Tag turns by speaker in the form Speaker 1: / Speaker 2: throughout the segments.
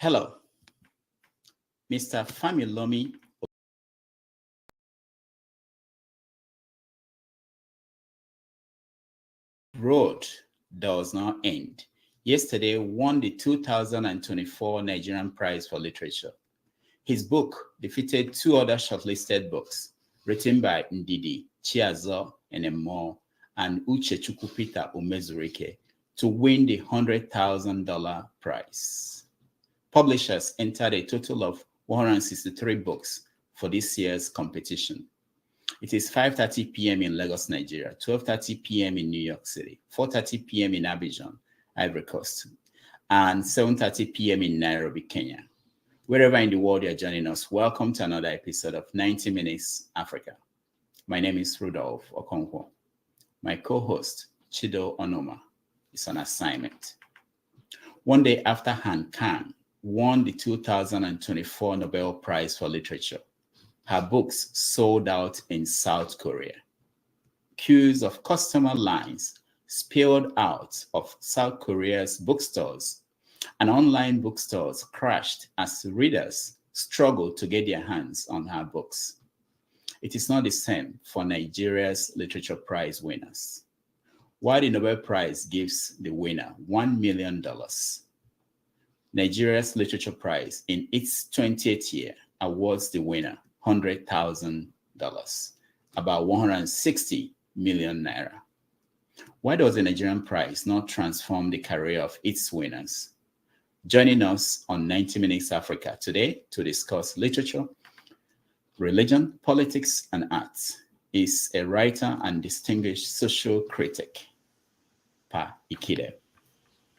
Speaker 1: Hello, Mr. Familomi. Road does not end. Yesterday won the 2024 Nigerian Prize for Literature. His book defeated two other shortlisted books written by Ndidi Chiazo Enemo and Uchechukwu Peter Umezurike to win the $100,000 prize. Publishers entered a total of 163 books for this year's competition. It is 5:30 p.m. in Lagos, Nigeria, 12:30 p.m. in New York City, 4:30 p.m. in Abidjan, Ivory Coast, and 7:30 p.m. in Nairobi, Kenya. Wherever in the world you're joining us, welcome to another episode of 90 Minutes Africa. My name is Rudolph Okonkwo. My co-host, Chido Onoma, is on assignment. One day after Han Kang won the 2024 Nobel Prize for Literature, her books sold out in South Korea. Queues of customer lines spilled out of South Korea's bookstores, and online bookstores crashed as readers struggled to get their hands on her books. It is not the same for Nigeria's Literature Prize winners. While the Nobel Prize gives the winner $1 million, Nigeria's Literature Prize, in its 20th year, awards the winner $100,000, about 160 million naira. Why does the Nigerian Prize not transform the career of its winners? Joining us on 90 Minutes Africa today to discuss literature, religion, politics, and arts is a writer and distinguished social critic, Pa Ikhide.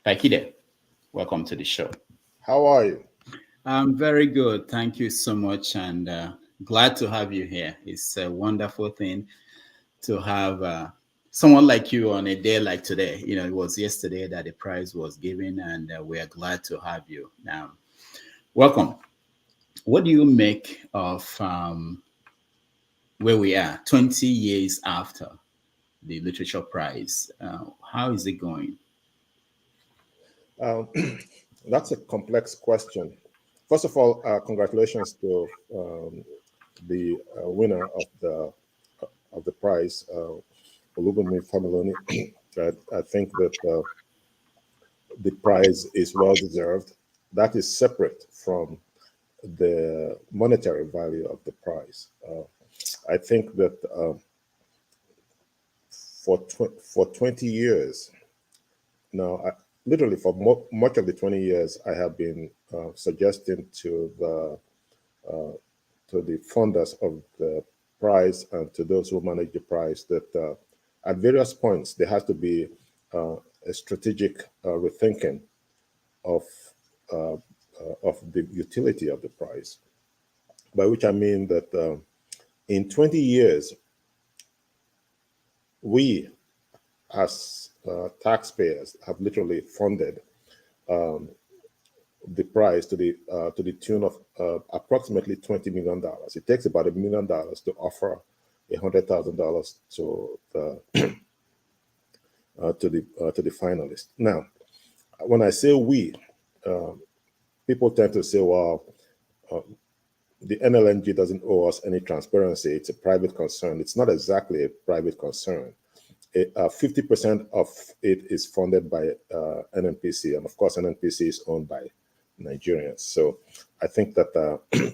Speaker 1: Pa Ikhide, welcome to the show.
Speaker 2: How are you?
Speaker 1: I'm very good. Thank you so much, and glad to have you here. It's a wonderful thing to have someone like you on a day like today. You know, it was yesterday that the prize was given, and we are glad to have you now. Welcome. What do you make of where we are 20 years after the Literature Prize? How is it going?
Speaker 2: That's a complex question. First of all, congratulations to the winner of the prize, Olubunmi Familoni. I think that the prize is well deserved. That is separate from the monetary value of the prize. I think that for 20 years now, literally for much of the 20 years, I have been suggesting to the funders of the prize and to those who manage the prize that at various points there has to be a strategic rethinking of the utility of the prize. By which I mean that in 20 years, we as taxpayers have literally funded the prize to the tune of approximately $20 million. It takes about $1 million to offer $100,000 to the finalists. Now, when I say we, people tend to say, "Well, the NNLG doesn't owe us any transparency. It's a private concern." It's not exactly a private concern. 50% of it is funded by NNPC, and of course, NNPC is owned by Nigerians. So I think that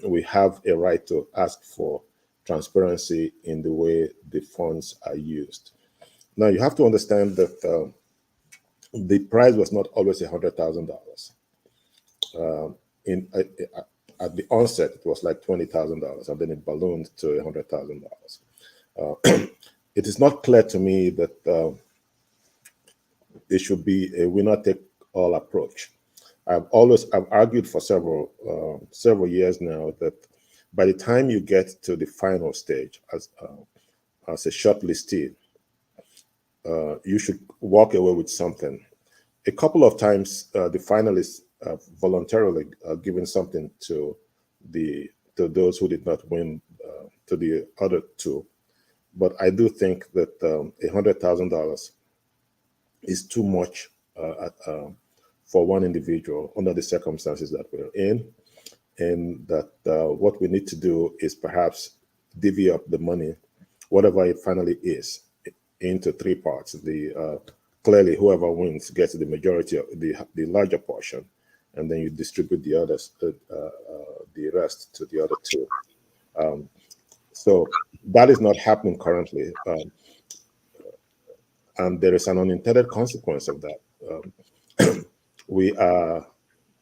Speaker 2: we have a right to ask for transparency in the way the funds are used. Now, you have to understand that the prize was not always $100,000. At the onset, it was like $20,000, and then it ballooned to $100,000. It is not clear to me that it should be a winner-take-all approach. I've argued for several years now that by the time you get to the final stage as a shortlistee, you should walk away with something. A couple of times, the finalists voluntarily given something to those who did not win, to the other two. But I do think that $100,000 is too much for one individual under the circumstances that we're in, and that what we need to do is perhaps divvy up the money, whatever it finally is, into three parts. Clearly, whoever wins gets the majority of the larger portion, and then you distribute the others, the rest to the other two. So that is not happening currently, and there is an unintended consequence of that.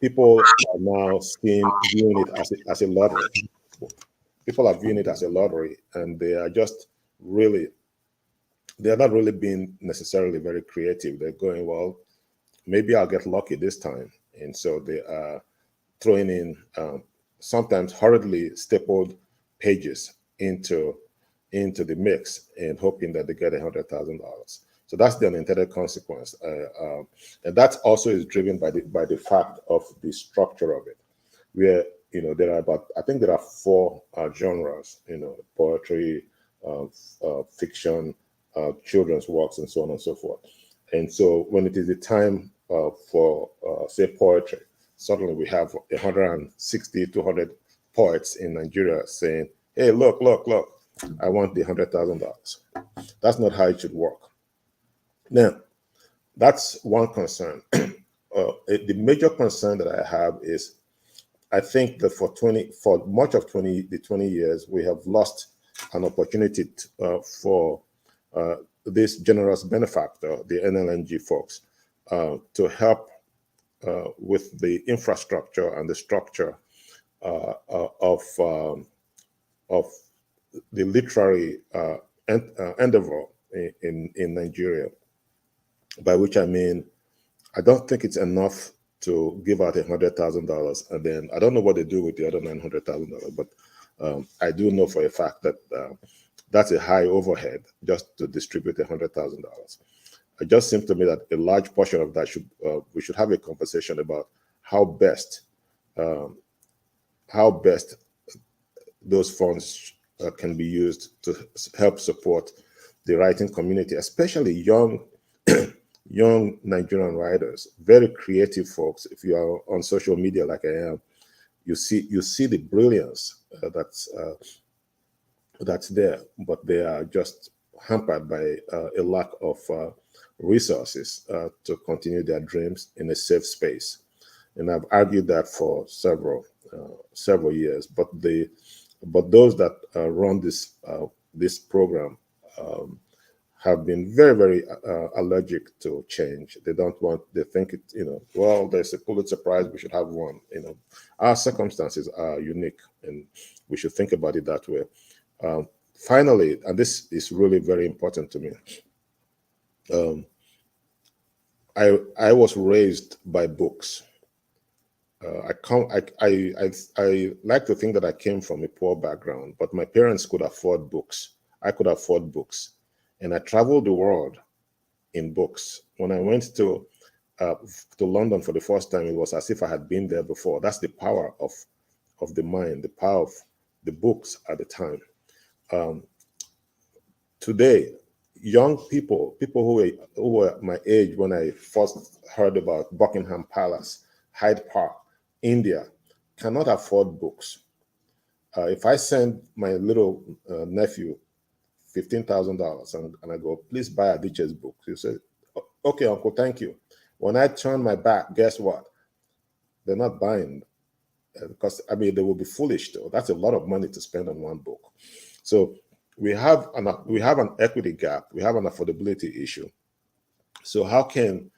Speaker 2: People are now viewing it as a lottery. People are viewing it as a lottery, and they are not really being necessarily very creative. They're going, well, maybe I'll get lucky this time. And so they are throwing in sometimes hurriedly stapled pages into the mix and hoping that they get $100,000. So that's the unintended consequence. And that also is driven by the fact of the structure of it, where, there are I think there are four genres, poetry, fiction, children's works, and so on and so forth. And so when it is the time for, say, poetry, suddenly we have 160 to 100 poets in Nigeria saying, hey, look, I want the $100,000. That's not how it should work. Now, that's one concern. The major concern that I have is, I think that for much of the 20 years, we have lost an opportunity for this generous benefactor, the NNLG folks, to help with the infrastructure and the structure of the literary endeavor in Nigeria. By which I mean, I don't think it's enough to give out $100,000, and then I don't know what they do with the other $900,000, but I do know for a fact that that's a high overhead just to distribute $100,000. It just seems to me that a large portion of that we should have a conversation about how best those funds can be used to help support the writing community, especially young Nigerian writers, very creative folks. If you are on social media like I am, you see the brilliance that's there, but they are just hampered by a lack of resources to continue their dreams in a safe space. And I've argued that for several years. But those that run this program have been very, very allergic to change. They think it, well, there's a Pulitzer Prize, we should have one. Our circumstances are unique, and we should think about it that way. Finally, and this is really very important to me, I was raised by books. I like to think that I came from a poor background, but my parents could afford books. I could afford books. And I traveled the world in books. When I went to London for the first time, it was as if I had been there before. That's the power of the mind, the power of the books at the time. Today, young people who were my age when I first heard about Buckingham Palace, Hyde Park, India, cannot afford books. If I send my little nephew $15,000 and I go, please buy Ayittey's book. He said, okay, uncle, thank you. When I turn my back, guess what? They're not buying because they will be foolish though. That's a lot of money to spend on one book. So we have an equity gap. We have an affordability issue. So how can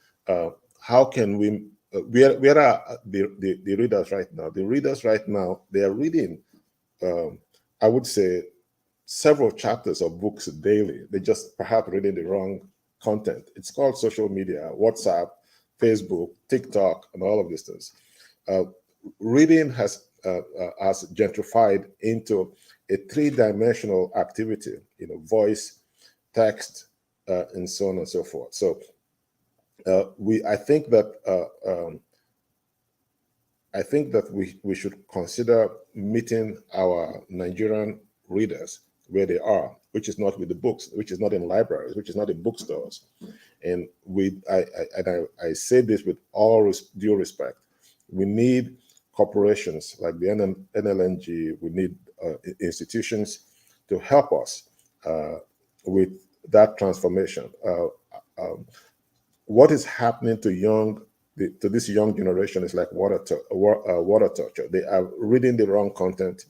Speaker 2: we? Where are the readers right now? The readers right now, they are reading. I would say, several chapters of books daily. They just perhaps reading the wrong content. It's called social media, WhatsApp, Facebook, TikTok, and all of these things. Reading has gentrified into a three-dimensional activity, voice, text, and so on and so forth. So I think that we should consider meeting our Nigerian readers where they are, which is not with the books, which is not in libraries, which is not in bookstores. And I say this with all due respect. We need corporations like the NLNG, we need institutions to help us with that transformation. What is happening to this young generation is like water torture. They are reading the wrong content,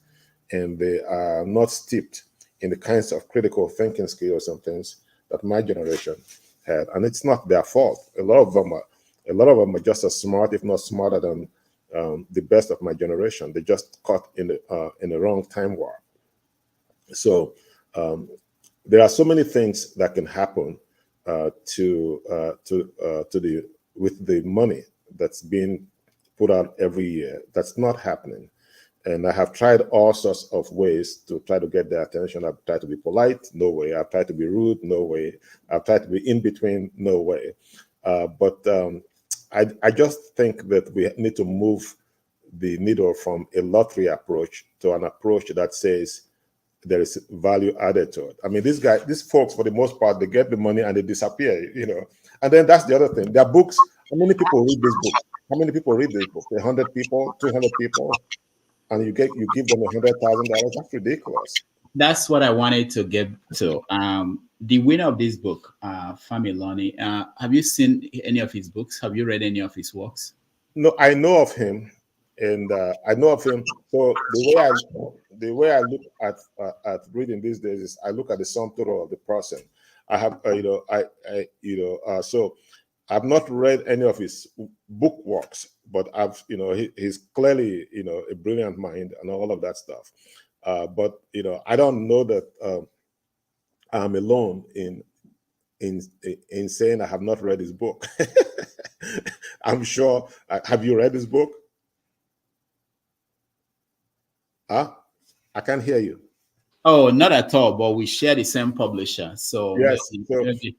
Speaker 2: and they are not steeped in the kinds of critical thinking skills and things that my generation had. And it's not their fault. A lot of them are just as smart, if not smarter than the best of my generation. They just caught in the wrong time warp. So there are so many things that can happen with the money that's being put out every year. That's not happening. And I have tried all sorts of ways to try to get their attention. I've tried to be polite, no way. I've tried to be rude, no way. I've tried to be in between, no way. But I just think that we need to move the needle from a lottery approach to an approach that says there is value added to it. I mean, these folks, for the most part, they get the money and they disappear, And then that's the other thing. Their books, how many people read this book? How many people read this book? 100 people, 200 people, and you give them $100,000? That's ridiculous.
Speaker 1: That's what I wanted to get to. The winner of this book, Familoni, have you seen any of his books? Have you read any of his works?
Speaker 2: No, I know of him. And I know of him. So the way I look at reading these days is I look at the sum total of the person. I have, so I've not read any of his book works, but he's clearly, a brilliant mind and all of that stuff. But I don't know that I'm alone in saying I have not read his book. I'm sure. Have you read his book? I can't hear you.
Speaker 1: Oh, not at all. But we share the same publisher, so
Speaker 2: yes,
Speaker 1: maybe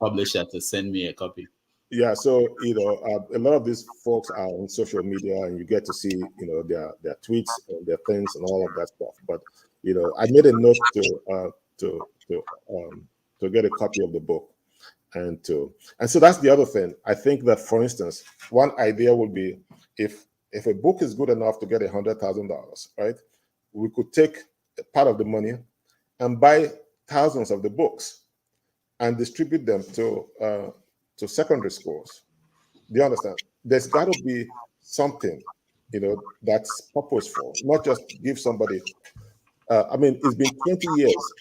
Speaker 1: publisher to send me a copy.
Speaker 2: Yeah, so a lot of these folks are on social media, and you get to see their tweets and their things and all of that stuff. But I made a note to get a copy of the book, and so that's the other thing. I think that, for instance, one idea would be if a book is good enough to get $100,000, right? We could take a part of the money and buy thousands of the books and distribute them to secondary schools. Do you understand? There's got to be something, that's purposeful, not just give somebody. I mean, it's been 20 years.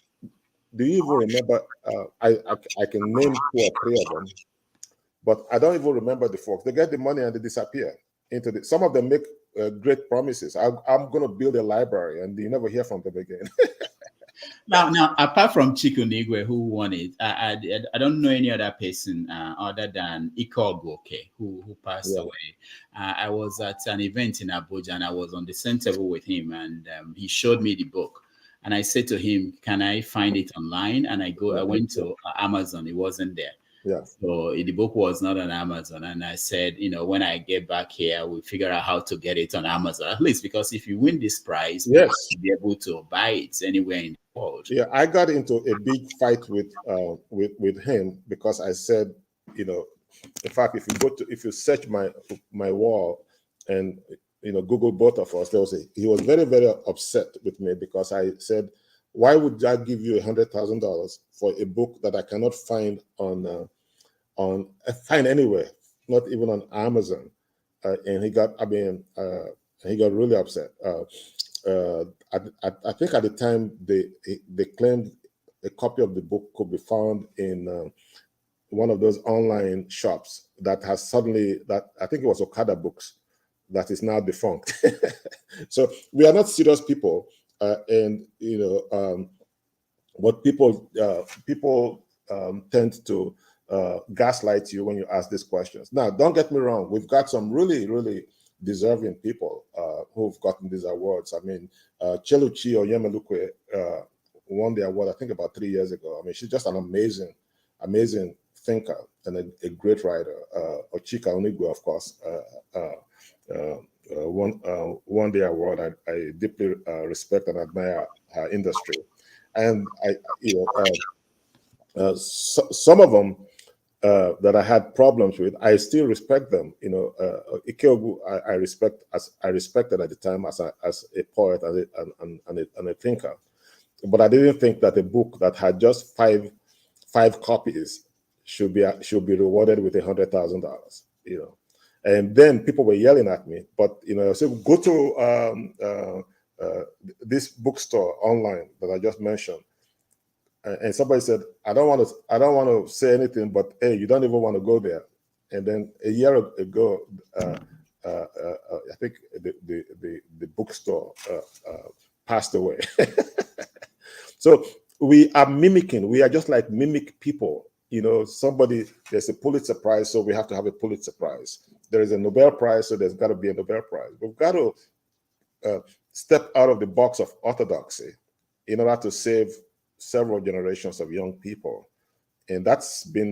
Speaker 2: Do you even remember? I can name 2 or 3 of them, but I don't even remember the folks. They get the money and they disappear. Some of them make great promises. I'm going to build a library, and you never hear from them again.
Speaker 1: Now, apart from Chikunigwe, who won it, I don't know any other person other than Ngũgĩ, who passed away. I was at an event in Abuja, and I was on the same table with him, and he showed me the book. And I said to him, "Can I find it online?" And I went to Amazon. It wasn't there.
Speaker 2: Yeah.
Speaker 1: So the book was not on Amazon. And I said, when I get back here, we'll figure out how to get it on Amazon, at least, because if you win this prize,
Speaker 2: yes,
Speaker 1: you'll be able to buy it anywhere in the world.
Speaker 2: Yeah, I got into a big fight with him because I said, in fact, if you search my wall and Google both of us, he was very, very upset with me because I said, why would I give you $100,000 for a book that I cannot find find anywhere, not even on Amazon? And he got really upset. I think at the time they claimed a copy of the book could be found in one of those online shops that has suddenly, that I think it was Okada Books, that is now defunct. So we are not serious people, and what people tend to gaslight you when you ask these questions. Now, don't get me wrong, we've got some really, really deserving people who've gotten these awards. I mean, Cheluchi Onyemelukwe won the award, I think, about 3 years ago. I mean, she's just an amazing thinker and a great writer. Ochika Onigwe, of course, won the award. I deeply respect and admire her industry. and some of them that I had problems with, I still respect them. Ikeogu, I respected at the time as a poet and a thinker, but I didn't think that a book that had just five copies should be rewarded with $100,000. And then people were yelling at me, but so go to this bookstore online that I just mentioned. And somebody said, I don't want to say anything, but hey, you don't even want to go there. And then a year ago, I think the bookstore passed away. So we are mimicking. We are just like mimic people. There's a Pulitzer Prize, so we have to have a Pulitzer Prize. There is a Nobel Prize, so there's got to be a Nobel Prize. We've got to step out of the box of orthodoxy in order to save several generations of young people, and that's been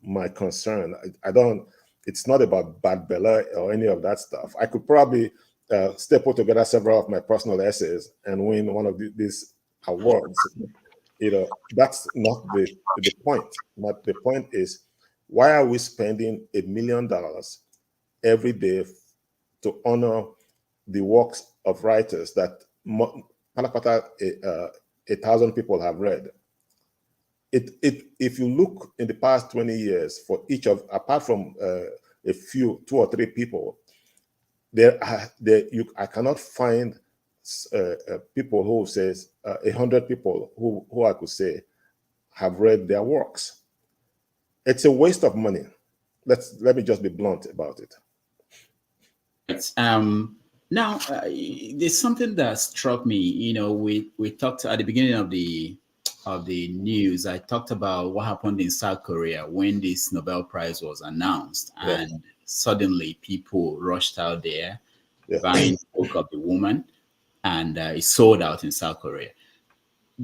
Speaker 2: my concern. I don't. It's not about bad belly or any of that stuff. I could probably put together several of my personal essays and win one of these awards. That's not the point. But the point is, why are we spending $1 million every day to honor the works of writers that 1,000 people have read? If you look in the past 20 years, for each of, apart from a few, 2 or 3 people, I cannot find people who says 100 people who I could say have read their works. It's a waste of money. Let me just be blunt about it.
Speaker 1: Now, there's something that struck me. We talked at the beginning of the news. I talked about what happened in South Korea when this Nobel Prize was announced, and suddenly people rushed out there, buying the Book of the Woman, and it sold out in South Korea.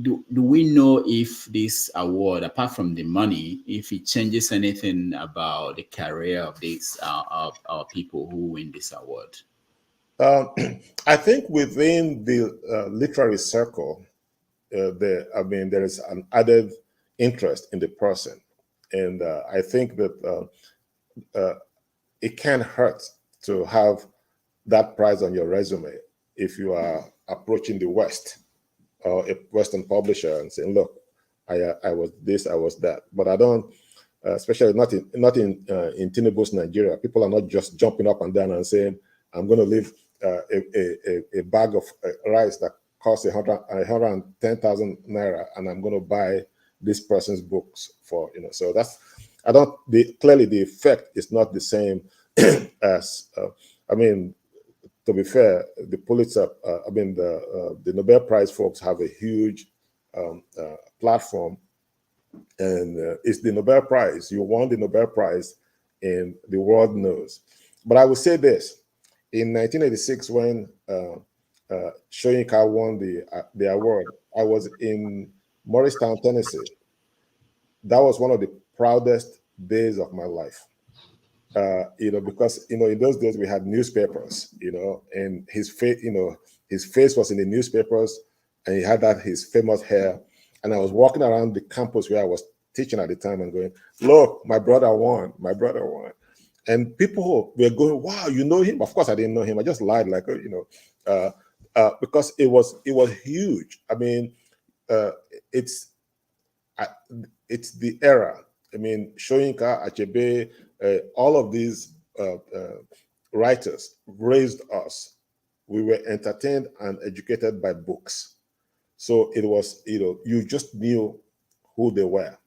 Speaker 1: Do we know if this award, apart from the money, if it changes anything about the career of these our people who win this award?
Speaker 2: I think within the literary circle, there is an added interest in the person, and I think that it can hurt to have that prize on your resume if you are approaching the West or a Western publisher and saying, "Look, I was this, I was that." But I don't, especially not in Tinubu's Nigeria. People are not just jumping up and down and saying, "I'm going to leave a bag of rice that costs 110,000 naira, and I'm going to buy this person's books for." So that's, clearly the effect is not the same as to be fair, the Pulitzer, the Nobel Prize folks have a huge platform, and it's the Nobel Prize. You won the Nobel Prize, and the world knows. But I will say this: in 1986, when Soyinka won the award, I was in Morristown, Tennessee. That was one of the proudest days of my life. Because in those days we had newspapers, and his face was in the newspapers, and he had his famous hair. And I was walking around the campus where I was teaching at the time and going, "Look, my brother won, my brother won." And people were going, "Wow, you know him?" Of course, I didn't know him. I just lied, because it was huge. It's the era. Soyinka, Achebe, all of these writers raised us. We were entertained and educated by books. So it was, you just knew who they were,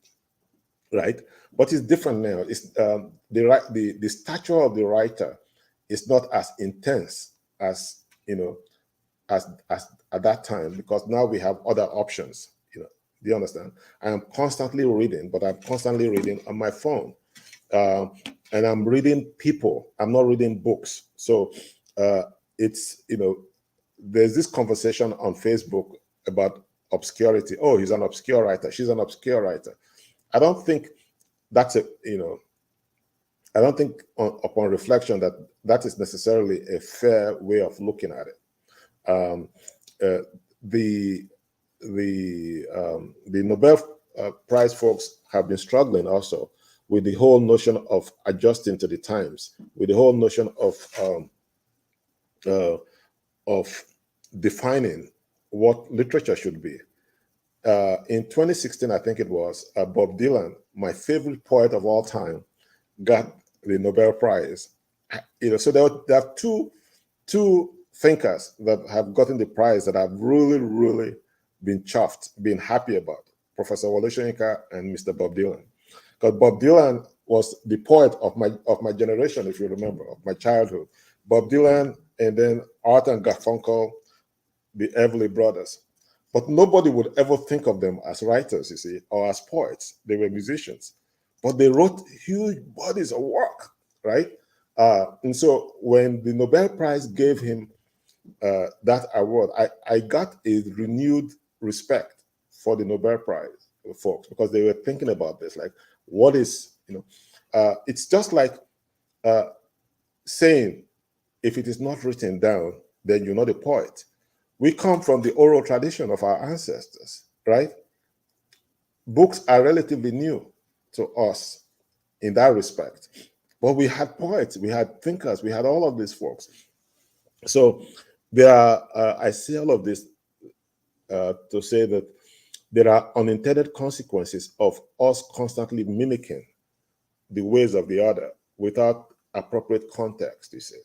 Speaker 2: right? But it's different now. It's the stature of the writer is not as intense as as at that time, because now we have other options. Do you understand? I am constantly reading, but I'm constantly reading on my phone. And I'm reading people. I'm not reading books. So it's, there's this conversation on Facebook about obscurity. Oh, he's an obscure writer. She's an obscure writer. I don't think that's I don't think upon reflection that is necessarily a fair way of looking at it. the Nobel Prize folks have been struggling also with the whole notion of adjusting to the times, with the whole notion of defining what literature should be. In 2016, I think it was, Bob Dylan, my favorite poet of all time, got the Nobel Prize. So there are two thinkers that have gotten the prize that I've really been chuffed, been happy about: Professor Wole Soyinka and Mr. Bob Dylan. Because Bob Dylan was the poet of my generation, if you remember, of my childhood. Bob Dylan, and then Art and Garfunkel, the Everly Brothers. But nobody would ever think of them as writers, you see, or as poets. They were musicians. But they wrote huge bodies of work, right? And so when the Nobel Prize gave him that award, I got a renewed respect for the Nobel Prize folks, because they were thinking about this, like, what is, it's just like saying, if it is not written down, then you're not a poet. We come from the oral tradition of our ancestors, right? Books are relatively new to us in that respect. But we had poets, we had thinkers, we had all of these folks. So there are, I say all of this to say that there are unintended consequences of us constantly mimicking the ways of the other without appropriate context, you see.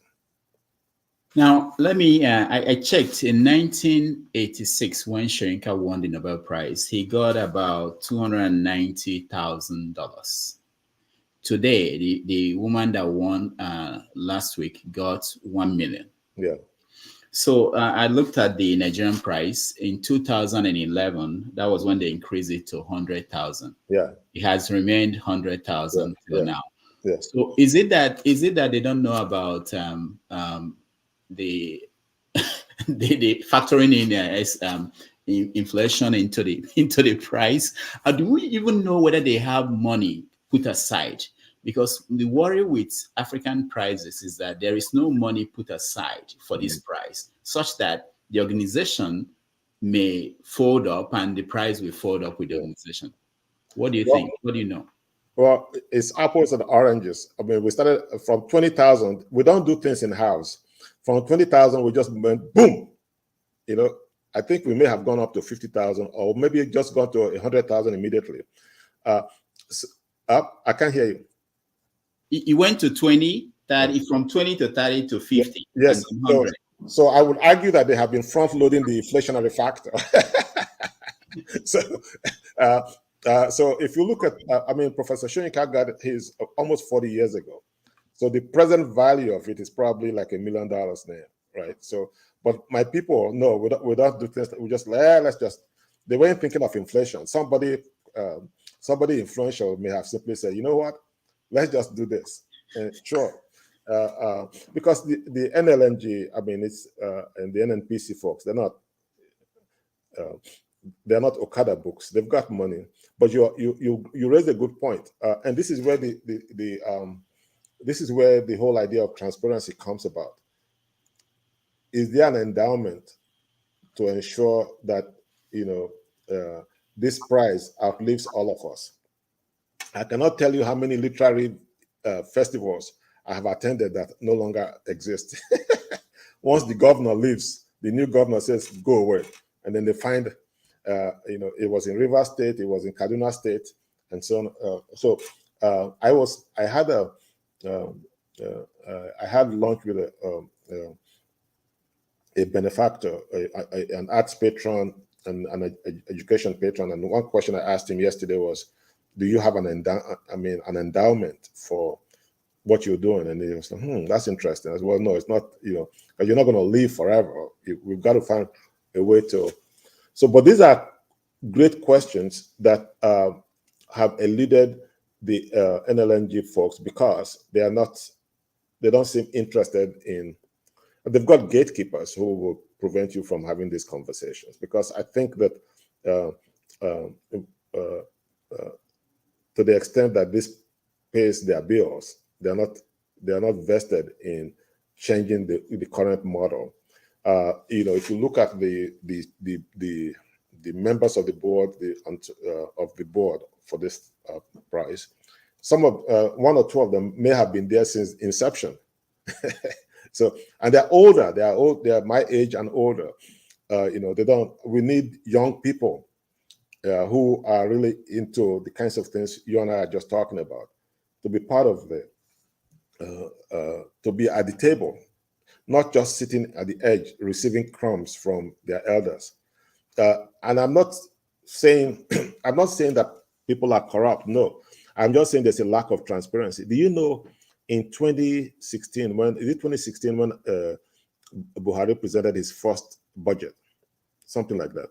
Speaker 1: Now, let me, I checked in 1986 when Soyinka won the Nobel Prize, he got about $290,000. Today, the woman that won last week got 1 million.
Speaker 2: Yeah.
Speaker 1: So I looked at the Nigerian price in 2011. That was when they increased it to 100,000.
Speaker 2: Yeah.
Speaker 1: It has remained 100,000 till now.
Speaker 2: Yeah.
Speaker 1: So is it that they don't know about the the factoring in inflation into the price? Or do we even know whether they have money put aside? Because the worry with African prizes is that there is no money put aside for this prize, such that the organization may fold up and the prize will fold up with the organization. What do you think? What do you know?
Speaker 2: Well, it's apples and oranges. I mean, we started from 20,000. We don't do things in house. From 20,000, we just went boom. I think we may have gone up to 50,000, or maybe just gone to 100,000 immediately. I can't hear you.
Speaker 1: It went to 20, 30, from 20 to 30 to 50.
Speaker 2: Yes. So I would argue that they have been front loading the inflationary factor. So if you look at, Professor Soyinka got his almost 40 years ago. So the present value of it is probably like $1 million now, right? So, but my people, no, we don't do things. We just, they weren't thinking of inflation. Somebody influential may have simply said, you know what? Let's just do this. Sure. Because the NLNG, it's and the NNPC folks, they're not Okada books. They've got money. But you raise a good point, and this is where this is where the whole idea of transparency comes about. Is there an endowment to ensure that this prize outlives all of us? I cannot tell you how many literary festivals I have attended that no longer exist. Once the governor leaves, the new governor says, go away. And then they find, it was in Rivers State, it was in Kaduna State, and so on. I had lunch with a benefactor, an arts patron, and an education patron. And one question I asked him yesterday was, do you have an endowment for what you're doing? And he was like, that's interesting. I said, well, no, it's not, because you're not going to live forever. We've got to find a way to. So, but these are great questions that have eluded the NLNG folks because they don't seem interested in, they've got gatekeepers who will prevent you from having these conversations. Because I think that to the extent that this pays their bills, they're not vested in changing the current model. If you look at the members of the board, of the board for this prize, some of one or two of them may have been there since inception. So, and they're older. They are my age and older. We need young people who are really into the kinds of things you and I are just talking about, to be part of to be at the table, not just sitting at the edge receiving crumbs from their elders. And I'm not saying that people are corrupt. No, I'm just saying there's a lack of transparency. Do you know, in 2016, when Buhari presented his first budget, something like that,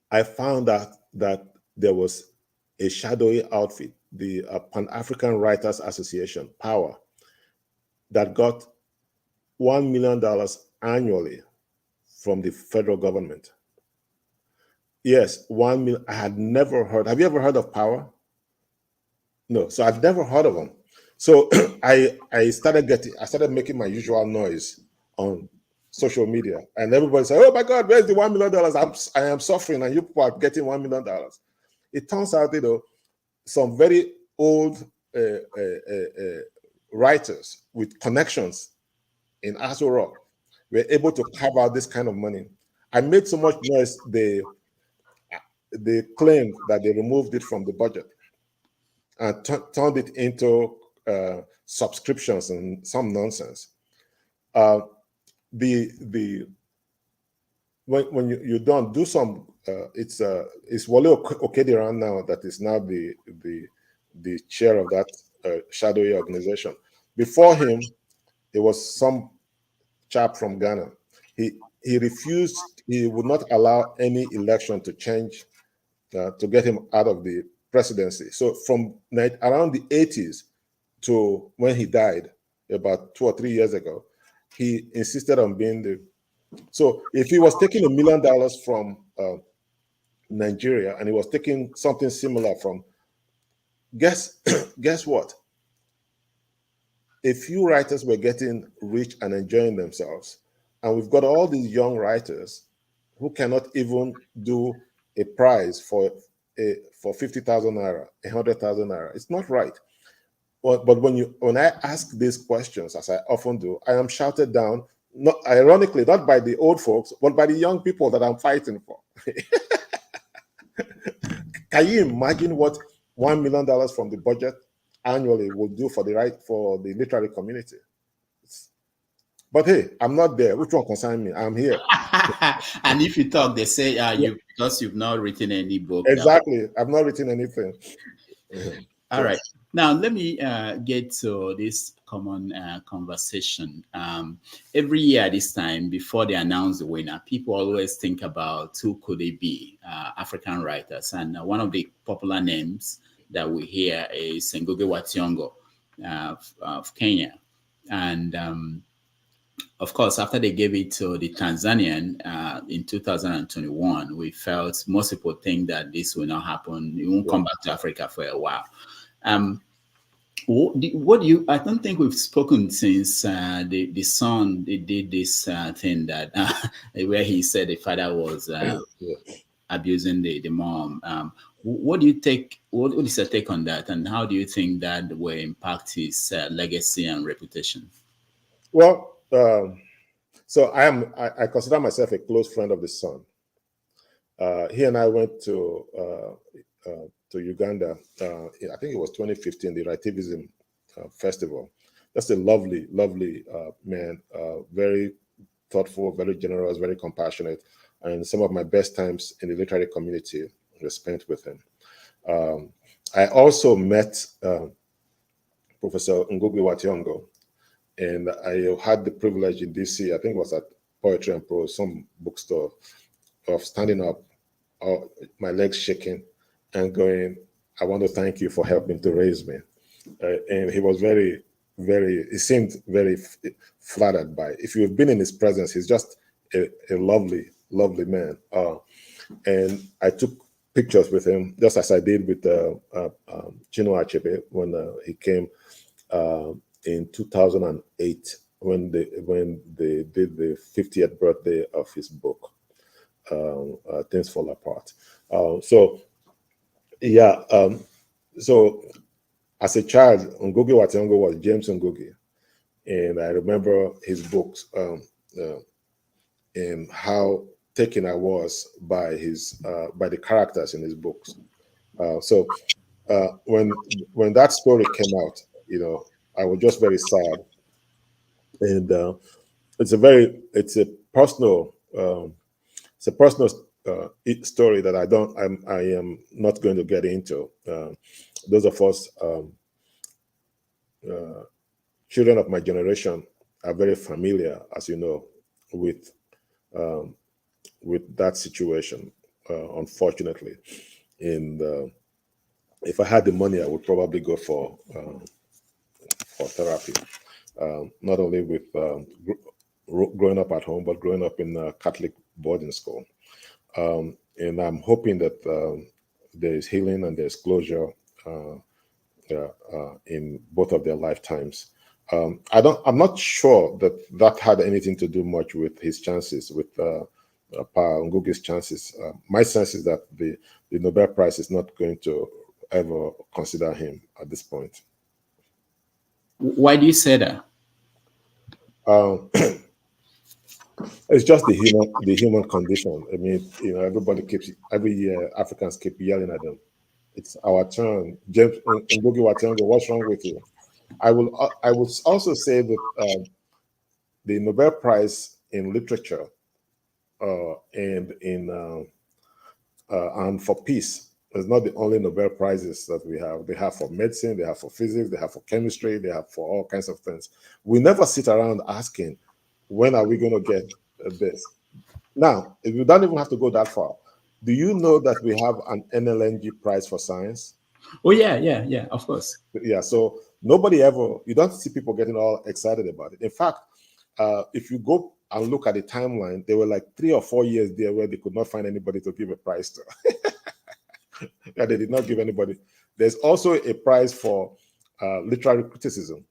Speaker 2: I found out that there was a shadowy outfit, the Pan-African Writers Association, POWER, that got $1 million annually from the federal government. Yes, 1 million. I had never heard. Have you ever heard of POWER? No, so I've never heard of them. So I started making my usual noise on social media, and everybody said, "Oh my God, where's the $1 million? I am suffering, and you people are getting $1 million." It turns out, some very old writers with connections in Aso Rock were able to carve out this kind of money. I made so much noise, they claimed that they removed it from the budget and turned it into subscriptions and some nonsense. When you don't do some, it's Wole Okediran now that is now the chair of that shadowy organization. Before him, it was some chap from Ghana. He refused. He would not allow any election to change to get him out of the presidency. So from around the 80s to when he died about 2 or 3 years ago, he insisted on being the. So if he was taking $1 million from Nigeria and he was taking something similar from, guess what? A few writers were getting rich and enjoying themselves, and we've got all these young writers who cannot even do a prize for 50,000 naira, 100,000 naira. It's not right. But when I ask these questions, as I often do, I am shouted down, not ironically, not by the old folks, but by the young people that I'm fighting for. Can you imagine what $1 million from the budget annually will do for the literary community? But hey, I'm not there. Which one concerns me? I'm here.
Speaker 1: And if you talk, they say because you've not written any book.
Speaker 2: Exactly. I've not written anything.
Speaker 1: All right. Now, let me get to this common conversation. Every year at this time, before they announce the winner, people always think about who could it be, African writers. And one of the popular names that we hear is Ngũgĩ wa Thiong'o of Kenya. And of course, after they gave it to the Tanzanian in 2021, we felt most people think that this will not happen. It won't come back to Africa for a while. I don't think we've spoken since the son did this thing that where he said the father was abusing the mom. What do you take? What is your take on that, and how do you think that will impact his legacy and reputation?
Speaker 2: Well, so I consider myself a close friend of the son. He and I went to Uganda. I think it was 2015, the Writivism Festival. Just a lovely, lovely man, very thoughtful, very generous, very compassionate, and some of my best times in the literary community were spent with him. I also met Professor Ngũgĩ wa Thiong'o, and I had the privilege in DC, I think it was at Poetry and Prose, some bookstore, of standing up, my legs shaking, and going, "I want to thank you for helping to raise me." And he was very, very, he seemed very flattered by it. If you've been in his presence, he's just a lovely, lovely man. And I took pictures with him, just as I did with Soyinka Achebe when he came in 2008 when they did the 50th birthday of his book, Things Fall Apart. So as a child, Ngũgĩ wa Thiong'o was James Ngũgĩ, and I remember his books and how taken I was by the characters in his books. When that story came out, I was just very sad, and it's a personal story that I am not going to get into. Those of us children of my generation are very familiar, as you know, with that situation, unfortunately. And if I had the money, I would probably go for therapy, not only with growing up at home, but growing up in a Catholic boarding school. And I'm hoping that there is healing and there's closure in both of their lifetimes. I'm not sure that had anything to do much with his chances, with Pa Ngũgĩ's chances. My sense is that the Nobel Prize is not going to ever consider him at this point.
Speaker 1: Why do you say that?
Speaker 2: It's just the human condition. I mean, every year Africans keep yelling at them. It's our turn. James Ngũgĩ wa Thiong'o, what's wrong with you? I would also say that the Nobel Prize in literature and for peace is not the only Nobel Prizes that we have. They have for medicine, they have for physics, they have for chemistry, they have for all kinds of things. We never sit around asking, when are we going to get this? Now, we don't even have to go that far. Do you know that we have an NNLG Prize for Science?
Speaker 1: Oh, yeah, of course.
Speaker 2: Yeah, so you don't see people getting all excited about it. In fact, if you go and look at the timeline, there were like 3 or 4 years there where they could not find anybody to give a prize to. Yeah, they did not give anybody. There's also a prize for literary criticism.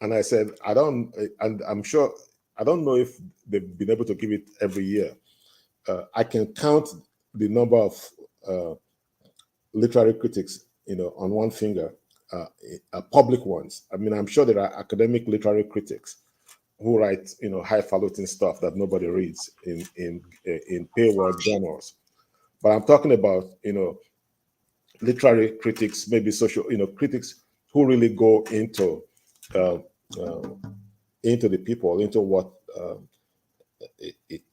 Speaker 2: And I said, I'm sure, I don't know if they've been able to give it every year. I can count the number of literary critics, on one finger, public ones. I mean, I'm sure there are academic literary critics who write, highfalutin stuff that nobody reads in paywall journals. But I'm talking about, literary critics, maybe social, critics who really go into the people, into what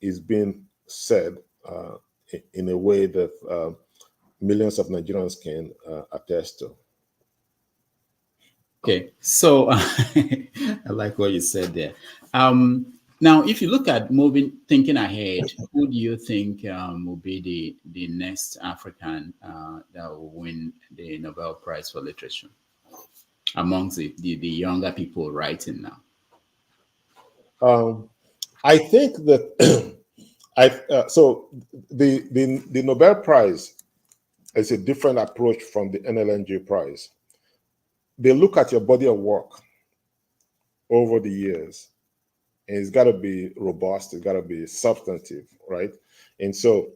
Speaker 2: is being said in a way that millions of Nigerians can attest to.
Speaker 1: Okay, so I like what you said there. Now, if you look at thinking ahead, who do you think will be the next African that will win the Nobel Prize for Literature amongst the younger people writing now?
Speaker 2: I think that so the Nobel Prize is a different approach from the NNLG Prize. They look at your body of work over the years, and it's got to be robust, it's got to be substantive, right? And so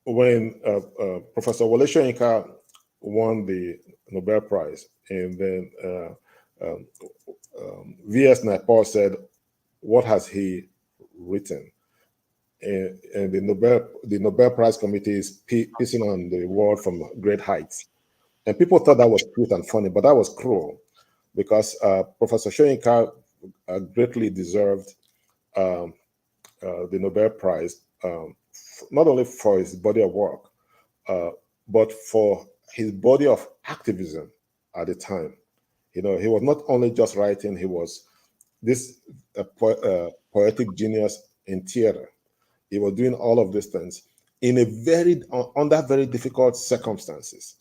Speaker 2: when Professor Wole Soyinka won the Nobel Prize, and then V.S. Naipaul said, what has he written? And the Nobel Prize Committee is pissing on the world from great heights. And people thought that was cute and funny, but that was cruel, because Professor Soyinka greatly deserved the Nobel Prize, not only for his body of work, but for his body of activism at the time. He was not only just writing, he was this poetic genius in theater. He was doing all of these things under very difficult circumstances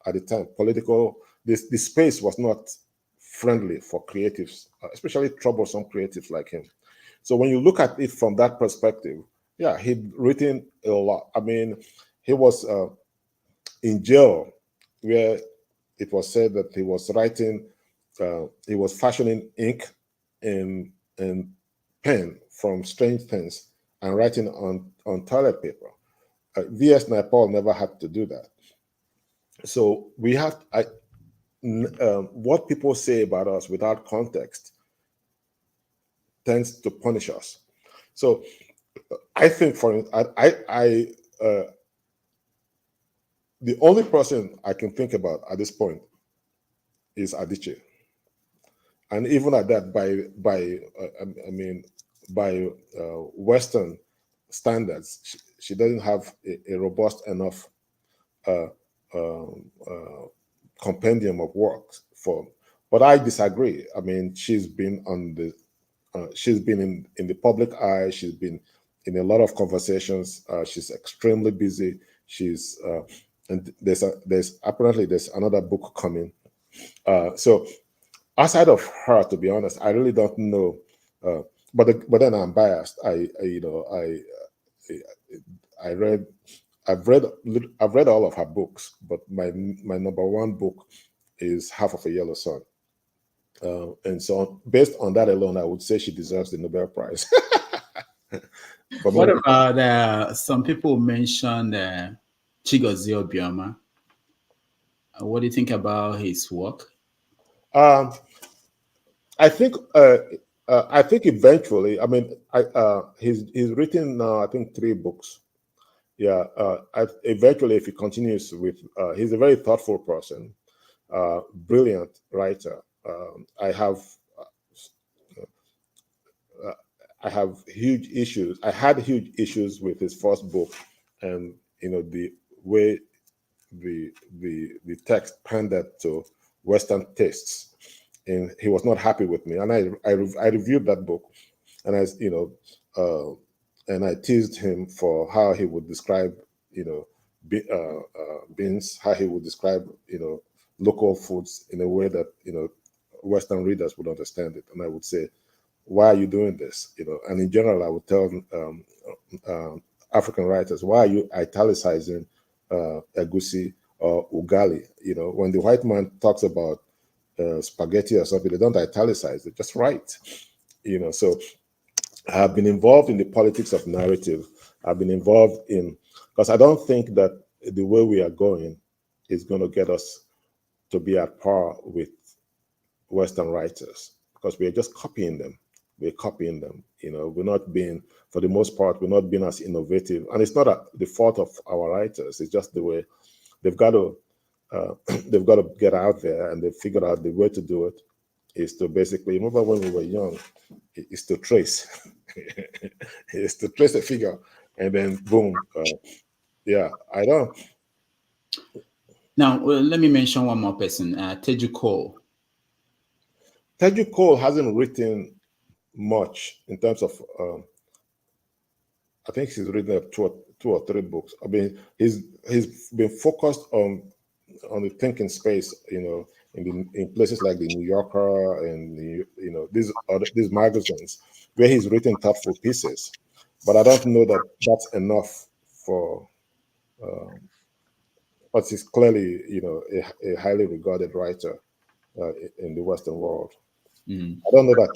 Speaker 2: at the time. The space was not friendly for creatives, especially troublesome creatives like him. So when you look at it from that perspective, yeah, he'd written a lot. I mean, he was in jail, where it was said that he was writing he was fashioning ink and pen from strange things and writing on toilet paper. V.S. Naipaul never had to do that. So we have what people say about us without context tends to punish us. So I think the only person I can think about at this point is Ayittey, and even at that, by Western standards, she doesn't have a robust enough compendium of works for. But I disagree. I mean, she's been in the public eye. She's been in a lot of conversations. She's extremely busy. She's and there's apparently another book coming. So outside of her, to be honest, I really don't know. But then I'm biased. I've read all of her books, but my number one book is Half of a Yellow Sun. And so based on that alone, I would say she deserves the Nobel Prize.
Speaker 1: But what about some people mentioned Chigozie Obioma? What do you think about his work?
Speaker 2: I think eventually, I mean, he's written I think 3 books. Yeah, eventually, if he continues with, he's a very thoughtful person, brilliant writer. I have huge issues. I had huge issues with his first book, and the way the text pandered to Western tastes, and he was not happy with me. And I reviewed that book, and and I teased him for how he would describe beans, how he would describe local foods in a way that Western readers would understand it. And I would say, why are you doing this? And in general, I would tell African writers, why are you italicizing egusi or ugali? When the white man talks about spaghetti or something, they don't italicize, they just write. So I have been involved in the politics of narrative. I've been involved because I don't think that the way we are going is going to get us to be at par with Western writers, because we are just copying them. We're copying them. We're not being, for the most part, we're not being as innovative. And it's not the fault of our writers. It's just the way they've got to get out there, and they've figured out the way to do it is to basically, remember when we were young, is to trace. Is to trace a figure, and then boom. I don't.
Speaker 1: Now, let me mention one more person, Teju Cole.
Speaker 2: Teju Cole hasn't written much in terms of, I think he's written 2 or 3 books. I mean, he's been focused on the thinking space, in places like the New Yorker and these magazines where he's written thoughtful pieces. But I don't know that that's enough for. But he's clearly, a highly regarded writer in the Western world.
Speaker 1: Mm.
Speaker 2: I don't know that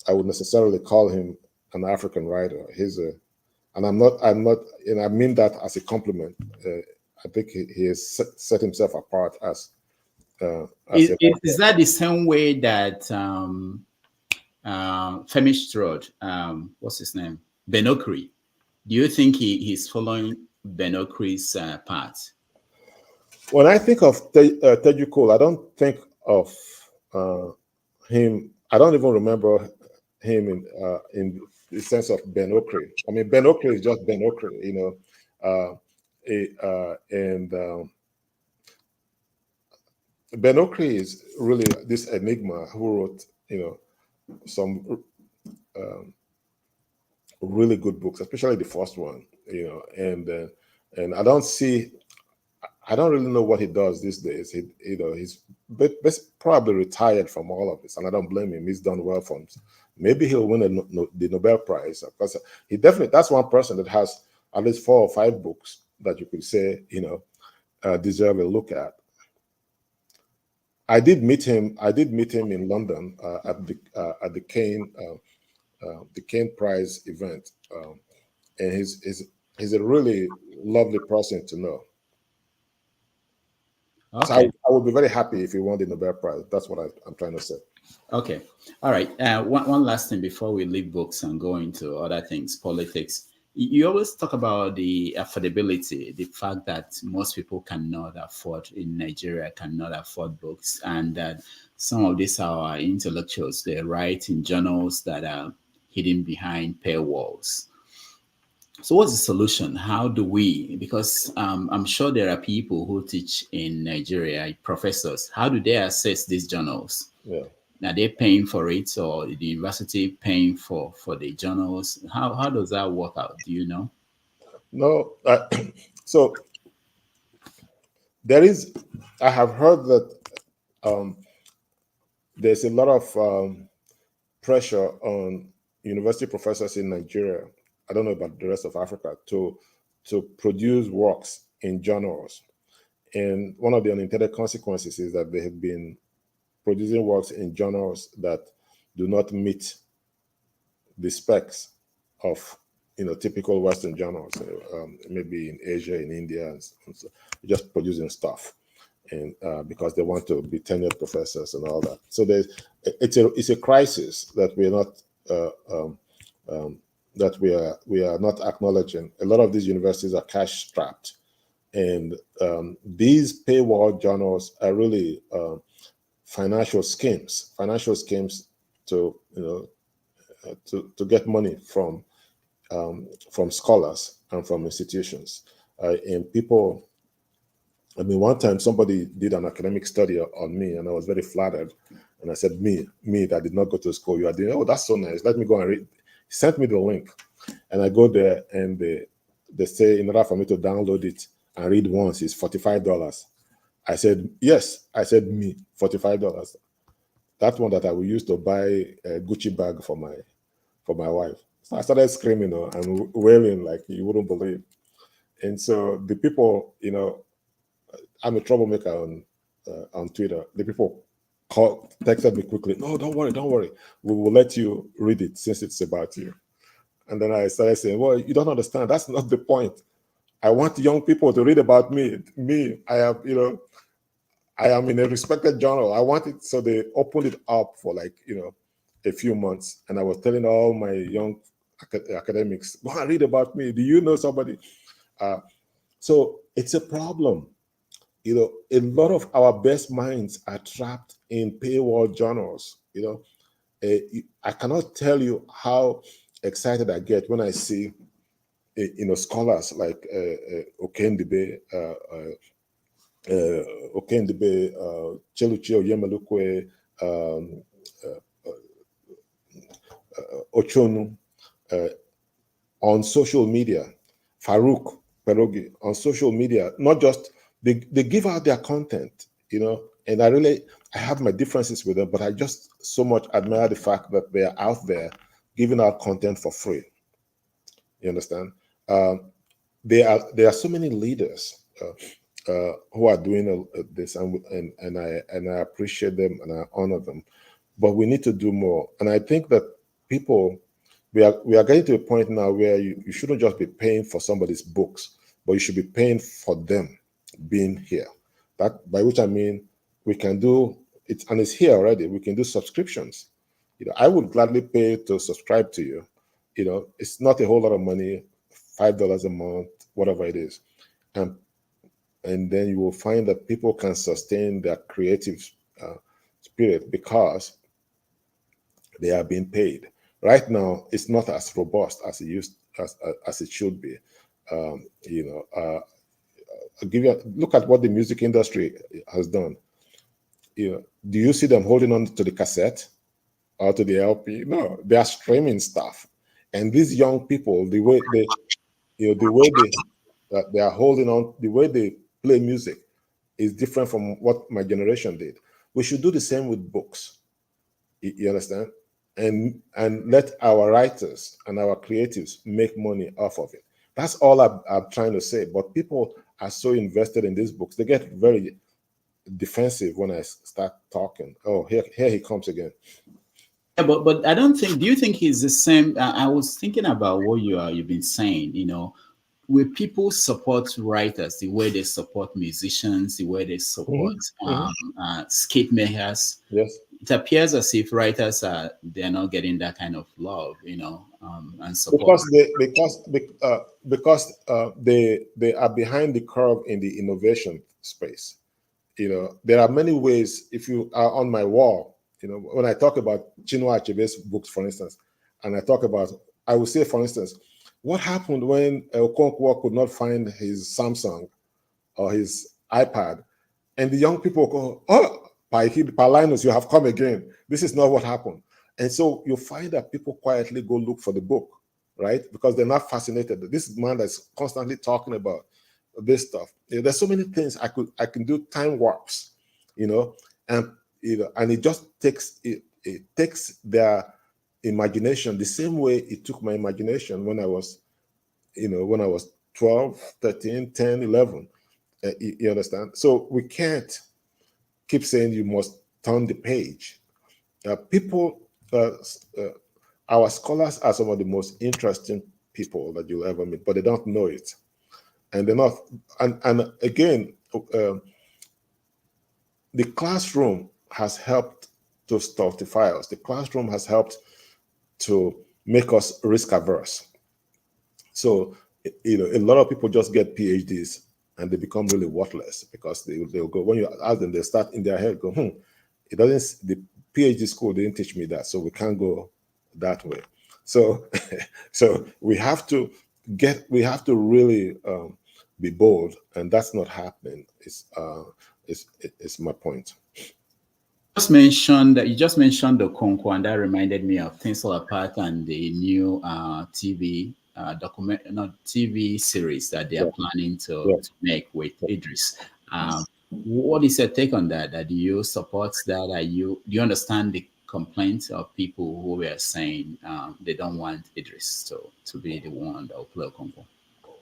Speaker 2: I would necessarily call him an African writer. And I'm not, and I mean that as a compliment. I think he has set himself apart as.
Speaker 1: Is that the same way that Femi Strode, what's his name, Ben Okri? Do you think he's following Ben Okri's path?
Speaker 2: When I think of Teju Cole, I don't think of him. I don't even remember him in the sense of Ben Okri. I mean, Ben Okri is just Ben Okri, Ben Okri is really this enigma who wrote, some really good books, especially the first one, and I don't really know what he does these days. He's probably retired from all of this, and I don't blame him. He's done well for him. Maybe he'll win the Nobel Prize, because that's one person that has at least 4 or 5 books that you could say, deserve a look at. I did meet him. I did meet him in London at the Kane Prize event, and he's a really lovely person to know.
Speaker 1: Okay.
Speaker 2: So I would be very happy if he won the Nobel Prize. That's what I'm trying to say.
Speaker 1: Okay. All right. One last thing before we leave books and go into other things, politics. You always talk about the affordability, the fact that most people cannot afford in Nigeria, cannot afford books, and that some of these are intellectuals. They write in journals that are hidden behind paywalls. So what's the solution? How do we, because I'm sure there are people who teach in Nigeria, professors, how do they access these journals?
Speaker 2: Yeah.
Speaker 1: Are they paying for it, or the university paying for the journals? How does that work out? Do you know?
Speaker 2: No. So I have heard that there's a lot of pressure on university professors in Nigeria, I don't know about the rest of Africa, to produce works in journals. And one of the unintended consequences is that they have been producing works in journals that do not meet the specs of typical Western journals, maybe in Asia, in India, and so just producing stuff, and because they want to be tenured professors and all that. So it's a crisis that we are not acknowledging. A lot of these universities are cash strapped, and these paywall journals are really financial schemes to to get money from scholars and from institutions. And people, I mean, one time somebody did an academic study on me, and I was very flattered. And I said, me that did not go to school, you are doing, oh, that's so nice. Let me go and read. He sent me the link, and I go there, and they say in order for me to download it and read once, it's $45. I said, yes. I said, me, $45. That one that I will use to buy a Gucci bag for my wife. So I started screaming and wailing like you wouldn't believe. And so the people, I'm a troublemaker on Twitter. The people texted me quickly. No, don't worry. We will let you read it since it's about you. And then I started saying, well, you don't understand. That's not the point. I want young people to read about me. I am in a respected journal. I want it, so they opened it up for a few months, and I was telling all my young academics, go and read about me. Do you know somebody? So it's a problem. A lot of our best minds are trapped in paywall journals. I cannot tell you how excited I get when I see, scholars like Okendebe, Cheluchi Oyemelukwe, Ochonu, on social media, Farouk Perogi on social media, not just, they give out their content, and I have my differences with them, but I just so much admire the fact that they are out there giving out content for free. You understand? There are so many leaders who are doing this, and I appreciate them and I honor them, but we need to do more. And I think that people, we are getting to a point now where you shouldn't just be paying for somebody's books, but you should be paying for them being here. That, by which I mean, we can do it, and it's here already. We can do subscriptions. I would gladly pay to subscribe to you. It's not a whole lot of money, $5 a month, whatever it is, and then you will find that people can sustain their creative spirit because they are being paid. Right now, it's not as robust as it should be. I'll give you look at what the music industry has done. Do you see them holding on to the cassette or to the LP? No, they are streaming stuff. And these young people, the way they are holding on, the way they play music is different from what my generation did. We should do the same with books. You understand? And let our writers and our creatives make money off of it. That's all I'm trying to say. But people are so invested in these books. They get very defensive when I start talking. Oh, here he comes again.
Speaker 1: Yeah, but I don't think. Do you think he's the same? I was thinking about what you've been saying. Will people support writers the way they support musicians, the way they support skate makers?
Speaker 2: Yes.
Speaker 1: It appears as if writers they're not getting that kind of love, and support.
Speaker 2: Because they are behind the curve in the innovation space. There are many ways. If you are on my wall, when I talk about Chinua Achebe's books, for instance, and I will say, for instance, what happened when Okonkwo could not find his Samsung or his iPad, and the young people go, "Oh, Pa Ikhide, Pa Linus, you have come again. This is not what happened." And so you find that people quietly go look for the book, right? Because they're not fascinated. This man that's constantly talking about this stuff. There's so many things I can do time warps, and it just takes it takes their imagination the same way it took my imagination when I was 12, 13, 10, 11. You understand? So we can't keep saying you must turn the page. Our scholars are some of the most interesting people that you'll ever meet, but they don't know it. And they're not, and again, the classroom has helped to stultify us. The classroom has helped to make us risk averse. So, a lot of people just get PhDs and they become really worthless because they'll go, when you ask them, they start in their head, go, the PhD school didn't teach me that, so we can't go that way. So, so we have to really be bold, and that's not happening. It's my point.
Speaker 1: You just mentioned the Okonkwo, and that reminded me of Things Fall Apart and the new TV TV series that they are planning to make with Idris. What is your take on that? Do you support that? Do you understand the complaints of people who were saying they don't want Idris to be the one that will play Okonkwo?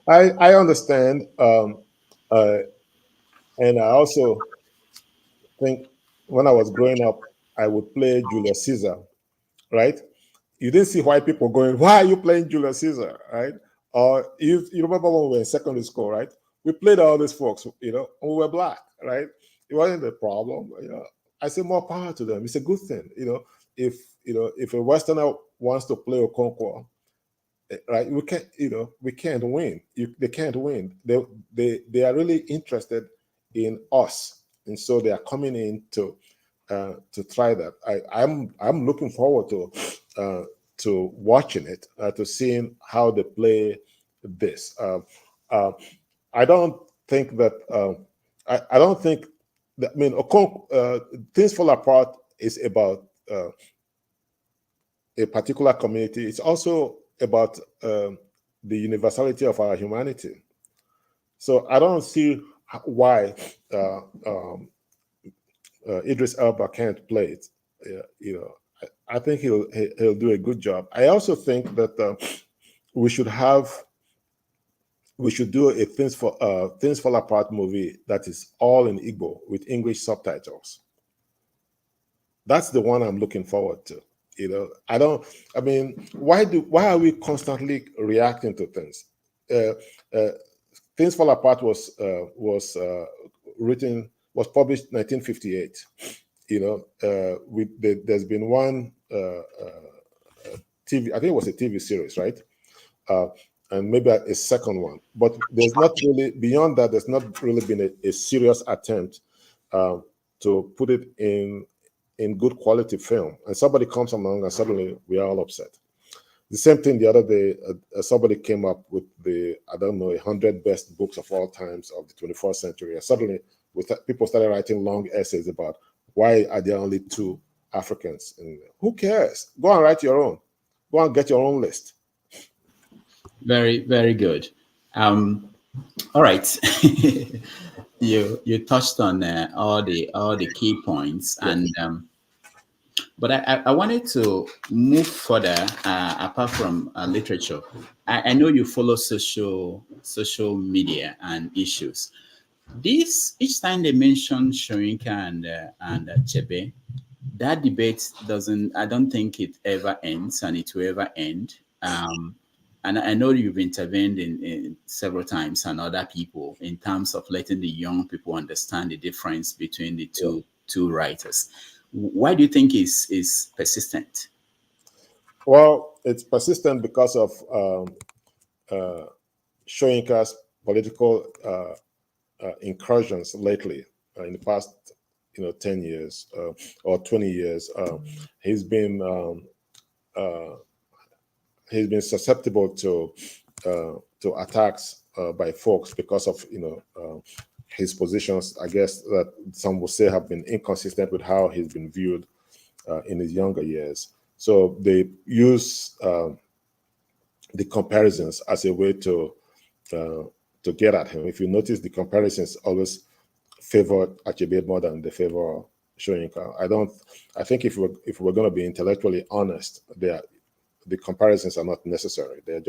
Speaker 2: I understand, and I also think when I was growing up, I would play Julius Caesar, right? You didn't see white people going, "Why are you playing Julius Caesar?" Right? Or you remember when we were in secondary school, right? We played all these folks, and we were black, right? It wasn't a problem. I say more power to them. It's a good thing, if a Westerner wants to play Okonkwo, right? We can't win. They can't win. They are really interested in us, and so they are coming in to try that. I'm looking forward to watching it, to seeing how they play this. I don't think that I don't think that, Things Fall Apart is about a particular community. It's also about the universality of our humanity. So I don't see why Idris Elba can't play it. I think he'll do a good job. I also think that we should do a Things Fall Apart movie that is all in Igbo with English subtitles. That's the one I'm looking forward to. Why are we constantly reacting to things? Things Fall Apart was published in 1958. There's been one TV, I think it was a TV series, right? And maybe a second one, but there's not really, beyond that, there's not really been a serious attempt to put it in good quality film. And somebody comes along and suddenly we are all upset. The same thing the other day, somebody came up with 100 best books of all times of the 21st century. And suddenly people started writing long essays about why are there only 2 Africans? And who cares? Go and write your own. Go and get your own list.
Speaker 1: Very, very good. All right. You touched on all the key points, and but I wanted to move further apart from literature. I know you follow social media and issues. This each time they mention Soyinka and Achebe, that debate doesn't. I don't think it ever ends, and it will ever end. And I know you've intervened in several times and other people in terms of letting the young people understand the difference between the two writers. Why do you think is persistent?
Speaker 2: Well, it's persistent because of Soyinka's political incursions lately. In the past, 10 years or 20 years, he's been susceptible to attacks by folks because of his positions. I guess that some will say have been inconsistent with how he's been viewed in his younger years. So they use the comparisons as a way to get at him. If you notice, the comparisons always favor Achebe more than they favor Soyinka. I think if we're going to be intellectually honest, the comparisons are not necessary. They're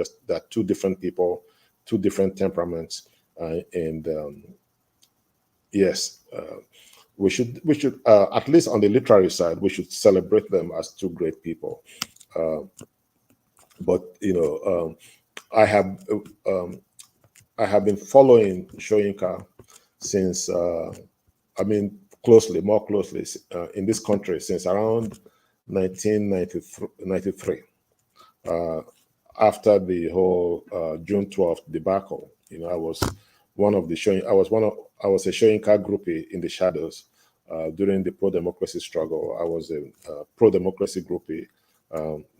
Speaker 2: two different people, two different temperaments, and yes, we should at least on the literary side, we should celebrate them as two great people. But I have been following Soyinka since more closely in this country since around 1993. After the whole June 12th debacle, I was one of the I was a Soyinka groupie in the shadows during the pro-democracy struggle. I was a pro-democracy groupie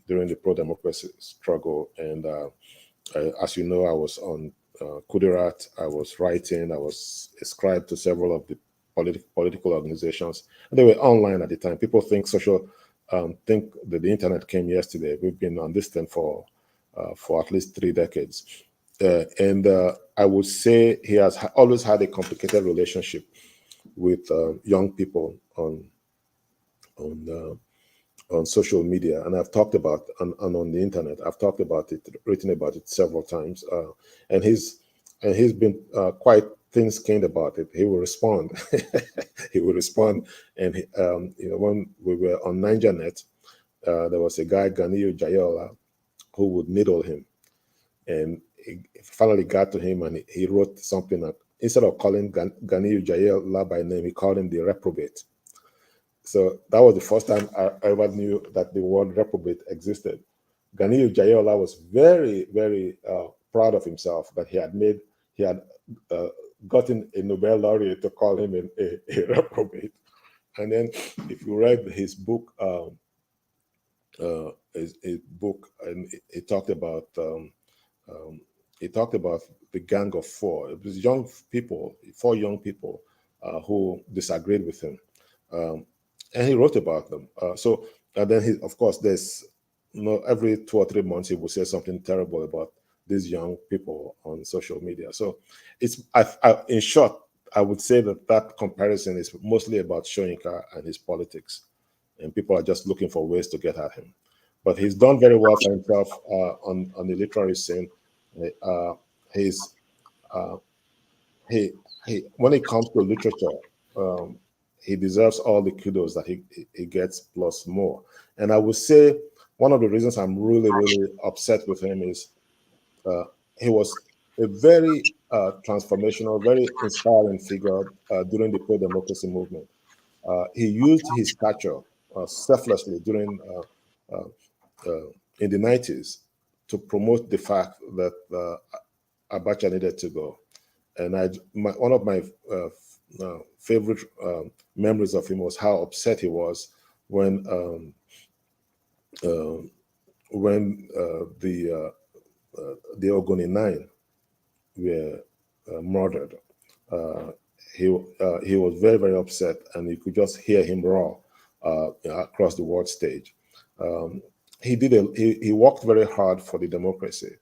Speaker 2: during the pro-democracy struggle, and as you know, I was on Kudirat. I was writing. I was ascribed to several of the political organizations. They were online at the time. People think think that the internet came yesterday. We've been on this thing for at least 3 decades. And I would say he has always had a complicated relationship with young people on social media. And I've talked about, on the internet, I've talked about it, written about it several times. And he's been quite thin-skinned about it. He will respond. He will respond. And when we were on NigerNet, there was a guy, Ganiyu Jayola, who would needle him. And he finally got to him, and he wrote something that instead of calling Ganiyu Jayola by name, he called him the reprobate. So that was the first time I ever knew that the word reprobate existed. Ganiyu Jayola was very, very proud of himself that he had gotten a Nobel laureate to call him a reprobate. And then, if you read his book, and he talked about the Gang of Four. It was four young people who disagreed with him, and he wrote about them. And then of course, there's every 2 or 3 months he will say something terrible about these young people on social media. So it's in short, I would say that comparison is mostly about Soyinka and his politics, and people are just looking for ways to get at him. But he's done very well for himself on the literary scene. When it comes to literature, he deserves all the kudos that he gets plus more. And I would say one of the reasons I'm really, really upset with him is he was a very transformational, very inspiring figure during the pro-democracy movement. He used his stature selflessly during in the 90s to promote the fact that Abacha needed to go. And one of my favorite memories of him was how upset he was when the Ogoni 9 were murdered. He was very, very upset, and you could just hear him roar across the world stage. He worked very hard for the democracy,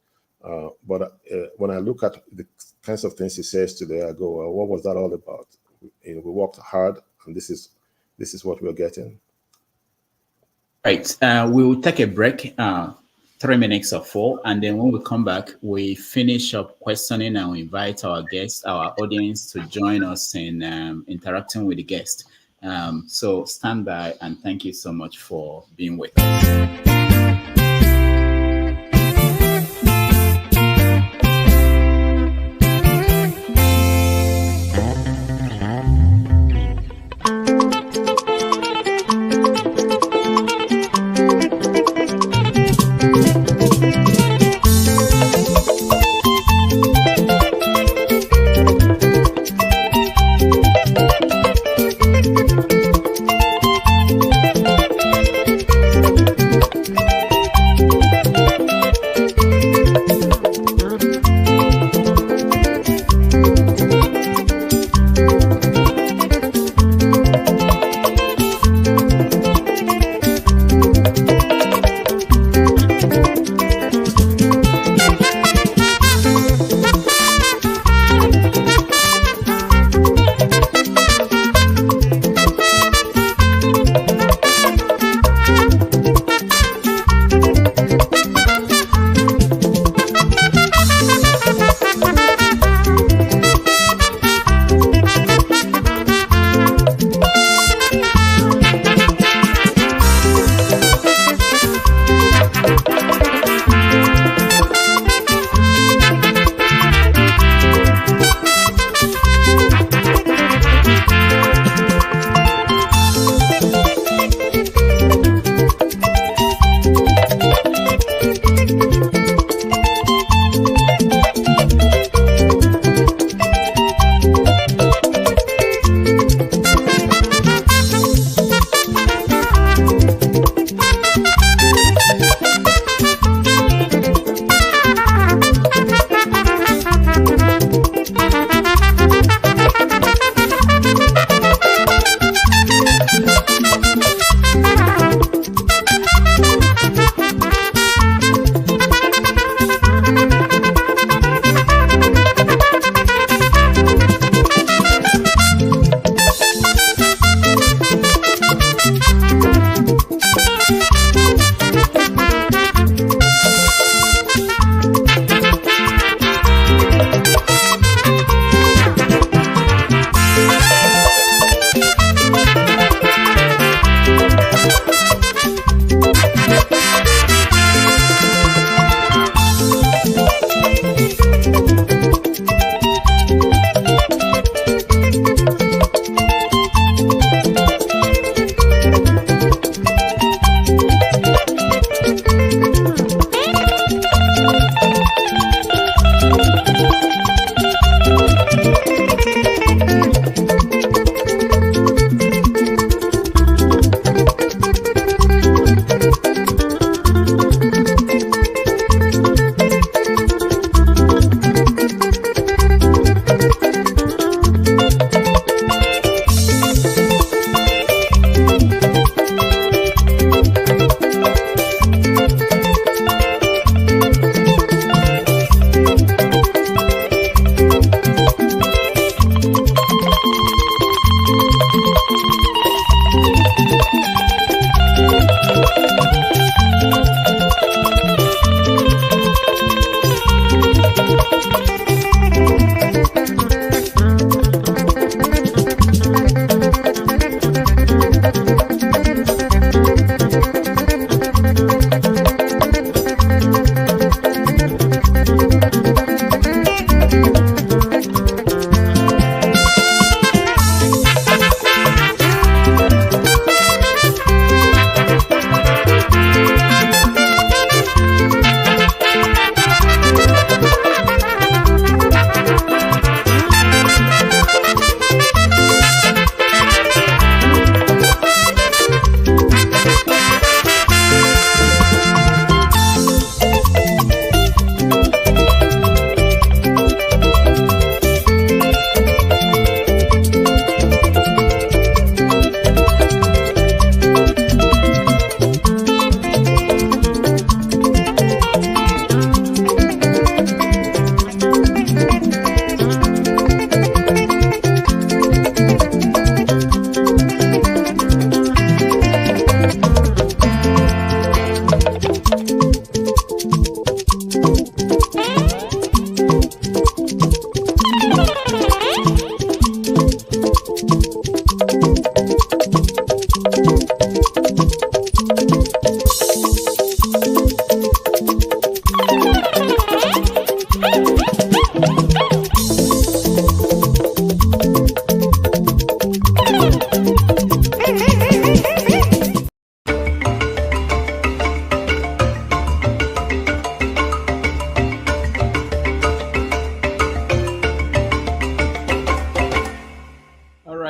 Speaker 2: but when I look at the kinds of things he says today, I go, well, what was that all about? We worked hard, and this is what we're getting.
Speaker 1: Right. We will take a break. 3 minutes or 4. And then when we come back, we finish up questioning and we invite our guests, our audience to join us in interacting with the guest. So stand by and thank you so much for being with us.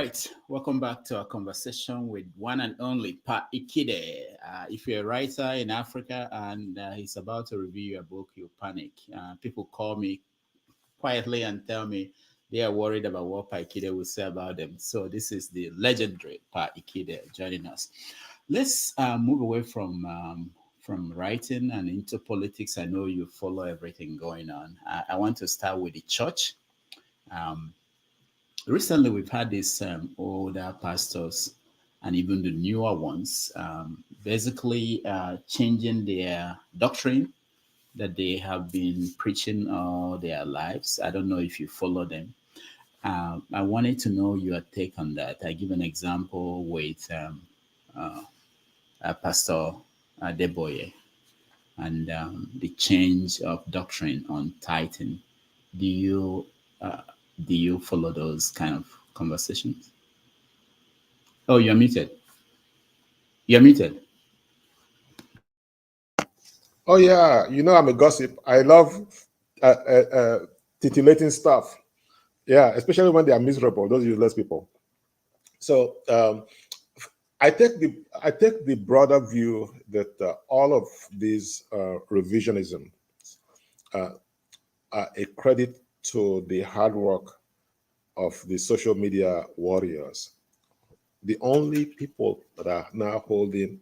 Speaker 1: right, welcome back to our conversation with one and only Pa Ikhide. If you're a writer in Africa and he's about to review your book, you panic. People call me quietly and tell me they are worried about what Pa Ikhide will say about them. So this is the legendary Pa Ikhide joining us. Let's move away from writing and into politics. I know you follow everything going on. I want to start with the church. Recently, we've had these older pastors and even the newer ones basically changing their doctrine that they have been preaching all their lives. I don't know if you follow them. I wanted to know your take on that. I give an example with Pastor Adeboye and the change of doctrine on tithing. Do you uh, do you follow those kind of conversations? Oh, you're muted. You're muted.
Speaker 2: Oh yeah, you know I'm a gossip. I love titillating stuff. Yeah, especially when they are miserable, those useless people. So I take the broader view that all of these revisionism are a credit to the hard work of the social media warriors. The only people that are now holding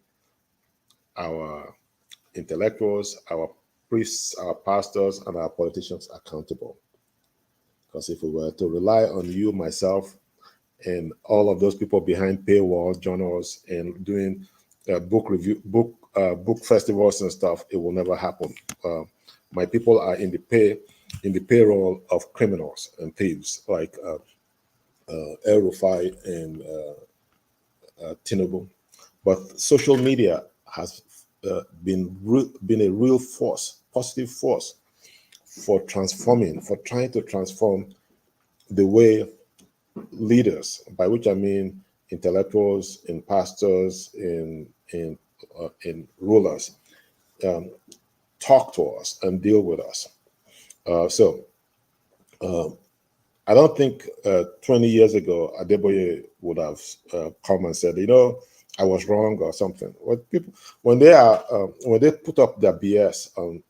Speaker 2: our intellectuals, our priests, our pastors, and our politicians accountable. Because if we were to rely on you, myself, and all of those people behind paywall journals and doing book review, book festivals and stuff, it will never happen. My people are in the payroll of criminals and thieves like El Rufai and Tinubu. But social media has been a real force, positive force for transforming, for trying to transform the way leaders, by which I mean intellectuals and pastors and rulers, talk to us and deal with us. I don't think 20 years ago Adeboye would have come and said, you know, I was wrong or something. When they put up their BS on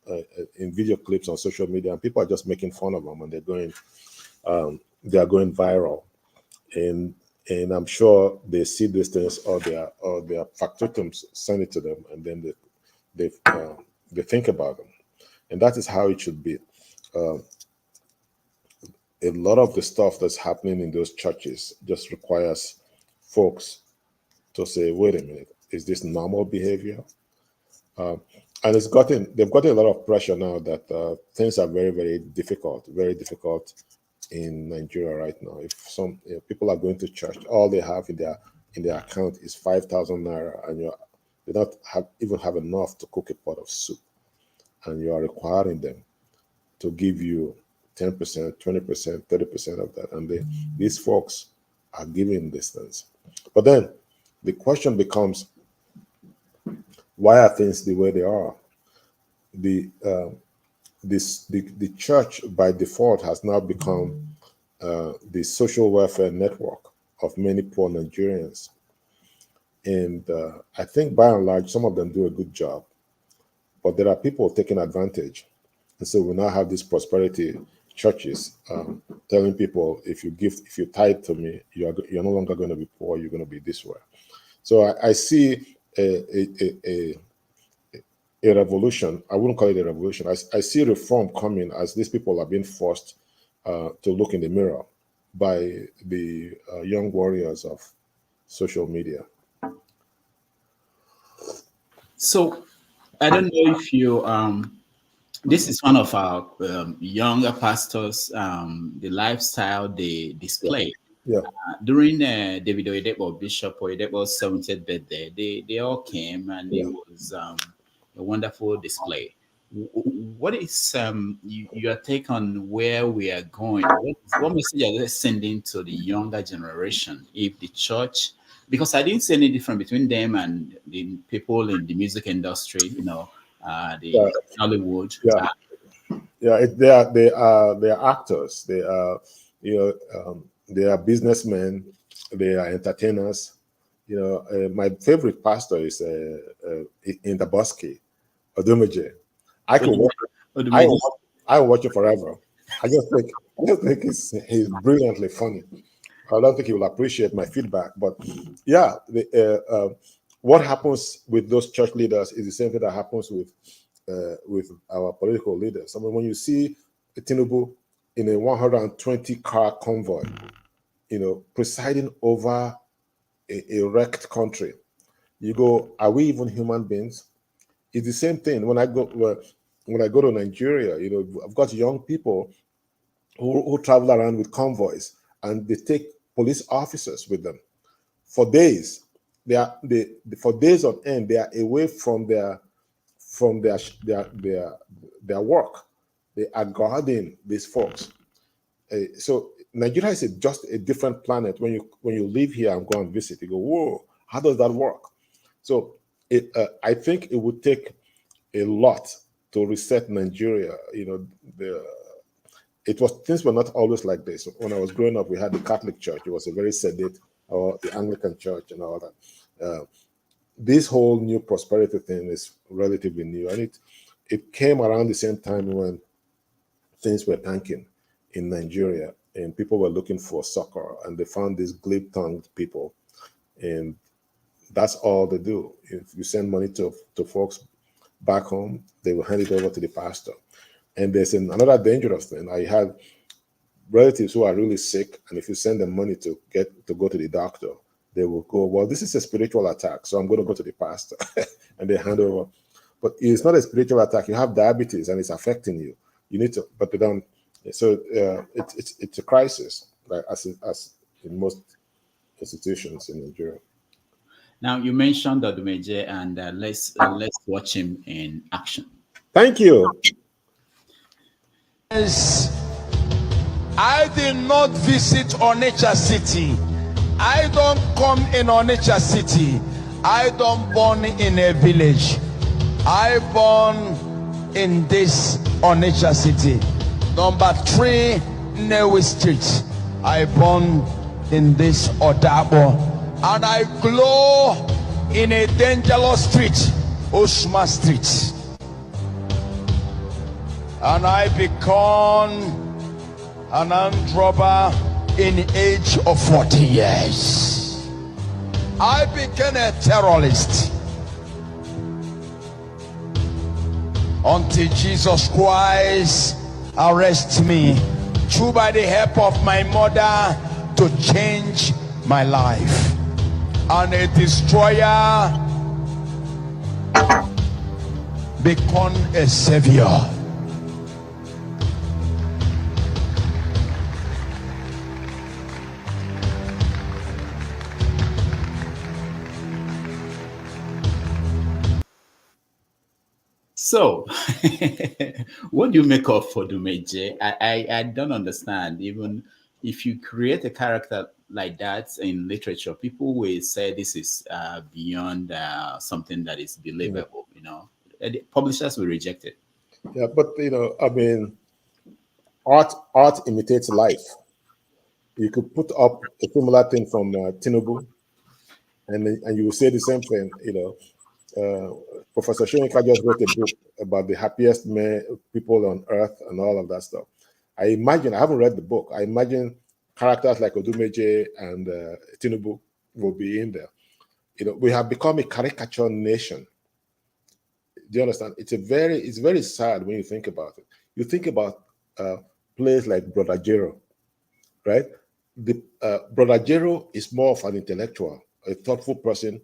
Speaker 2: in video clips on social media, and people are just making fun of them, and they are going viral, and I'm sure they see these things, or their factotums send it to them, and then they think about them, and that is how it should be. A lot of the stuff that's happening in those churches just requires folks to say, wait a minute, is this normal behavior? And they've gotten a lot of pressure now that things are very, very difficult in Nigeria right now. If people are going to church, all they have in their account is 5,000 naira, and they don't even have enough to cook a pot of soup, and you are requiring them to give you 10%, 20%, 30% of that, and these folks are giving these things. But then the question becomes, why are things the way they are? The church by default has now become the social welfare network of many poor Nigerians, and I think by and large some of them do a good job, but there are people taking advantage, and so we now have these prosperity churches telling people, if you tithe to me, you're no longer going to be poor, you're going to be this way. So I see a revolution. I wouldn't call it a revolution. I see reform coming as these people are being forced to look in the mirror by the young warriors of social media.
Speaker 1: So I don't know if you this is one of our younger pastors, the lifestyle they display.
Speaker 2: Yeah.
Speaker 1: During David Oyedepo, Bishop Oyedepo's 70th birthday, they all came, and it was a wonderful display. What is your take on where we are going? What message are they sending to the younger generation? If the church, because I didn't see any difference between them and the people in the music industry, the Hollywood.
Speaker 2: They are actors. They are they are businessmen, They are entertainers. You know, my favorite pastor is in the Bosque, Odumeje. I could watch. I will watch it forever. I just think he's brilliantly funny. I don't think he will appreciate my feedback, but yeah, what happens with those church leaders is the same thing that happens with our political leaders. I mean, when you see Tinubu in a 120-car convoy, you know, presiding over a wrecked country, you go, are we even human beings? It's the same thing when I go to Nigeria. You know, I've got young people who travel around with convoys, and they take police officers with them for days. For days on end, they are away from their work. They are guarding these folks. So Nigeria is just a different planet. When you live here and go and visit, you go, whoa, how does that work? So I think it would take a lot to reset Nigeria. You know, things were not always like this. When I was growing up, we had the Catholic Church. It was a very sedate, or the Anglican Church and all that. This whole new prosperity thing is relatively new, and it came around the same time when things were tanking in Nigeria, and people were looking for succor, and they found these glib-tongued people, and that's all they do. If you send money to folks back home, they will hand it over to the pastor. And there's another dangerous thing. I have relatives who are really sick, and if you send them money to go to the doctor, they will go, well, this is a spiritual attack, so I'm going to go to the pastor, and they hand over. But it's not a spiritual attack. You have diabetes, and it's affecting you. You need to, but they don't. So it's a crisis, like as in most institutions in Nigeria.
Speaker 1: Now you mentioned Odumeje, and let's watch him in action.
Speaker 2: Thank you.
Speaker 3: Yes, I did not visit Onitsha City. I don't come in Onitsha City. I don't born in a village. I born in this Onitsha City. Number 3, Nnewi Street. I born in this Odabo. And I glow in a dangerous street, Oshma Street. And I become an armed robber in the age of 40 years. I became a terrorist until Jesus Christ arrest me through by the help of my mother to change my life. And a destroyer become a savior.
Speaker 1: So, what do you make of Odumeje? I don't understand. Even if you create a character like that in literature, people will say this is beyond something that is believable. You know, and publishers will reject it.
Speaker 2: Yeah, but you know, I mean, art imitates life. You could put up a similar thing from Tinubu, and you will say the same thing. You know. Professor Soyinka just wrote a book about the happiest people on earth and all of that stuff. I haven't read the book. I imagine characters like Odumeje and Tinubu will be in there. You know, we have become a caricature nation. Do you understand? It's very sad when you think about it. You think about players like Brother Jero, right? The Brother Jero is more of an intellectual, a thoughtful person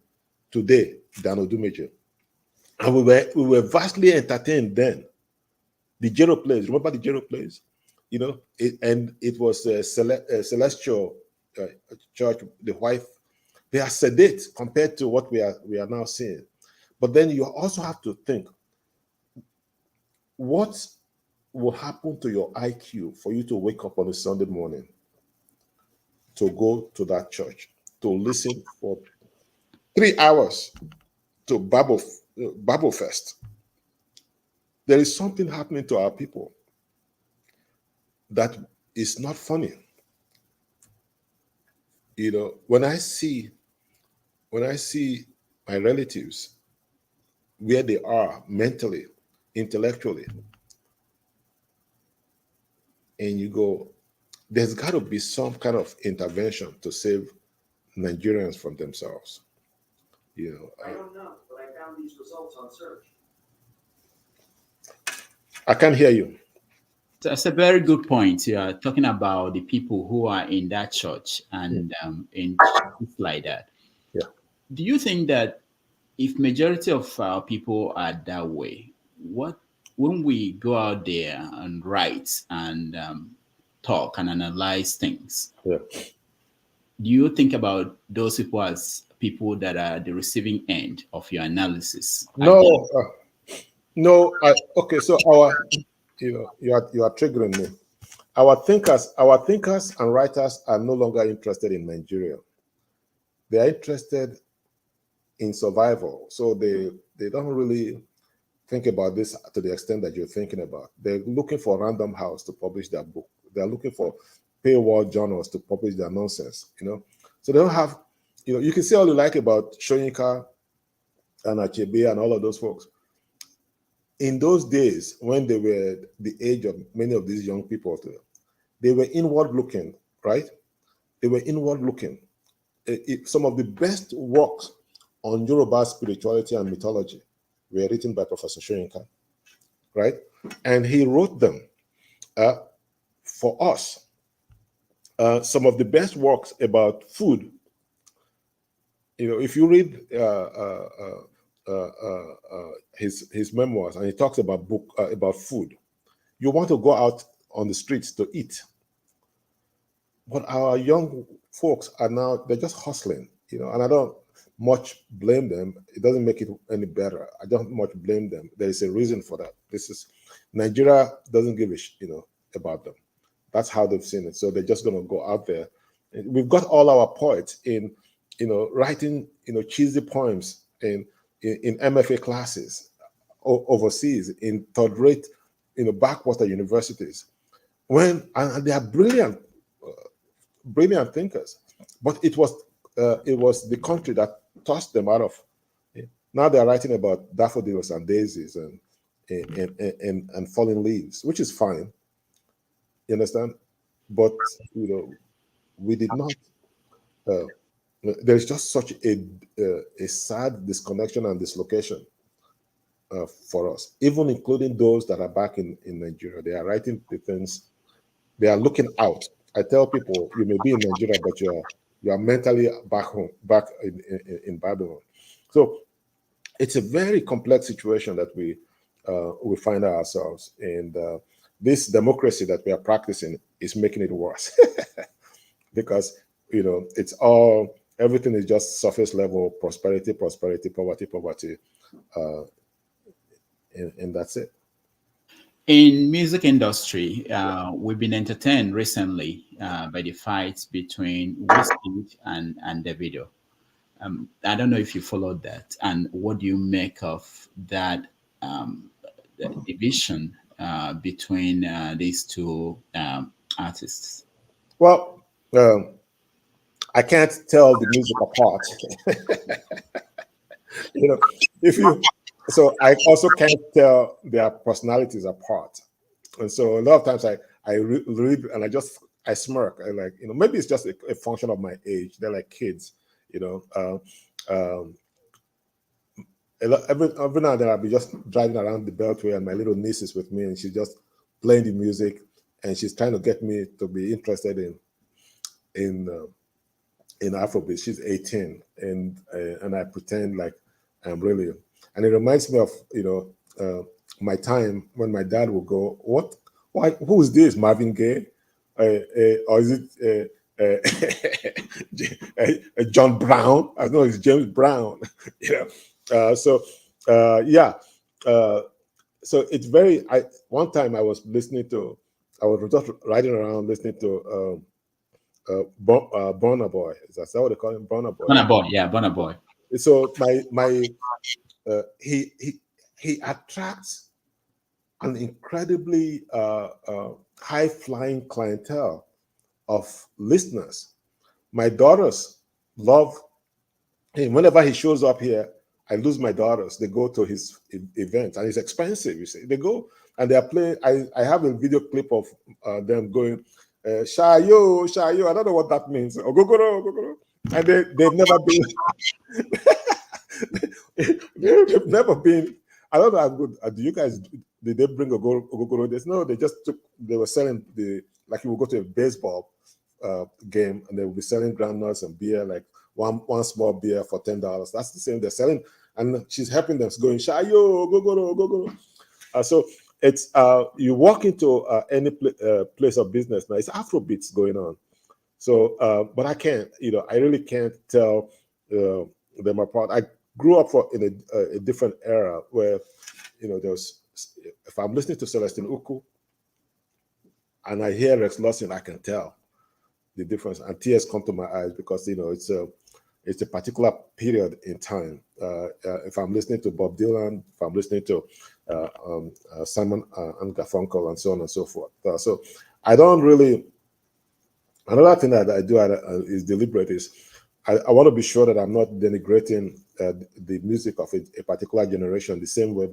Speaker 2: today than Odumeje. And we were vastly entertained then. The Jero plays, remember the Jero plays? You know, it was a celestial church, the white, they are sedate compared to what we are now seeing. But then you also have to think, what will happen to your IQ for you to wake up on a Sunday morning to go to that church, to listen for 3 hours to Bible Fest? There is something happening to our people that is not funny. when I see my relatives where they are mentally, intellectually, and you go, there's got to be some kind of intervention to save Nigerians from themselves.
Speaker 4: I don't know, but I found these results on search.
Speaker 2: I can't hear you.
Speaker 1: That's a very good point. You are talking about the people who are in that church and in churches like that.
Speaker 2: Yeah.
Speaker 1: Do you think that if majority of our people are that way, when we go out there and write and talk and analyze things,
Speaker 2: Yeah.
Speaker 1: do you think about those people as people that are the receiving end of your analysis?
Speaker 2: No, okay. So you are triggering me. Our thinkers and writers are no longer interested in Nigeria. They are interested in survival. So they don't really think about this to the extent that you're thinking about. They're looking for Random House to publish their book. They're looking for paywall journals to publish their nonsense. So they don't have. You can say all you like about Soyinka and Achebe and all of those folks. In those days, when they were the age of many of these young people, they were inward looking, right? They were inward looking. Some of the best works on Yoruba spirituality and mythology were written by Professor Soyinka, right? And he wrote them for us. Some of the best works about food. If you read his memoirs, and he talks about food, you want to go out on the streets to eat. But our young folks are now, they're just hustling, and I don't much blame them. It doesn't make it any better. I don't much blame them. There is a reason for that. Nigeria doesn't give a about them. That's how they've seen it. So they're just going to go out there. We've got all our poets in writing cheesy poems in MFA classes overseas in third-rate backwater universities, and they are brilliant thinkers. But it was the country that tossed them out of. Now they're writing about daffodils and daisies and falling leaves, which is fine. You understand? But we did not. There's just such a sad disconnection and dislocation for us, even including those that are back in Nigeria. They are writing the things. They are looking out. I tell people, you may be in Nigeria, but you are mentally back home, back in Babylon. So it's a very complex situation that we find ourselves, and this democracy that we are practicing is making it worse because it's all. Everything is just surface level prosperity, poverty, and that's it.
Speaker 1: In music industry, we've been entertained recently by the fights between Wizkid and Davido. I don't know if you followed that, and what do you make of that the division between these two artists?
Speaker 2: Well, I can't tell the music apart. So I also can't tell their personalities apart. And so a lot of times I read and I smirk. I maybe it's just a function of my age. They're like kids, every now and then I'll be just driving around the Beltway and my little niece is with me and she's just playing the music and she's trying to get me to be interested in Afrobeats. She's 18 and I pretend like I'm really, and it reminds me of my time when my dad would go, who is this, Marvin Gaye, or is it John Brown? I know it's James Brown. So it's very. One time I was just riding around listening to Burna Boy. Is that what they call him? Burna Boy.
Speaker 1: Burna Boy, yeah, Burna Boy.
Speaker 2: So he attracts an incredibly high-flying clientele of listeners, My daughters love him. Whenever he shows up here, I lose my daughters. They go to his events, and it's expensive. You see, they go and they are playing. I have a video clip of them going, "Shayo, Shayo." I don't know what that means. Ogogoro, Ogogoro. And they've never been. They've never been. I don't know how good. Do you guys? Did they bring Ogogoro? No, they just took. They were selling like you would go to a baseball game, and they will be selling groundnuts and beer, like one small beer for $10. That's the same they're selling, and she's helping them, going Shayo, Ogogoro. So it's you walk into any place of business now, it's Afrobeats going on. So, but I can't, I really can't tell them apart. I grew up in a different era where, there's, if I'm listening to Celestine Uku and I hear Rex Lawson, I can tell the difference, and tears come to my eyes because it's a particular period in time. If I'm listening to Bob Dylan, if I'm listening to Simon and Garfunkel, and so on and so forth. So I don't really. Another thing that I do is deliberate. Is I want to be sure that I'm not denigrating the music of a particular generation the same way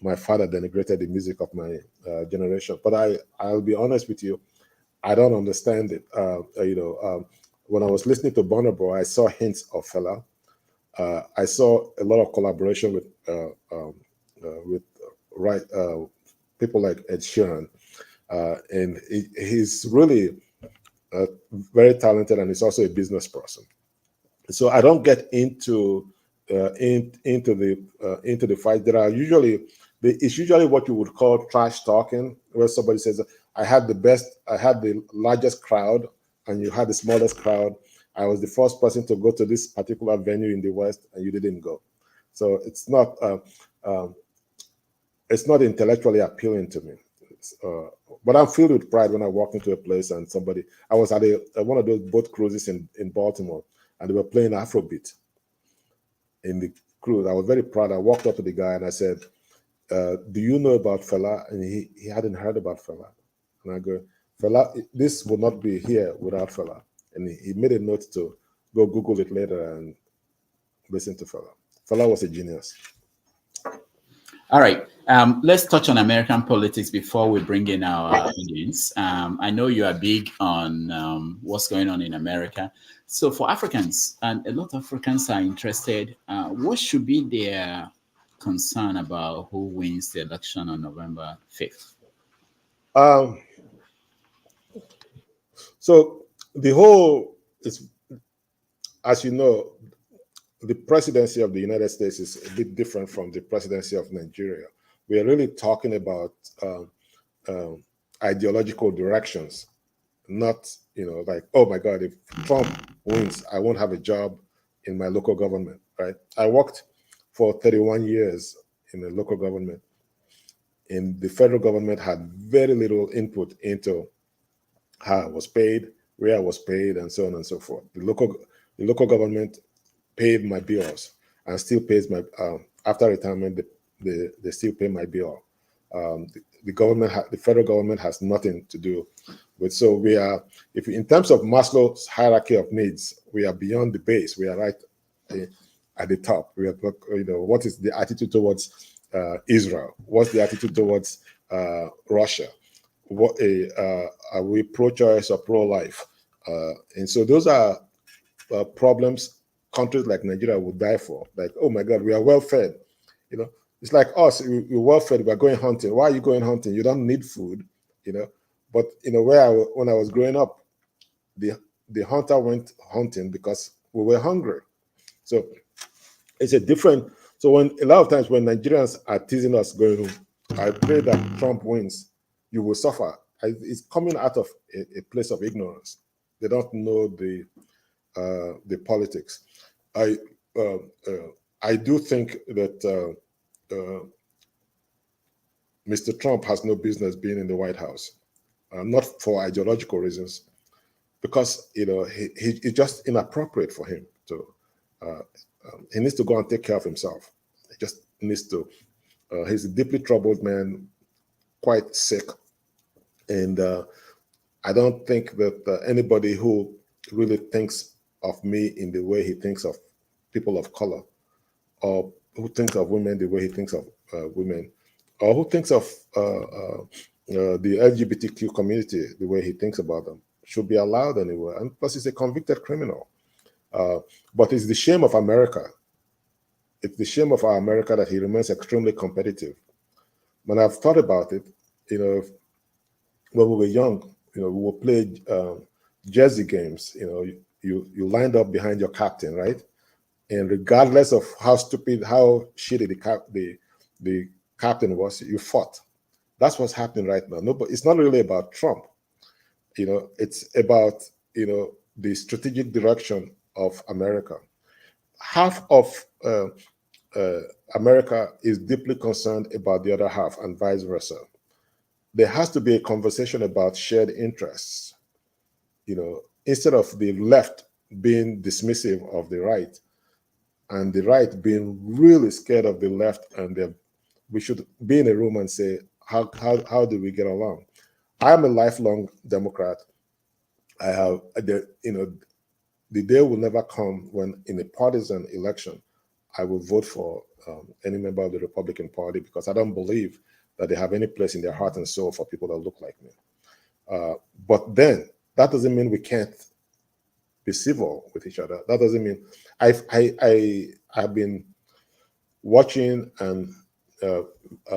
Speaker 2: my father denigrated the music of my generation. But I'll be honest with you, I don't understand it. When I was listening to Burna Boy, I saw hints of Fela. I saw a lot of collaboration with people like Ed Sheeran, and he's really very talented, and he's also a business person. So I don't get into the fight. It's usually what you would call trash talking, where somebody says, I had the largest crowd, and you had the smallest crowd. I was the first person to go to this particular venue in the West, and you didn't go. So it's not intellectually appealing to me. But I'm filled with pride when I walk into a place and I was at one of those boat cruises in Baltimore, and they were playing Afrobeat in the cruise. I was very proud. I walked up to the guy and I said, do you know about Fela? And he hadn't heard about Fela. And I go, Fela, this would not be here without Fela. And he made a note to go Google it later and listen to Fela. Fela was a genius.
Speaker 1: All right. Let's touch on American politics before we bring in our audience. I know you are big on what's going on in America. So for Africans, and a lot of Africans are interested, what should be their concern about who wins the election on November 5th?
Speaker 2: So the whole is, as you know, the presidency of the United States is a bit different from the presidency of Nigeria. We are really talking about ideological directions, not, like, oh my God, if Trump wins, I won't have a job in my local government, right? I worked for 31 years in the local government, and the federal government had very little input into how I was paid, where I was paid, and so on and so forth. The local government paid my bills and still pays my after retirement. They still pay my bill. The federal government has nothing to do with. So we are, if in terms of Maslow's hierarchy of needs, we are beyond the base. We are right at the top. We are, what is the attitude towards Israel? What's the attitude towards Russia? Are we pro-choice or pro-life? And so those are problems countries like Nigeria would die for. Like, oh my God, we are well fed. It's like us, we're well fed, we're going hunting. Why are you going hunting? You don't need food, But when I was growing up, the hunter went hunting because we were hungry. So it's a different. So when a lot of times when Nigerians are teasing us, going, I pray that Trump wins, you will suffer. It's coming out of a place of ignorance. They don't know the politics. I do think that Mr. Trump has no business being in the White House, not for ideological reasons, because it's just inappropriate for him to. He needs to go and take care of himself. He just needs to. He's a deeply troubled man, quite sick, and I don't think that anybody who really thinks of me in the way he thinks of people of color, or who thinks of women the way he thinks of women, or who thinks of the LGBTQ community the way he thinks about them, should be allowed anywhere. And plus, he's a convicted criminal. But it's the shame of America. It's the shame of our America that he remains extremely competitive. When I've thought about it, when we were young, we would play jersey games. You lined up behind your captain, right? And regardless of how stupid, how shitty the captain was, you fought. That's what's happening right now. No, but it's not really about Trump. It's about the strategic direction of America. Half of America is deeply concerned about the other half, and vice versa. There has to be a conversation about shared interests. Instead of the left being dismissive of the right, and the right being really scared of the left, and we should be in a room and say, how do we get along? I am a lifelong Democrat. I have the day will never come when, in a partisan election, I will vote for any member of the Republican Party, because I don't believe that they have any place in their heart and soul for people that look like me. But then that doesn't mean we can't be civil with each other. That doesn't mean I've been watching and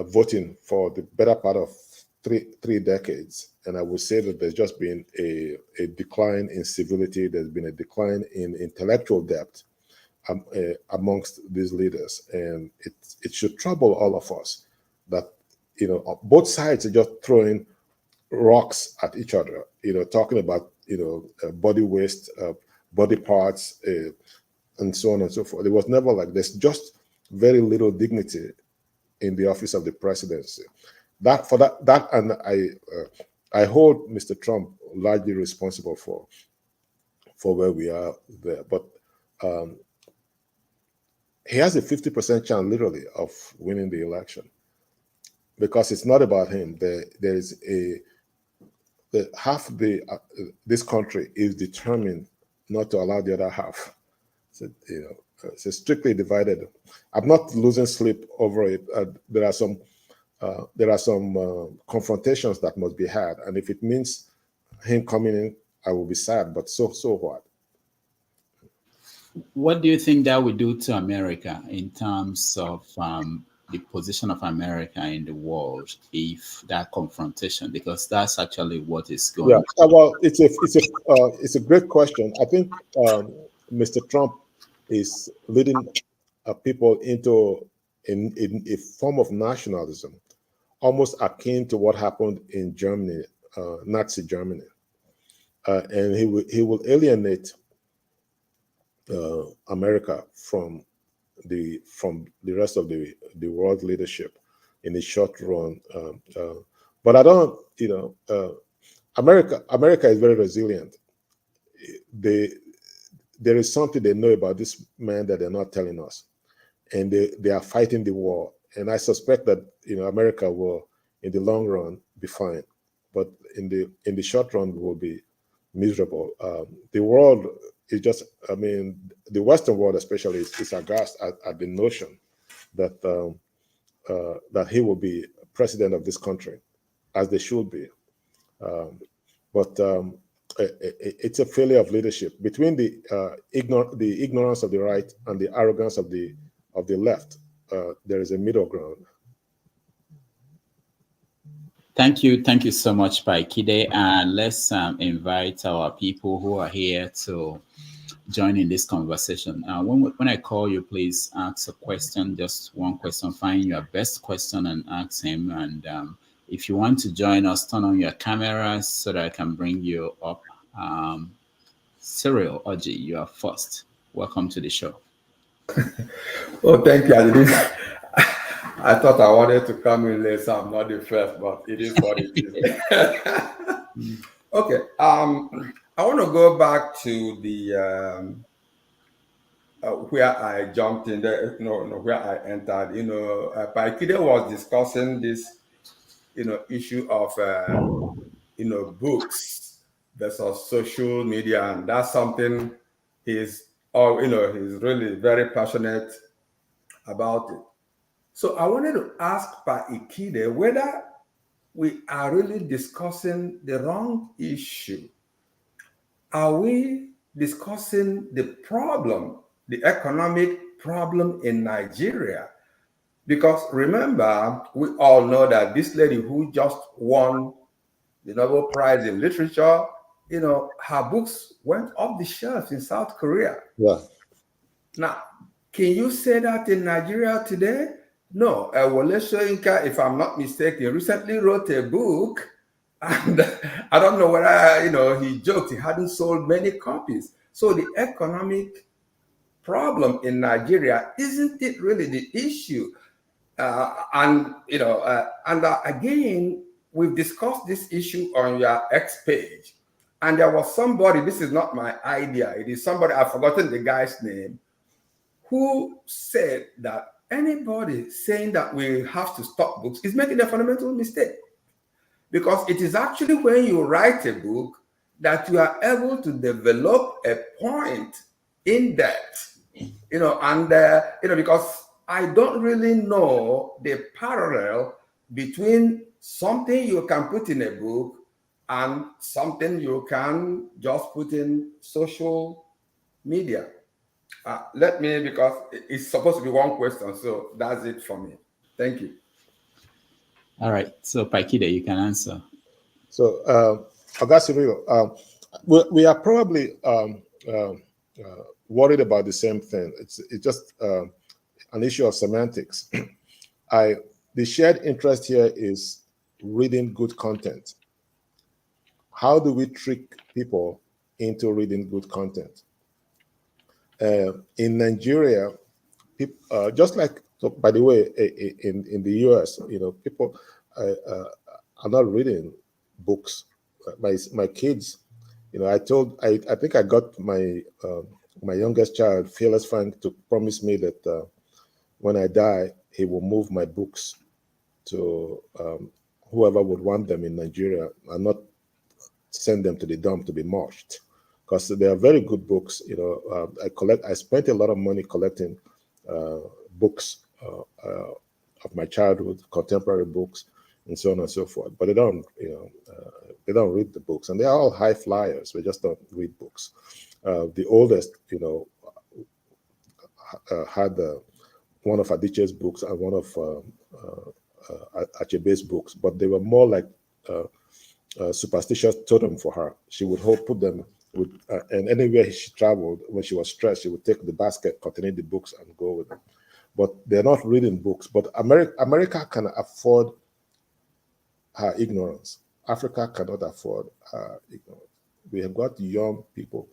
Speaker 2: voting for the better part of three decades, and I would say that there's just been a decline in civility. There's been a decline in intellectual depth amongst these leaders, and it should trouble all of us that both sides are just throwing rocks at each other. Talking about body waste, body parts, and so on and so forth. It was never like there's just very little dignity in the office of the presidency. And I hold Mr. Trump largely responsible for where we are there. But he has a 50% chance, literally, of winning the election, because it's not about him. There is half this country is determined not to allow the other half. So, it's strictly divided. I'm not losing sleep over it. There are some confrontations that must be had, and if it means him coming in, I will be sad. But so what?
Speaker 1: What do you think that would do to America in terms of the position of America in the world if that confrontation? Because that's actually what is going.
Speaker 2: Yeah, well, it's a great question. I think Mr. Trump is leading people into in a form of nationalism, almost akin to what happened in Germany, Nazi Germany, and he will alienate America from the rest of the world leadership in the short run. But I don't, America is very resilient. There is something they know about this man that they're not telling us, and they are fighting the war. And I suspect that America will, in the long run, be fine, but in the short run, will be miserable. The world is just, the Western world especially is aghast at the notion that that he will be president of this country, as they should be. But it's a failure of leadership between the ignorance of the right and the arrogance of the left. There is a middle ground.
Speaker 1: Thank you so much, Pa Ikhide. And let's invite our people who are here to join in this conversation. When I call you, please ask a question, just one question. Find your best question and ask him. And if you want to join us, turn on your cameras so that I can bring you up. Cyril Oji, you are first. Welcome to the show.
Speaker 5: Oh, thank you. I thought I wanted to come in late, so I'm not the first, but it is what it is. Okay. I want to go back to the where I jumped in there, where I entered. Pa Ikhide was discussing this, issue of, books versus social media, and that's something he's really very passionate about it. So I wanted to ask Pa Ikhide whether we are really discussing the wrong issue. Are we discussing the problem, the economic problem in Nigeria? Because remember, we all know that this lady who just won the Nobel Prize in Literature, her books went off the shelves in South Korea.
Speaker 2: Yeah.
Speaker 5: Now, can you say that in Nigeria today? No. Wole Soyinka, if I'm not mistaken, recently wrote a book, and I don't know whether, he joked he hadn't sold many copies. So the economic problem in Nigeria, isn't it really the issue? And again, we've discussed this issue on your X page, and there was somebody, this is not my idea, it is somebody, I've forgotten the guy's name, who said that anybody saying that we have to stop books is making a fundamental mistake. Because it is actually when you write a book that you are able to develop a point in depth, because I don't really know the parallel between something you can put in a book and something you can just put in social media. Because it's supposed to be one question, so that's it for me. Thank you.
Speaker 1: All right, so Pa Ikhide, you can answer.
Speaker 2: So, Agassi, we are probably worried about the same thing. It's just an issue of semantics. The shared interest here is reading good content. How do we trick people into reading good content? In Nigeria, people, just like, so by the way, in the US, people are not reading books. My kids, I think I got my youngest child, Fearless Frank, to promise me that when I die, he will move my books to whoever would want them in Nigeria and not send them to the dump to be mushed. Because they are very good books. I spent a lot of money collecting books of my childhood, contemporary books, and so on and so forth. But they don't read the books, and they are all high flyers. They just don't read books. The oldest, had one of Ayittey's books and one of Achebe's books, but they were more like superstitious totem for her. She would put them with, and anywhere she traveled, when she was stressed, she would take the basket containing the books and go with them. But they're not reading books. But America can afford her ignorance. Africa cannot afford her ignorance. We have got young people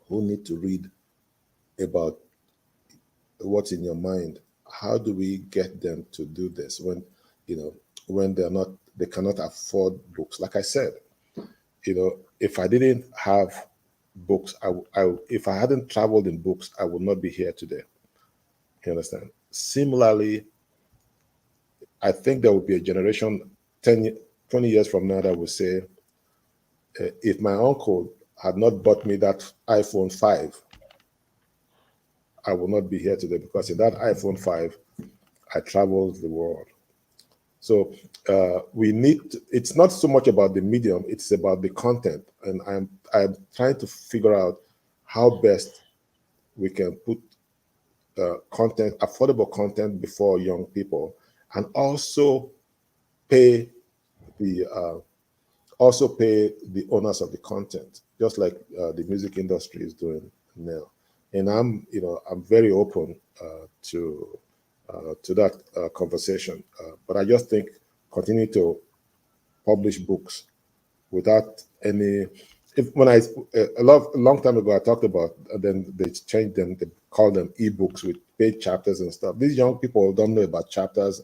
Speaker 2: who need to read about what's in your mind. How do we get them to do this when they cannot afford books? Like I said, if I didn't have books, if I hadn't traveled in books, I would not be here today. You understand? Similarly, I think there will be a generation 20 years from now that will say, if my uncle had not bought me that iPhone 5, I will not be here today, because in that iPhone 5, I traveled the world. So it's not so much about the medium, it's about the content. And I'm trying to figure out how best we can put content, affordable content, before young people, and also pay the owners of the content, just like the music industry is doing now. And I'm very open to that conversation. But I just think continue to publish books without any. A long time ago, I talked about, then they changed them, they called them ebooks with paid chapters and stuff. These young people don't know about chapters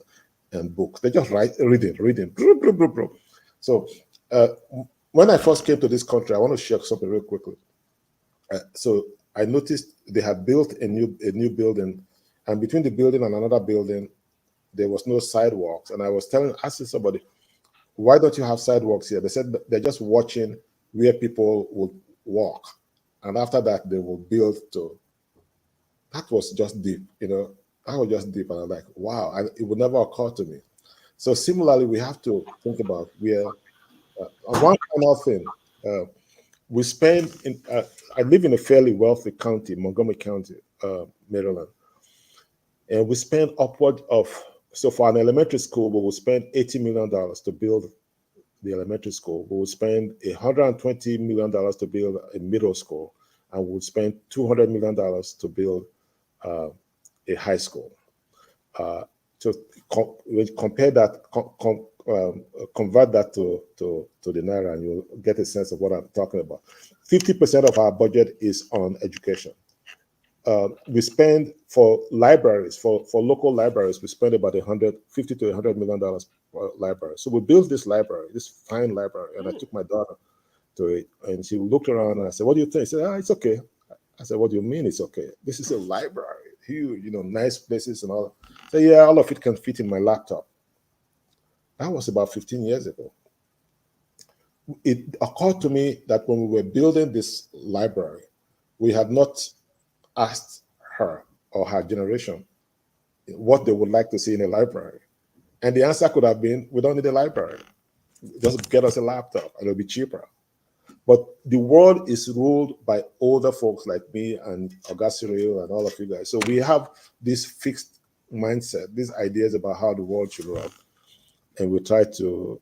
Speaker 2: and books. They just reading. So when I first came to this country, I want to share something real quickly. So I noticed they had built a new building, and between the building and another building, there was no sidewalks. And I was asking somebody, why don't you have sidewalks here? They said they're just watching where people would walk. And after that, they will build to. That was just deep, That was just deep. And I'm like, wow, and it would never occur to me. So similarly, we have to think about where, one final thing, we spend, I live in a fairly wealthy county, Montgomery County, Maryland. And we spend upward of, so for an elementary school, we will spend $80 million to build the elementary school. We will spend $120 million to build a middle school, and we will spend $200 million to build a high school. So compare that, convert that to the Naira, and you'll get a sense of what I'm talking about. 50% of our budget is on education. We spend for libraries, for local libraries, we spend about $50 to $100 million per library. So we built this library, this fine library, and I took my daughter to it, and she looked around and I said, "What do you think?" She said, "It's okay." I said, "What do you mean it's okay? This is a library, huge, nice places and all." I said, "Yeah, all of it can fit in my laptop." That was about 15 years ago. It occurred to me that when we were building this library, we had not asked her or her generation what they would like to see in a library. And the answer could have been, we don't need a library. Just get us a laptop and it'll be cheaper. But the world is ruled by older folks like me and Ogasiri and all of you guys. So we have this fixed mindset, these ideas about how the world should run. And we try to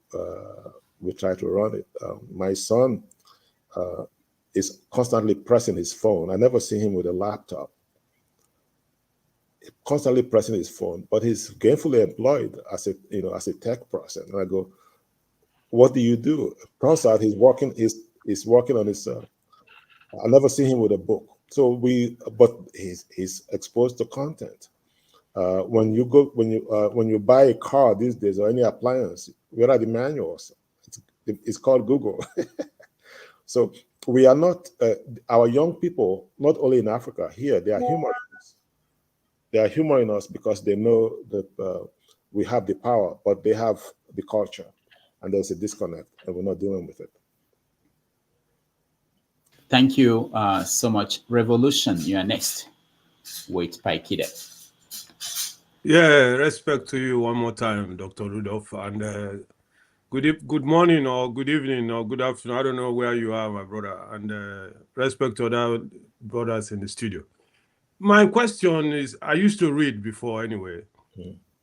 Speaker 2: run it. My son is constantly pressing his phone. I never see him with a laptop. Constantly pressing his phone, but he's gainfully employed as a tech person. And I go, "What do you do?" Turns out he's working on his. I never see him with a book. So but he's exposed to content. When you buy a car these days or any appliance, where are the manuals? It's called Google. So we are not, our young people, not only in Africa, here, they are humorous. They are humoring us because they know that we have the power, but they have the culture, and there's a disconnect, and we're not dealing with it.
Speaker 1: Thank you so much. Revolution, you are next with Pa Ikhide.
Speaker 6: Yeah, respect to you one more time, Dr. Rudolph, and good morning or good evening or good afternoon. I don't know where you are, my brother, and respect to other brothers in the studio. My question is, I used to read before anyway.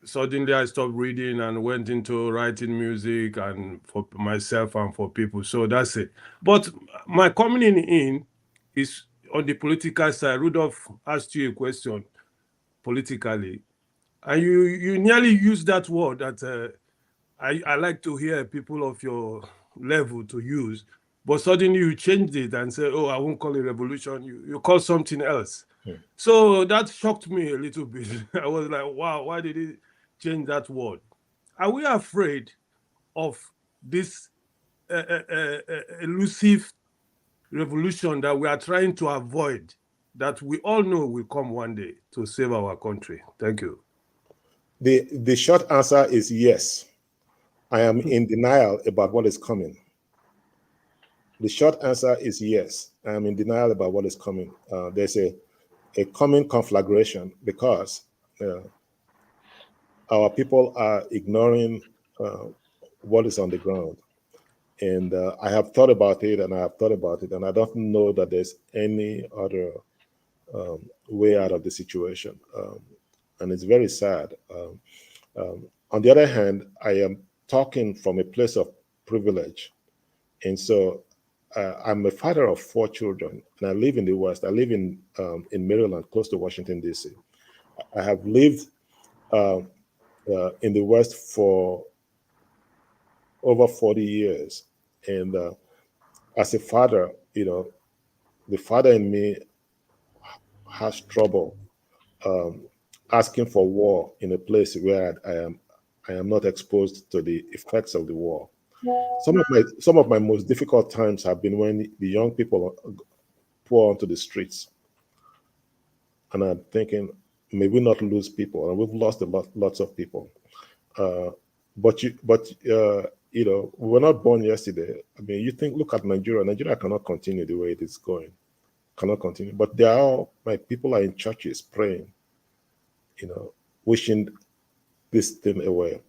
Speaker 6: Suddenly I stopped reading and went into writing music and for myself and for people. So that's it. But my coming in is on the political side. Rudolph asked you a question politically. And you nearly used that word that I like to hear people of your level to use. But suddenly you changed it and said, "Oh, I won't call it revolution." You call something else. So that shocked me a little bit. I was like, wow, why did he change that word? Are we afraid of this elusive revolution that we are trying to avoid, that we all know will come one day to save our country? Thank you.
Speaker 2: The short answer is yes. I am in denial about what is coming. The short answer is yes. I am in denial about what is coming. There's a coming conflagration because our people are ignoring what is on the ground. And I have thought about it, and and I don't know that there's any other way out of the situation. And it's very sad. On the other hand, I am talking from a place of privilege. And so I'm a father of 4 children, and I live in the West. I live in Maryland, close to Washington, D.C. I have lived in the West for over 40 years. And as a father, the father in me has trouble asking for war in a place where I am not exposed to the effects of the war. Some of my most difficult times have been when the young people pour onto the streets, and I'm thinking, may we not lose people, and we've lost lots of people. But you know, we were not born yesterday. I mean, you think, look at Nigeria. Nigeria cannot continue the way it is going. Cannot continue. But they are all, my people are in churches praying, you know, wishing this thing away.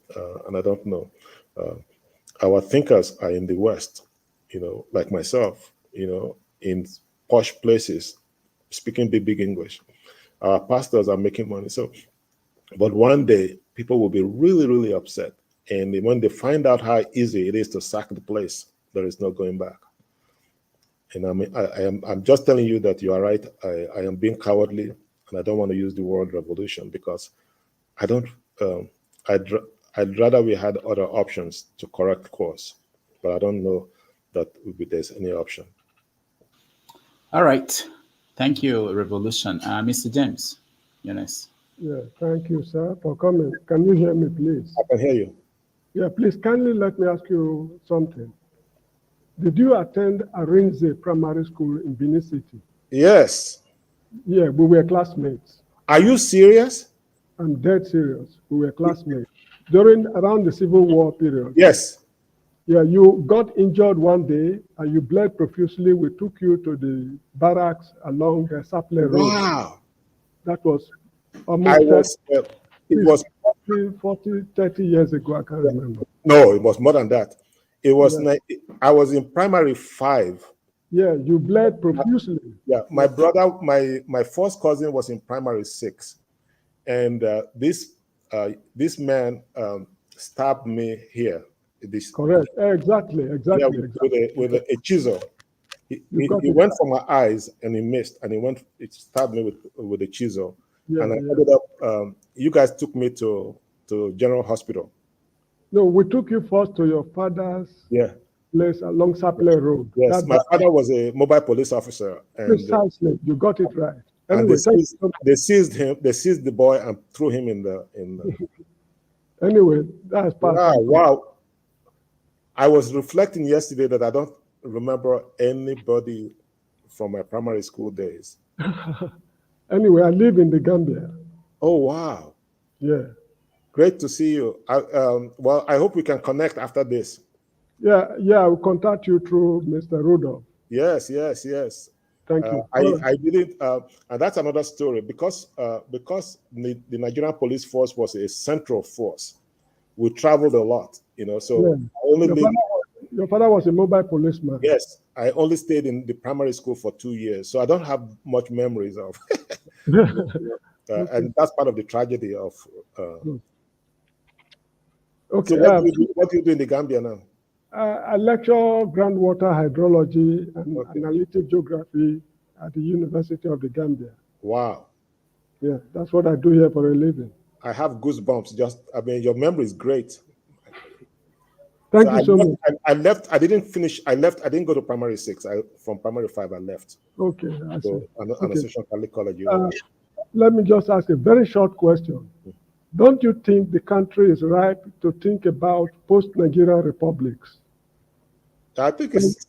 Speaker 2: And I don't know. Our thinkers are in the West, you know, like myself, you know, in posh places, speaking big English. Our pastors are making money. So, but one day people will be really, really upset. And when they find out how easy it is to sack the place, there is no going back. And I mean, I'm just telling you that you are right. I am being cowardly, and I don't want to use the word revolution because I don't. I'd rather we had other options to correct course, but I don't know that there's any option.
Speaker 1: All right. Thank you, Revolution. Mr. James, Eunice.
Speaker 7: Yeah, thank you, sir, for coming. Can you hear me, please?
Speaker 2: I can hear you.
Speaker 7: Yeah, please kindly let me ask you something. Did you attend Arinze Primary School in Benin City?
Speaker 2: Yes.
Speaker 7: Yeah, we were classmates.
Speaker 2: Are you serious?
Speaker 7: I'm dead serious. We were classmates. Around the Civil War period.
Speaker 2: Yes.
Speaker 7: Yeah, you got injured one day and you bled profusely. We took you to the barracks along the Saple Road.
Speaker 2: Wow.
Speaker 7: That was almost
Speaker 2: it was
Speaker 7: 40, 30 years ago. I can't remember.
Speaker 2: No, it was more than that. It was I was in primary 5.
Speaker 7: Yeah, you bled profusely.
Speaker 2: Yeah, my brother, my first cousin was in primary 6, and this man stabbed me here.
Speaker 7: Correct. Exactly.
Speaker 2: Yeah, with a chisel. He went for my eyes and he missed, and it stabbed me with a chisel. Yeah, and I ended up. You guys took me to General Hospital.
Speaker 7: No, we took you first to your father's place along Saple Road.
Speaker 2: Yes, my father was a mobile police officer. And,
Speaker 7: precisely, you got it right.
Speaker 2: Anyway, they seized him. They seized the boy and threw him in the.
Speaker 7: Anyway, that's part.
Speaker 2: Wow. I was reflecting yesterday that I don't remember anybody from my primary school days.
Speaker 7: Anyway, I live in the Gambia.
Speaker 2: Oh, wow.
Speaker 7: Yeah.
Speaker 2: Great to see you. Well, I hope we can connect after this.
Speaker 7: Yeah, I'll contact you through Mr. Rudolph.
Speaker 2: Yes.
Speaker 7: Thank you.
Speaker 2: I didn't, and that's another story, because the Nigerian police force was a central force. We traveled a lot, you know, so
Speaker 7: your father was a mobile policeman.
Speaker 2: Yes, I only stayed in the primary school for 2 years, so I don't have much memories of. And that's part of the tragedy of.
Speaker 7: Okay.
Speaker 2: So what do you do in the Gambia now?
Speaker 7: I lecture groundwater hydrology and analytic geography at the University of the Gambia.
Speaker 2: Wow.
Speaker 7: Yeah, that's what I do here for a living.
Speaker 2: I have goosebumps. I mean, your memory is great.
Speaker 7: Thank you so much.
Speaker 2: I left. I didn't finish. I left. I didn't go to primary 6. From primary 5, I left.
Speaker 7: Okay. I see.
Speaker 2: Association Catholic College.
Speaker 7: Let me just ask a very short question. Don't you think the country is ripe to think about post-Nigerian republics?
Speaker 2: I think it's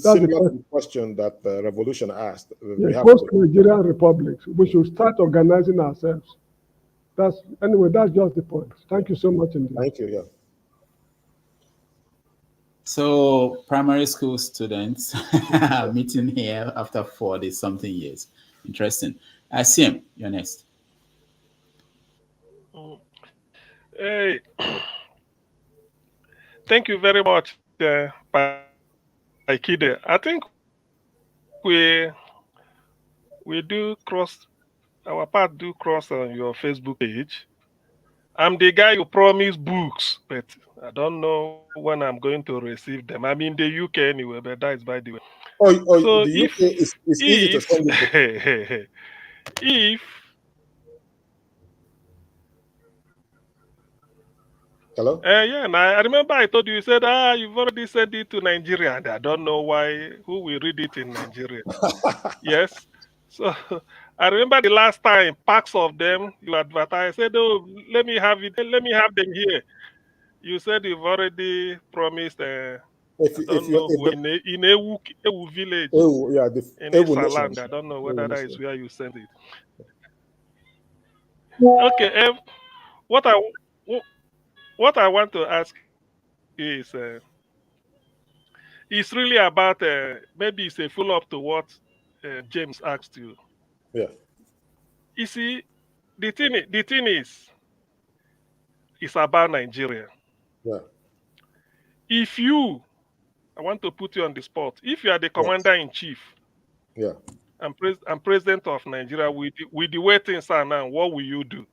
Speaker 2: similar to the question that the revolution asked.
Speaker 7: Post-Nigerian republics. We should start organizing ourselves. That's just the point. Thank you so much indeed.
Speaker 2: Thank you. Yeah.
Speaker 1: So primary school students meeting here after 40-something years. Interesting. Asim, you're next.
Speaker 8: Hey, thank you very much, Pa Ikhide. I think we do cross, our path do cross on your Facebook page. I'm the guy who promised books, but I don't know when I'm going to receive them. I'm in the UK anyway, but that is by the way.
Speaker 2: So the UK is easy to send you.
Speaker 8: If
Speaker 2: Hello?
Speaker 8: Yeah, and I remember I told you, you said, you've already sent it to Nigeria, and I don't know who will read it in Nigeria. Yes. So I remember the last time, packs of them you advertised. I said, oh, let me have them here. You said you've already promised in Ewu village, in Esaland. I don't know whether that is where you sent it. Okay, what I want to ask is it's really about maybe it's a follow-up to what James asked you.
Speaker 2: Yeah.
Speaker 8: You see, the thing is, it's about Nigeria.
Speaker 2: Yeah.
Speaker 8: If you, I want to put you on the spot. If you are the commander-in-chief,
Speaker 2: yeah,
Speaker 8: and president of Nigeria, with the way things are now, what will you do?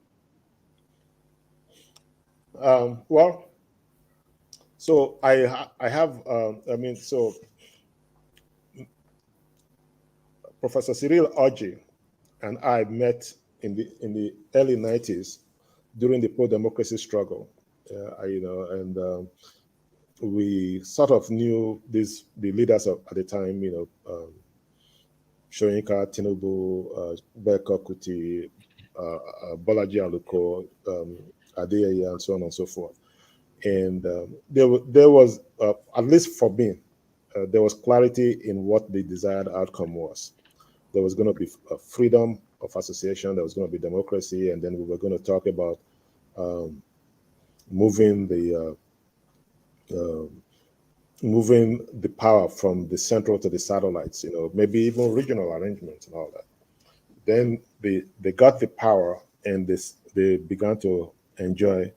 Speaker 2: Well, so I have, so Professor Cyril Orji and I met in the early 90s during the pro-democracy struggle, we sort of knew the leaders at the time, Soyinka, Tinubu, Beko Kuti, Bolaji Aluko, Ayittey, and so on and so forth. And there was, at least for me, there was clarity in what the desired outcome was. There was going to be freedom of association, there was going to be democracy, and then we were going to talk about moving the power from the central to the satellites, maybe even regional arrangements and all that. Then they got the power, and they began to enjoy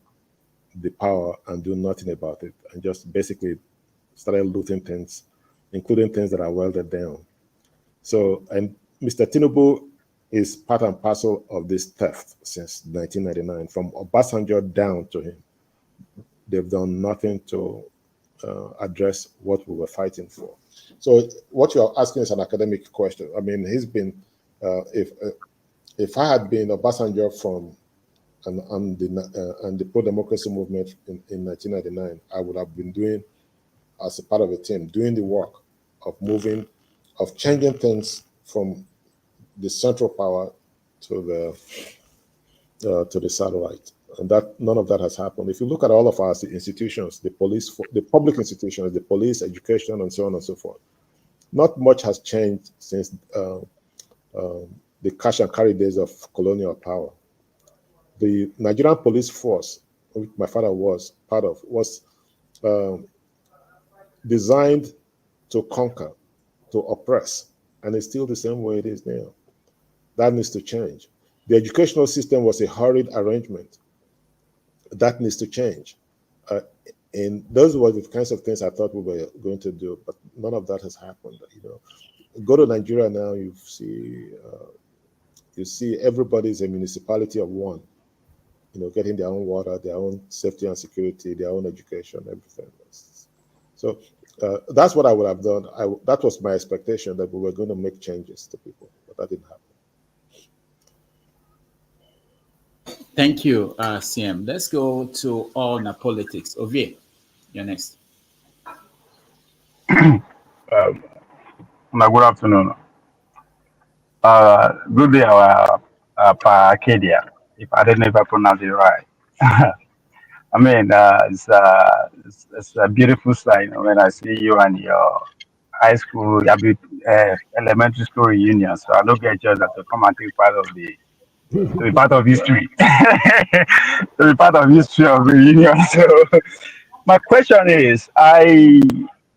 Speaker 2: the power and do nothing about it, and just basically started looting things, including things that are welded down. So, and Mr. Tinubu is part and parcel of this theft since 1999, from Obasanjo down to him. They've done nothing to address what we were fighting for. So what you are asking is an academic question. I mean, he's been, if I had been Obasanjo from and the pro-democracy movement in 1999, I would have been doing, as a part of a team, doing the work of changing things from the central power to the satellite. And that none of that has happened. If you look at all of our institutions, the police, the public institutions, the police, education, and so on and so forth, not much has changed since the cash and carry days of colonial power. The Nigerian police force, which my father was part of, was designed to conquer, to oppress, and it's still the same way it is now. That needs to change. The educational system was a hurried arrangement. That needs to change. And those were the kinds of things I thought we were going to do, but none of that has happened. Go to Nigeria now, you see everybody's a municipality of one, getting their own water, their own safety and security, their own education, everything. So that's what I would have done. That was my expectation, that we were going to make changes to people, but that didn't happen.
Speaker 1: Thank you, CM. Let's go to all politics. Ovie, you're next.
Speaker 9: Good afternoon. Good day, Pa Ikhide, if I don't know if I pronounce it right. I mean, it's a beautiful sight when I see you and your high school, elementary school reunion. So I don't get just to come and take part of to be part of history, to be part of history of reunion. So my question is, I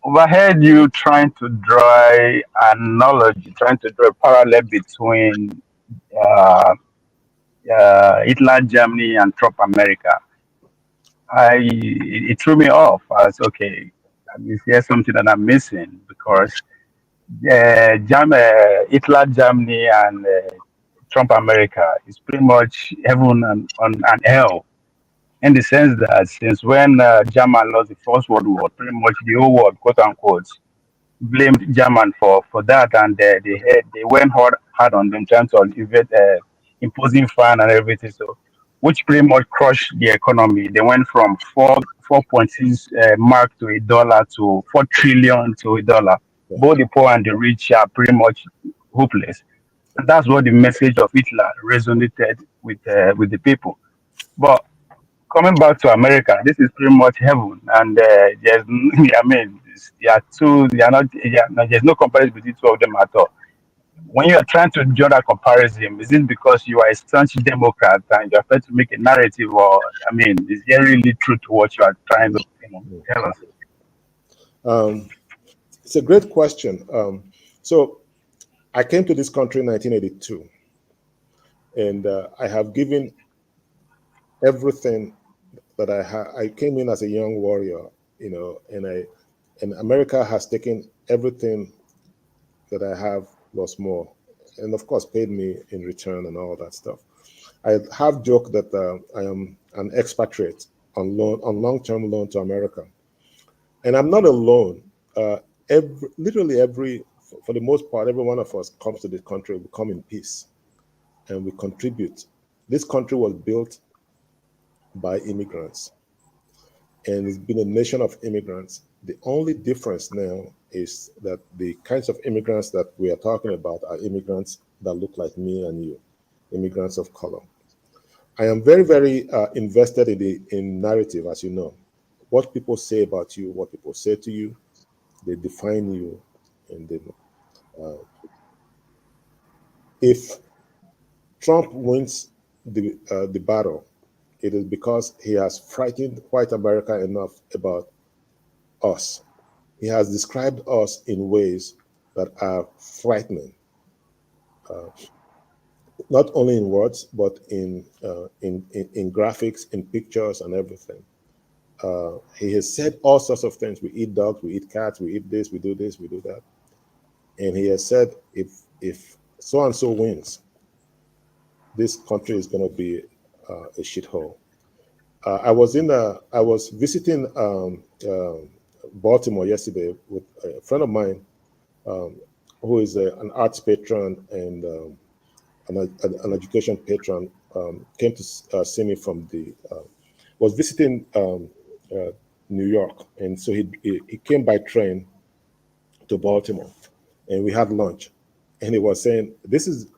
Speaker 9: overheard you trying to draw an analogy, trying to draw a parallel between Hitler Germany and Trump America. It threw me off. I was okay. Is there something that I'm missing? Because Hitler Germany and Trump America is pretty much heaven and hell, in the sense that since when German lost the First World War, pretty much the whole world, quote unquote, blamed German for that, and they went hard on them, trying to imposing fine and everything. So, which pretty much crushed the economy. They went from 4.6 mark to $1 to 4 trillion to $1. Both the poor and the rich are pretty much hopeless. And that's what the message of Hitler resonated with the people. But coming back to America, this is pretty much heaven, and there's no comparison between two of them at all. When you are trying to draw that comparison, is it because you are a staunch Democrat and you are trying to make a narrative, or is there really truth to what you are trying to Tell us.
Speaker 2: It's a great question. So I came to this country in 1982, and I have given everything that I had. I came in as a young warrior, and America has taken everything that I have plus more, and of course paid me in return and all that stuff. I have joked that I am an expatriate on long-term loan to America, and I'm not alone. Literally for the most part, every one of us comes to this country. We come in peace, and we contribute. This country was built by immigrants, and it's been a nation of immigrants. The only difference now is that the kinds of immigrants that we are talking about are immigrants that look like me and you, immigrants of color. I am very, very invested in narrative, as you know. What people say about you, what people say to you, they define you. And if Trump wins the battle, it is because he has frightened white America enough about us. He has described us in ways that are frightening, not only in words, but in graphics, in pictures, and everything. He has said all sorts of things. We eat dogs, we eat cats, we eat this, we do that. And he has said, if so-and-so wins, this country is going to be a shithole. I was visiting Baltimore yesterday with a friend of mine who is an arts patron and an education patron. Came to see me from was visiting New York, and so he came by train to Baltimore, and we had lunch, and he was saying, "This is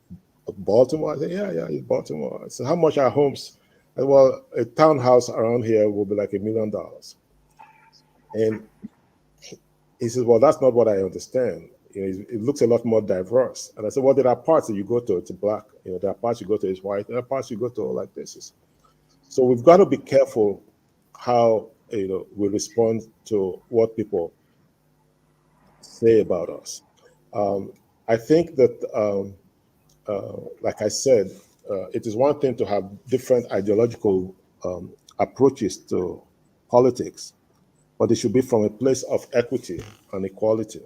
Speaker 2: Baltimore." I said, "Yeah, it's Baltimore." I said, "How much are homes?" I said, "Well, a townhouse around here will be like $1 million." And he says, "Well, that's not what I understand. It looks a lot more diverse." And I said, "Well, there are parts that you go to, it's black. There are parts you go to, it's white. There are parts you go to like this." So we've got to be careful how we respond to what people say about us. I think that, like I said, it is one thing to have different ideological approaches to politics, but it should be from a place of equity and equality.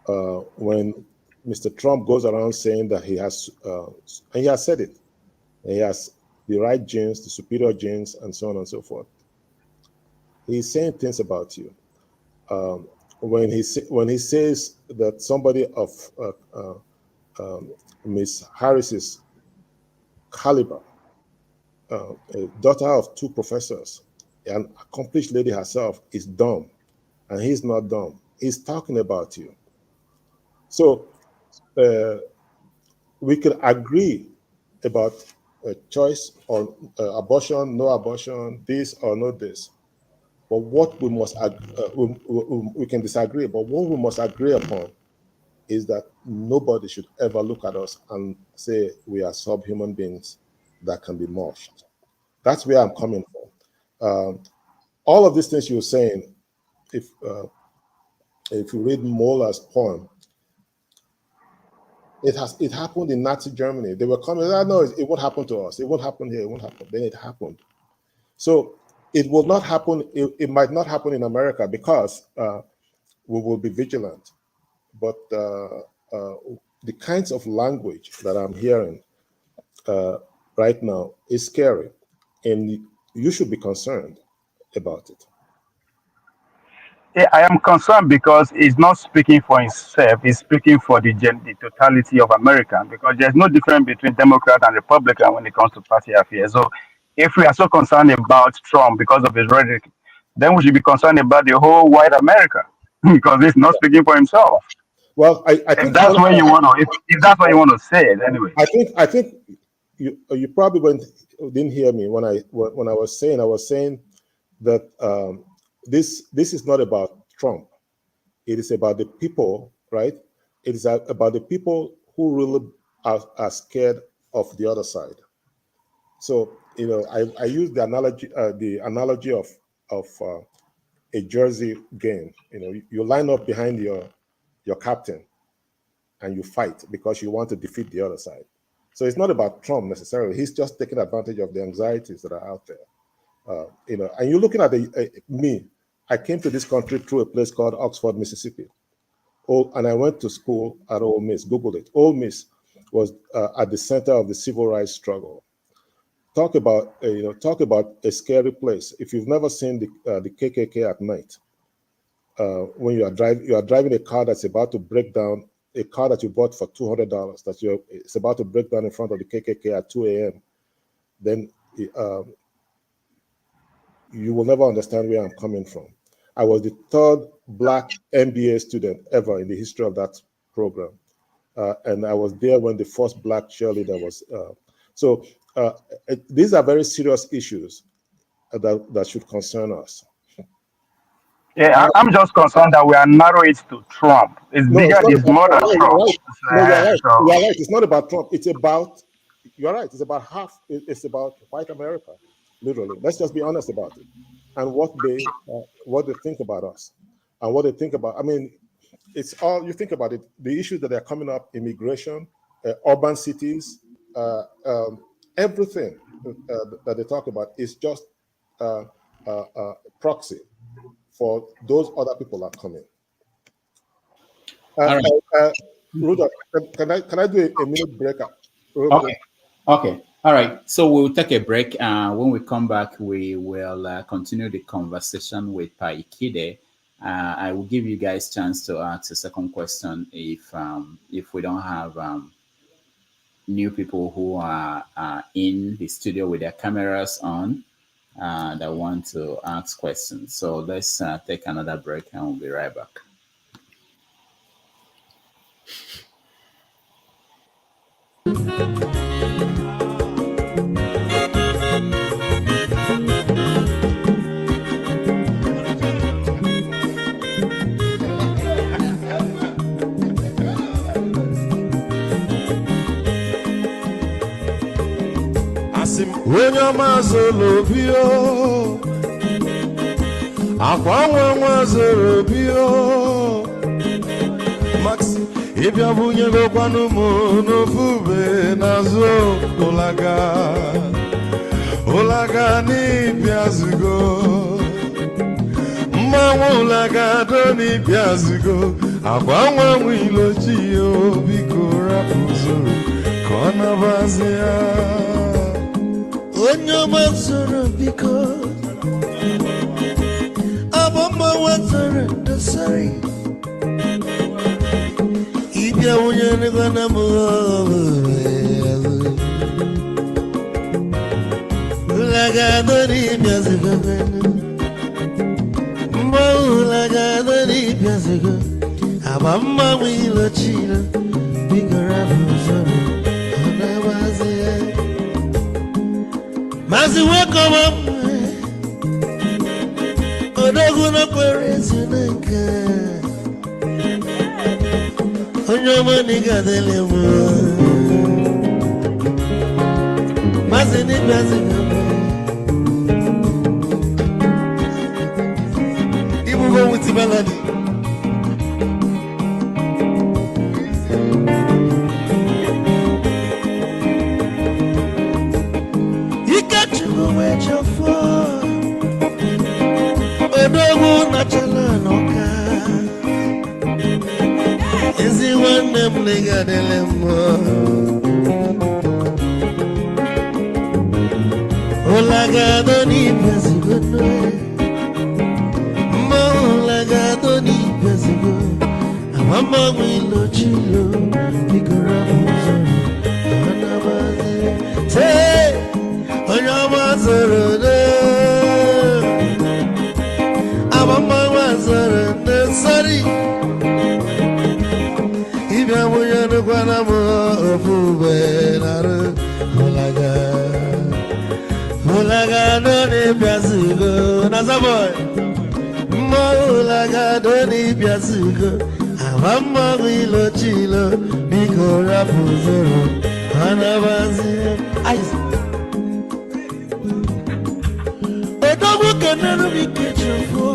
Speaker 2: When Mr. Trump goes around saying that he has, and he has said it, he has the right genes, the superior genes, and so on and so forth, he's saying things about you. When he says that somebody of Miss Harris's caliber, a daughter of 2 professors, an accomplished lady herself, is dumb, and he's not dumb. He's talking about you. So we could agree about a choice on abortion, no abortion, this or no this. But what we must we can disagree, but what we must agree upon is that nobody should ever look at us and say we are subhuman beings that can be morphed. That's where I'm coming from. All of these things you're saying, if you read Moller's poem, it happened in Nazi Germany. They were coming, no, it won't happen to us. It won't happen here, it won't happen. Then it happened. So it will not happen, it might not happen in America because we will be vigilant. But the kinds of language that I'm hearing right now is scary, and you should be concerned about it.
Speaker 9: Yeah, I am concerned because he's not speaking for himself. He's speaking for the totality of America, because there's no difference between Democrat and Republican when it comes to party affairs. So if we are so concerned about Trump because of his rhetoric, then we should be concerned about the whole white America because he's not speaking for himself.
Speaker 2: Well, I think
Speaker 9: if that's what you want to, if that's what you want to say, anyway.
Speaker 2: I think you probably didn't hear me when I was saying that this is not about Trump. It is about the people, right? It is about the people who really are scared of the other side. So I use the analogy of a jersey game. You line up behind your captain and you fight because you want to defeat the other side. So it's not about Trump necessarily. He's just taking advantage of the anxieties that are out there. And you're looking at me. I came to this country through a place called Oxford, Mississippi. And I went to school at Ole Miss. Google it. Ole Miss was at the center of the civil rights struggle. Talk about a scary place. If you've never seen the KKK at night, when you are driving a car that's about to break down, a car that you bought for $200, it's about to break down in front of the KKK at 2 a.m., then you will never understand where I'm coming from. I was the third Black MBA student ever in the history of that program. And I was there when the first Black cheerleader was. These are very serious issues that should concern us.
Speaker 9: Yeah, I'm just concerned that we are narrowing it to Trump. It's bigger, it's more than Trump.
Speaker 2: You're right. You're right. It's not about Trump. You're right. It's about half. It's about white America, literally. Let's just be honest about it. And what they think about us and what they think about. I mean, it's all, you think about it, the issues that are coming up, immigration, urban cities, everything that they talk about is just proxy for those other people that are coming. Rudolph, can I do a minute break?
Speaker 1: Okay. All right. So we'll take a break. When we come back, we will continue the conversation with Pa Ikhide. I will give you guys a chance to ask a second question if we don't have new people who are in the studio with their cameras on that want to ask questions. So let's take another break and we'll be right back.
Speaker 3: When your mazolo bio, akwa mazolo bio, Max, if you bunye go kwanu mo no fube nazo olaga ni biazugo, mawulaga do ni biazugo, akwa wilo chiyo biko rapuzoro kona bazia. Onyo mazoro biko abamba wazoro dasari ibya unyane gana mo ulaga dori byazigo ulaga dori byazigo abamba wilo chila bigora buzoro ona wazia. Mazi wakoma odogu na kwerezi naka onyoma nigadele mo mazi ni bazi ibu go with melody. Odogu na chala noka Ezi wane mliga dele mo Olaga doni bezigo no Mo olaga doni bezigo Amama wilo chilo Bigora muzoro Anabaze Te Onyama zoro de Mama wazara nesari Ibya muyanu kwana mo ofube naru Mulaga doni biazugo Nazaboy Mulaga doni biazugo Amama wilo chilo Biko rapuzoro Anabazi Odogu kenenu mikechofo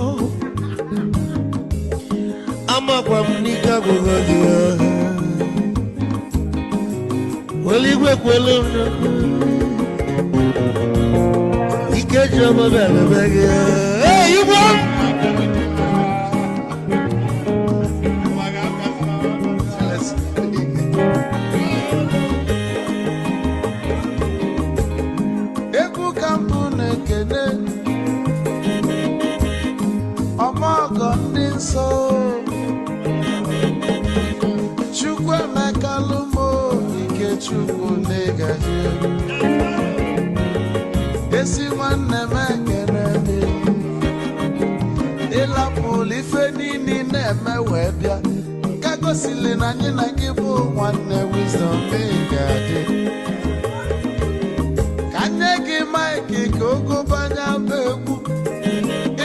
Speaker 10: amakwa m n'ike agụgọ gị weli igwe kwelu ike ji ọbọbịa bebe gị igwe egwu ka mbụ na-ekene ọmọgọ ndị nsọ Chukwu Emeka Lumo ike Chukwu na-egaji esi nwanne m ekene dị ịlapụlụ ife niile na-eme wee bịa nke gosili na anyị na gị bụ nwanne Wisdom ga-adị ka nye gị maịkị ka ogobanya bụ egwu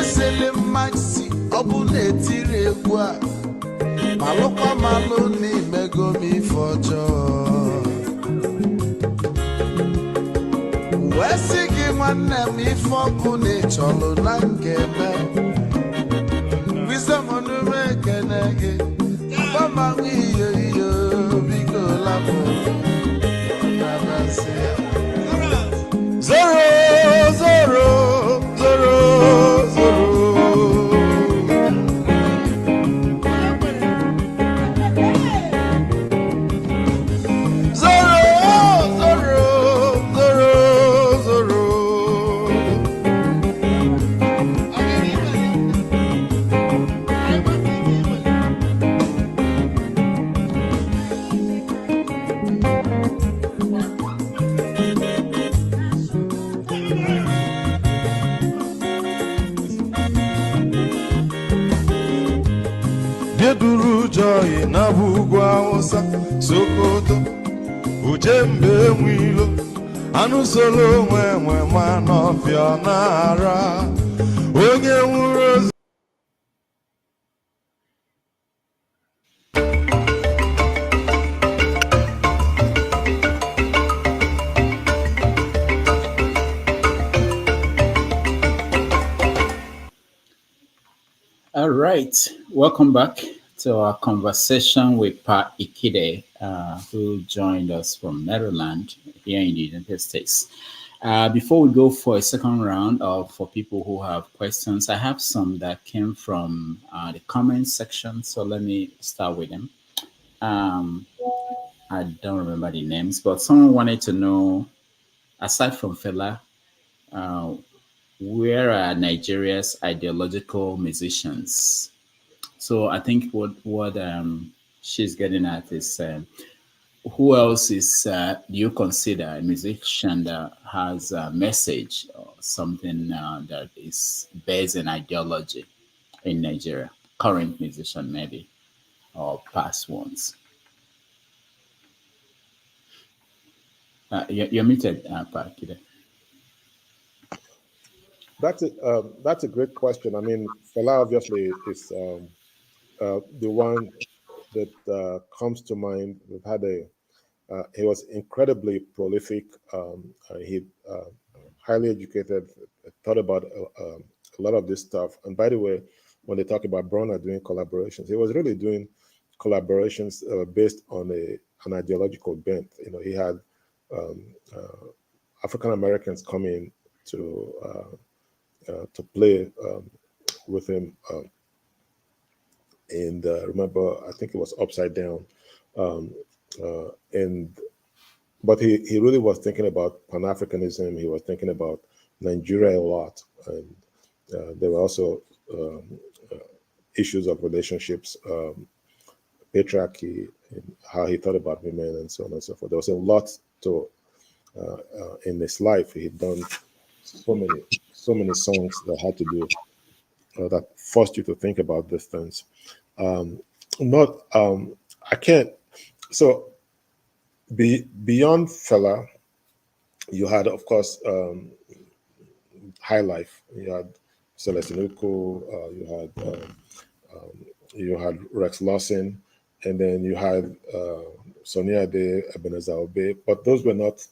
Speaker 10: isili mmasị ọ bụ na-etiri egwu a malụkwa malụ n'imego m ife ọjọọ wee sị gị nwanne m ife ọkụ na ịchọlụ na nkeme Wisdom onume ekene gị agbamanwụ iyo iyo biko lapụ na-abasị ya zoro zoro zoro zoro Geduru joy na bugwu Hausa Sokoto Ujembe Nwilo anụ solo nwe ma n'ọfịa na-ara onye nwụrụ ozi.
Speaker 1: All right, welcome back to our conversation with Pa Ikhide, who joined us from Maryland here in the United States. Before we go for a second round, or for people who have questions, I have some that came from the comments section, so let me start with them. I don't remember the names, but someone wanted to know, aside from Fela, where are Nigeria's ideological musicians? So I think what she's getting at is who else is do you consider a musician that has a message or something that is based in ideology in Nigeria? Current musician maybe, or past ones. You're muted, Pa Ikhide.
Speaker 2: That's a great question. I mean, Fela obviously is the one that comes to mind. We've had he was incredibly prolific. He highly educated, thought about a lot of this stuff. And by the way, when they talk about Bronner doing collaborations, he was really doing collaborations based on an ideological bent. You know, he had African Americans come in to play with him, and remember, I think it was Upside Down, but he really was thinking about Pan-Africanism. He was thinking about Nigeria a lot, and there were also issues of relationships, patriarchy, and how he thought about women, and so on and so forth. There was a lot to in his life. He'd done so many songs that had to do that forced you to think about these things. I can't. So beyond Fela, you had, of course, High Life. You had Celestine Ukwu. You had Rex Lawson, and then you had Sunny Ade, Ebenezer Obey. But those were not.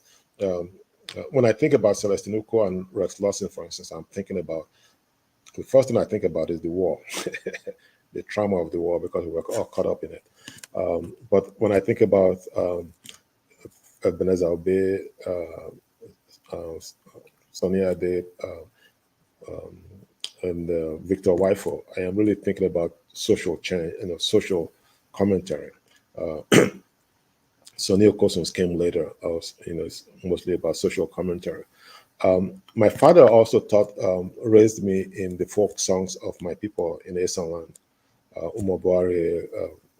Speaker 2: When I think about Celestine Ukwu and Rex Lawson, for instance, I'm thinking about, the first thing I think about is the war. the trauma of the war because we were all caught up in it. But when I think about Ebenezer Obey, Sonia Ade, and Victor Waifo, I am really thinking about social change, social commentary. Sonil Kosons came later. It's mostly about social commentary. My father also raised me in the folk songs of my people in Esanland. Umobware,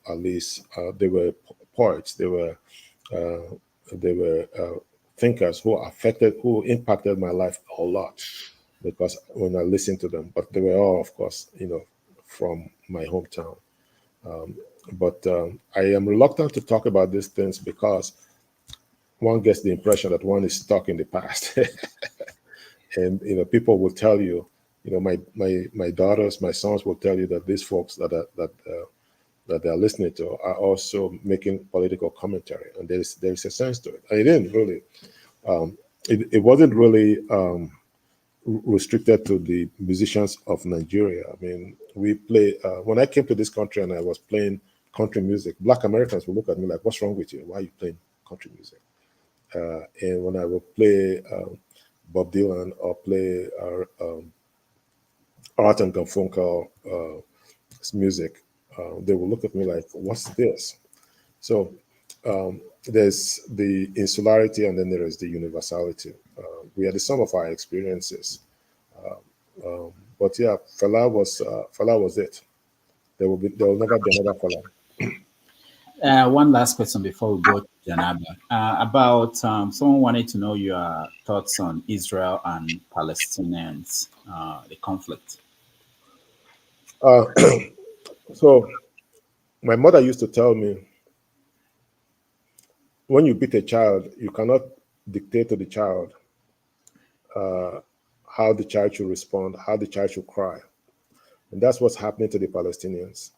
Speaker 2: Alice, they were poets. They were thinkers who impacted my life a lot, because when I listened to them, but they were all, of course, from my hometown. But I am reluctant to talk about these things because one gets the impression that one is stuck in the past. And people will tell you, my daughters, my sons will tell you that these folks that they're listening to are also making political commentary, and there's a sense to it. I didn't really. It wasn't really restricted to the musicians of Nigeria. I mean, we play when I came to this country and I was playing country music, Black Americans would look at me like, "What's wrong with you? Why are you playing country music?" And when I would play Bob Dylan or play Art and Garfunkel music, they would look at me like, "What's this?" So there's the insularity, and then there is the universality. We are the sum of our experiences. But yeah, Fela was it. There will never be another Fela.
Speaker 1: One last question before we go to Janaba. About someone wanted to know your thoughts on Israel and Palestinians, the conflict.
Speaker 2: So my mother used to tell me, when you beat a child, you cannot dictate to the child how the child should respond, how the child should cry. And that's what's happening to the Palestinians.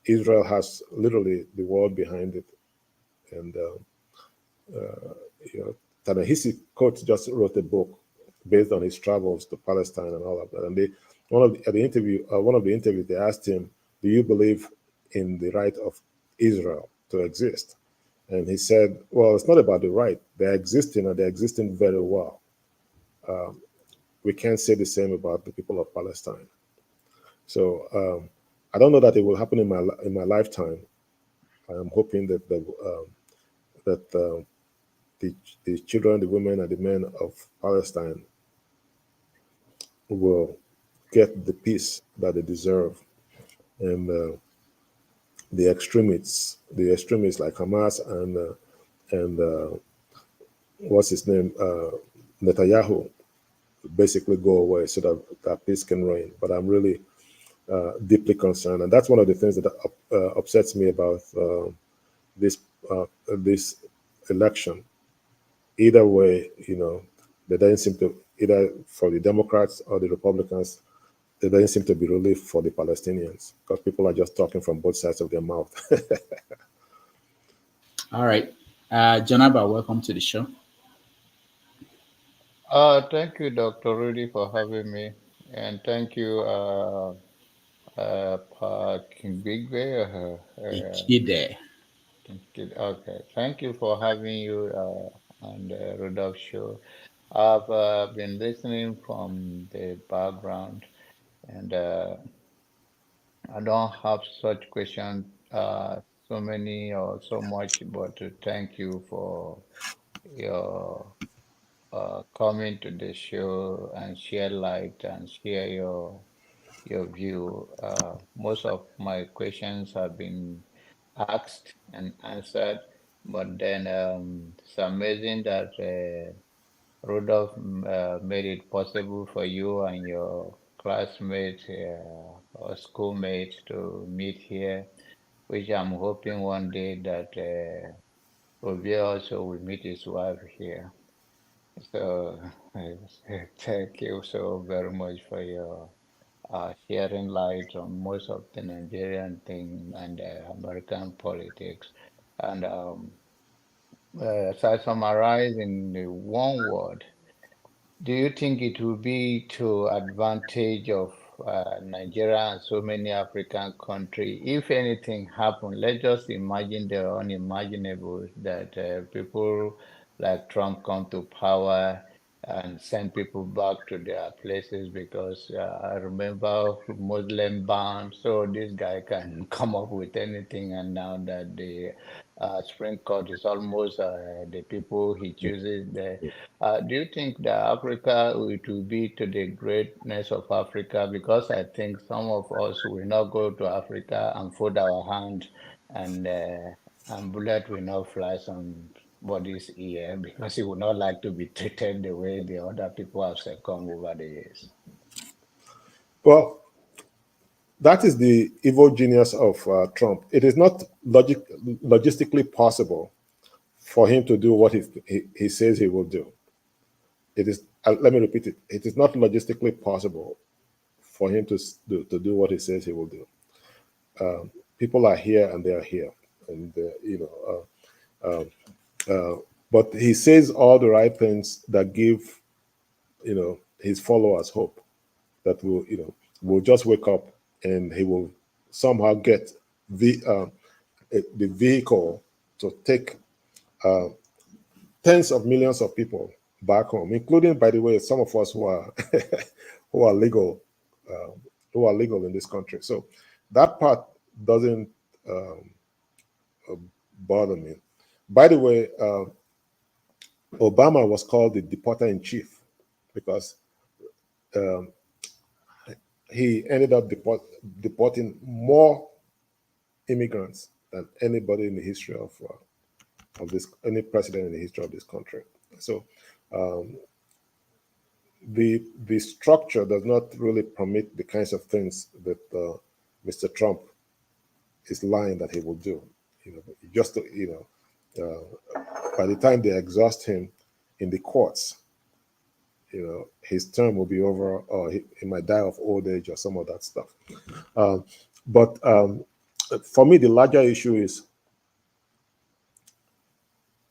Speaker 2: Israel has literally the world behind it. And Ta-Nehisi Coates just wrote a book based on his travels to Palestine and all of that. And one of the interviews, they asked him, "Do you believe in the right of Israel to exist?" And he said, "Well, it's not about the right. They're existing, and they're existing very well. We can't say the same about the people of Palestine." So I don't know that it will happen in my lifetime. I am hoping that the children, the women, and the men of Palestine will get the peace that they deserve, and the extremists like Hamas and what's his name, Netanyahu, basically go away so that peace can reign. But I'm really deeply concerned, and that's one of the things that upsets me about this election. Either way, there doesn't seem to, either for the Democrats or the Republicans, there doesn't seem to be relief for the Palestinians, because people are just talking from both sides of their mouth.
Speaker 1: All right. Janaba, welcome to the show.
Speaker 11: Thank you, Dr. Rudy, for having me. And thank you, Pa
Speaker 1: Ikhide.
Speaker 11: Okay, thank you for having you on the Rudolph show. I've been listening from the background, and I don't have such questions, so many or so much, but to thank you for your coming to the show and share light and share your view. Most of my questions have been asked and answered, but then it's amazing that Rudolph made it possible for you and your classmates or schoolmates to meet here, which I'm hoping one day that Robbie also will meet his wife here. So thank you so very much for your sharing light on most of the Nigerian thing and American politics. And as I summarize in the one word, do you think it will be to advantage of Nigeria and so many African countries, if anything happened, let's just imagine the unimaginable, that people like Trump come to power and send people back to their places, because I remember Muslim ban, so this guy can come up with anything. And now that the Supreme Court is almost the people he chooses there, do you think that Africa, it will be to the greatness of Africa? Because I think some of us will not go to Africa and fold our hand, and bullet will not fly somebody's ear, because he would not like to be treated the way the other people have succumbed over the years.
Speaker 2: Well, that is the evil genius of Trump. It is not logistically possible for him to do what he says he will do. It is. Let me repeat it. It is not logistically possible for him to do what he says he will do. People are here and they are here, and but he says all the right things that give, his followers hope that will just wake up and he will somehow get the vehicle to take tens of millions of people back home, including, by the way, some of us who are who are legal in this country. So that part doesn't bother me. By the way, Obama was called the deporter in chief because he ended up deporting more immigrants than anybody in the history of any president in the history of this country. So the structure does not really permit the kinds of things that Mr. Trump is lying that he will do. By the time they exhaust him in the courts, his term will be over, or he might die of old age or some of that stuff. But for me, the larger issue is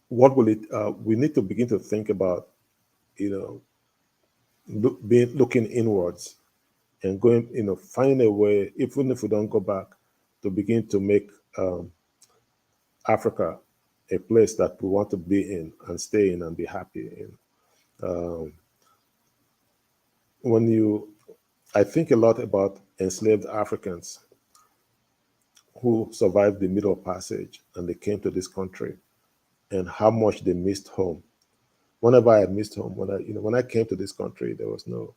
Speaker 2: what will it? We need to begin to think about, looking inwards and going, finding a way, even if we don't go back, to begin to make Africa a place that we want to be in and stay in and be happy in. I think a lot about enslaved Africans who survived the Middle Passage and they came to this country, and how much they missed home. Whenever I missed home, when I came to this country, there was no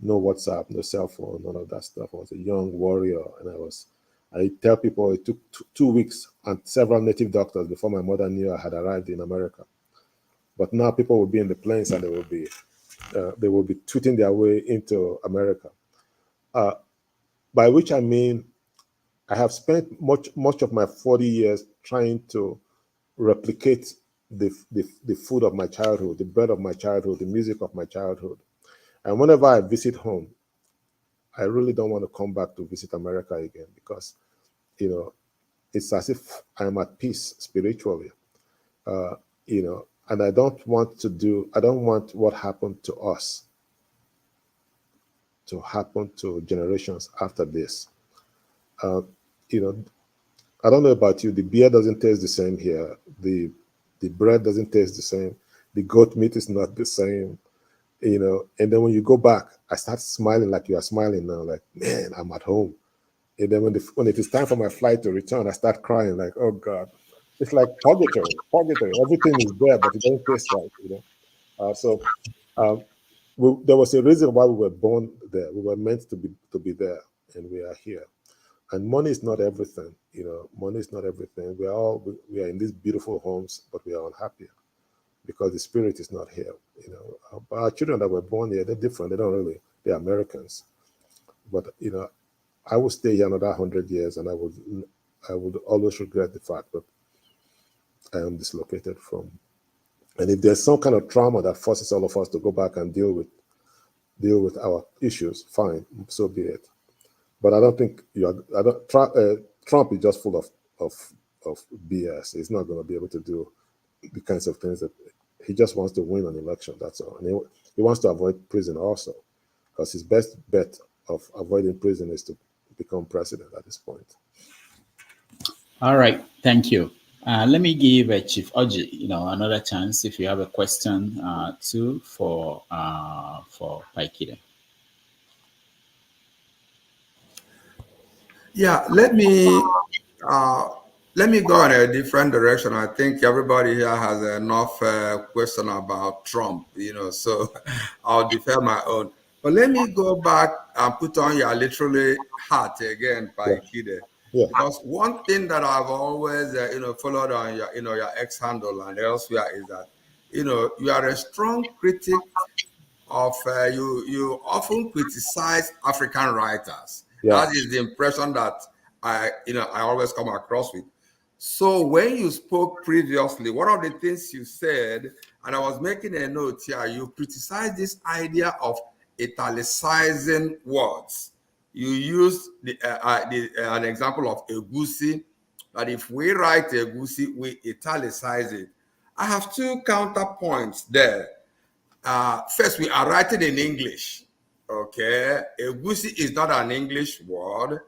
Speaker 2: WhatsApp, no cell phone, none of that stuff. I was a young warrior, and I tell people it took 2 weeks and several native doctors before my mother knew I had arrived in America. But now people will be in the planes and they will be tweeting their way into America. By which I mean, I have spent much of my 40 years trying to replicate the food of my childhood, the bread of my childhood, the music of my childhood. And whenever I visit home, I really don't want to come back to visit America again, because, it's as if I'm at peace spiritually, and I don't want what happened to us to happen to generations after this. I don't know about you, the beer doesn't taste the same here. The bread doesn't taste the same. The goat meat is not the same, and then when you go back, I start smiling like you are smiling now, like, man, I'm at home. And then when it is time for my flight to return, I start crying like, oh God. It's like purgatory. Everything is there, but it doesn't taste right, there was a reason why we were born there. We were meant to be there, and we are here. And money is not everything, money is not everything. We are in these beautiful homes, but we are unhappy because the spirit is not here, But our children that were born here, they're different. They're Americans. But, I will stay here another 100 years, and I would always regret the fact that I am dislocated from. And if there's some kind of trauma that forces all of us to go back and deal with our issues, fine, so be it. But I don't think Trump is just full of BS. He's not going to be able to do the kinds of things that he just wants to win an election. That's all. And he wants to avoid prison also, because his best bet of avoiding prison is to become president at this point.
Speaker 1: All right, thank you. Let me give Chief Oji, another chance if you have a question too for Pa Ikhide.
Speaker 5: Yeah, let me go in a different direction. I think everybody here has enough question about Trump, so I'll defer my own. But let me go back and put on your literary hat again, Pa Ikhide.
Speaker 2: Yeah.
Speaker 5: Because one thing that I've always, followed on your, your X handle and elsewhere is that, you are a strong critic of, you often criticize African writers.
Speaker 2: Yeah.
Speaker 5: That is the impression that I always come across with. So when you spoke previously, one of the things you said, and I was making a note here, you criticized this idea of italicizing words. You used an example of egusi, that if we write egusi, we italicize it. I have two counterpoints there. First, we are writing in English. Okay, egusi is not an English word.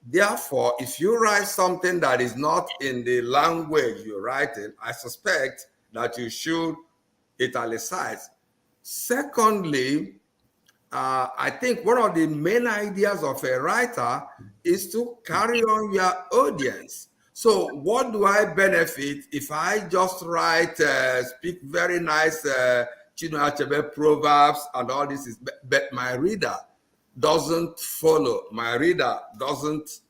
Speaker 5: Therefore, if you write something that is not in the language you're writing, I suspect that you should italicize. Secondly, I think one of the main ideas of a writer is to carry on your audience. So what do I benefit if I just write, speak very nice Achebe proverbs and all this, but my reader doesn't follow, my reader doesn't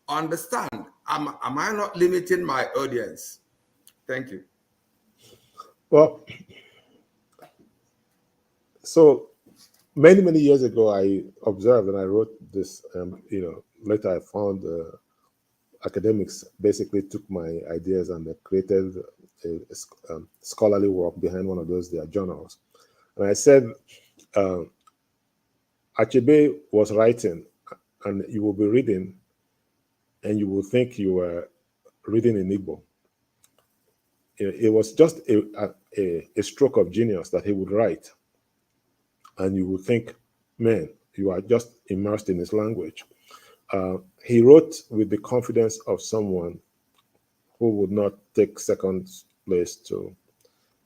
Speaker 5: understand? Am I not limiting my audience? Thank you.
Speaker 2: Well, so many years ago, I observed and I wrote this, later I found academics basically took my ideas and they created a scholarly work behind one of their journals. And I said, Achebe was writing and you will be reading and you will think you were reading in Igbo. It was just a stroke of genius that he would write. And you would think, man, you are just immersed in his language. He wrote with the confidence of someone who would not take second place to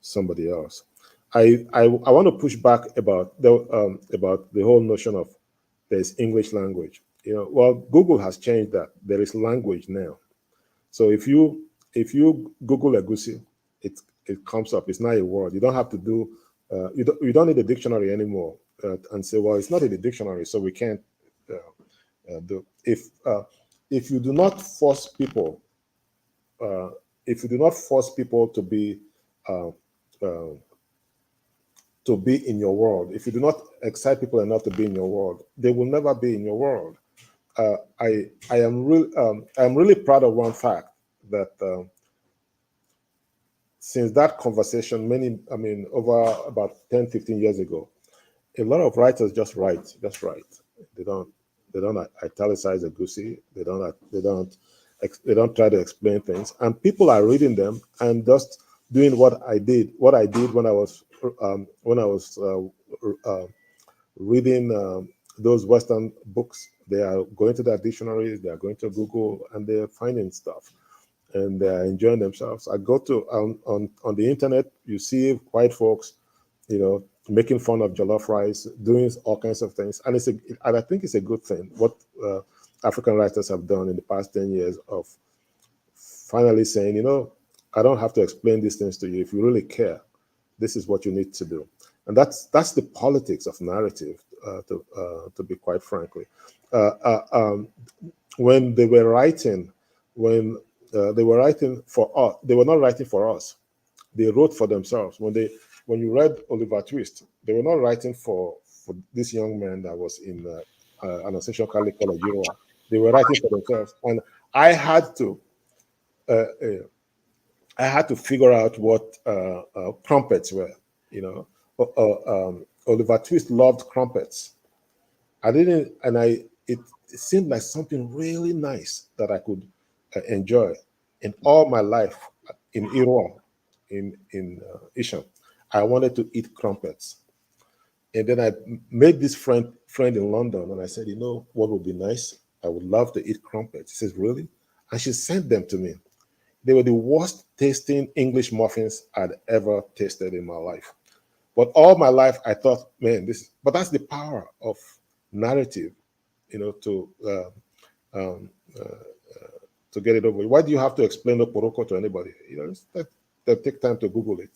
Speaker 2: somebody else. I want to push back about the whole notion of there's English language. Well, Google has changed that. There is language now. So if you Google egusi, it comes up. It's not a word. You don't have to do. You don't need a dictionary anymore and say, well, it's not in the dictionary, so we can't do. If you do not force people, to be in your world, if you do not excite people enough to be in your world, they will never be in your world. I am really proud of one fact that since that conversation, over about 10, 15 years ago, a lot of writers just write. They don't italicize egusi. They don't try to explain things, and people are reading them and just doing what I did when I was reading those Western books. They are going to their dictionaries, they are going to Google, and they're finding stuff, and they're enjoying themselves. I go to on the internet, you see white folks, making fun of jollof rice, doing all kinds of things, and I think it's a good thing. What African writers have done in the past 10 years of finally saying, I don't have to explain these things to you. If you really care, this is what you need to do. And that's the politics of narrative, to be quite frankly. When they were writing, for us, they were not writing for us. They wrote for themselves. When you read Oliver Twist, they were not writing for this young man that was in an essential called Ayittey. They were writing for themselves, and I had to figure out what crumpets were. Oliver Twist loved crumpets. It seemed like something really nice that I could enjoy. In all my life in Iran, in Isham, I wanted to eat crumpets. And then I made this friend in London, and I said, you know what would be nice? I would love to eat crumpets. She says, really? And she sent them to me. They were the worst tasting English muffins I'd ever tasted in my life. But all my life, I thought, man, but that's the power of narrative, you know, to get it over. Why do you have to explain Oporoko to anybody? You know, they take time to Google it.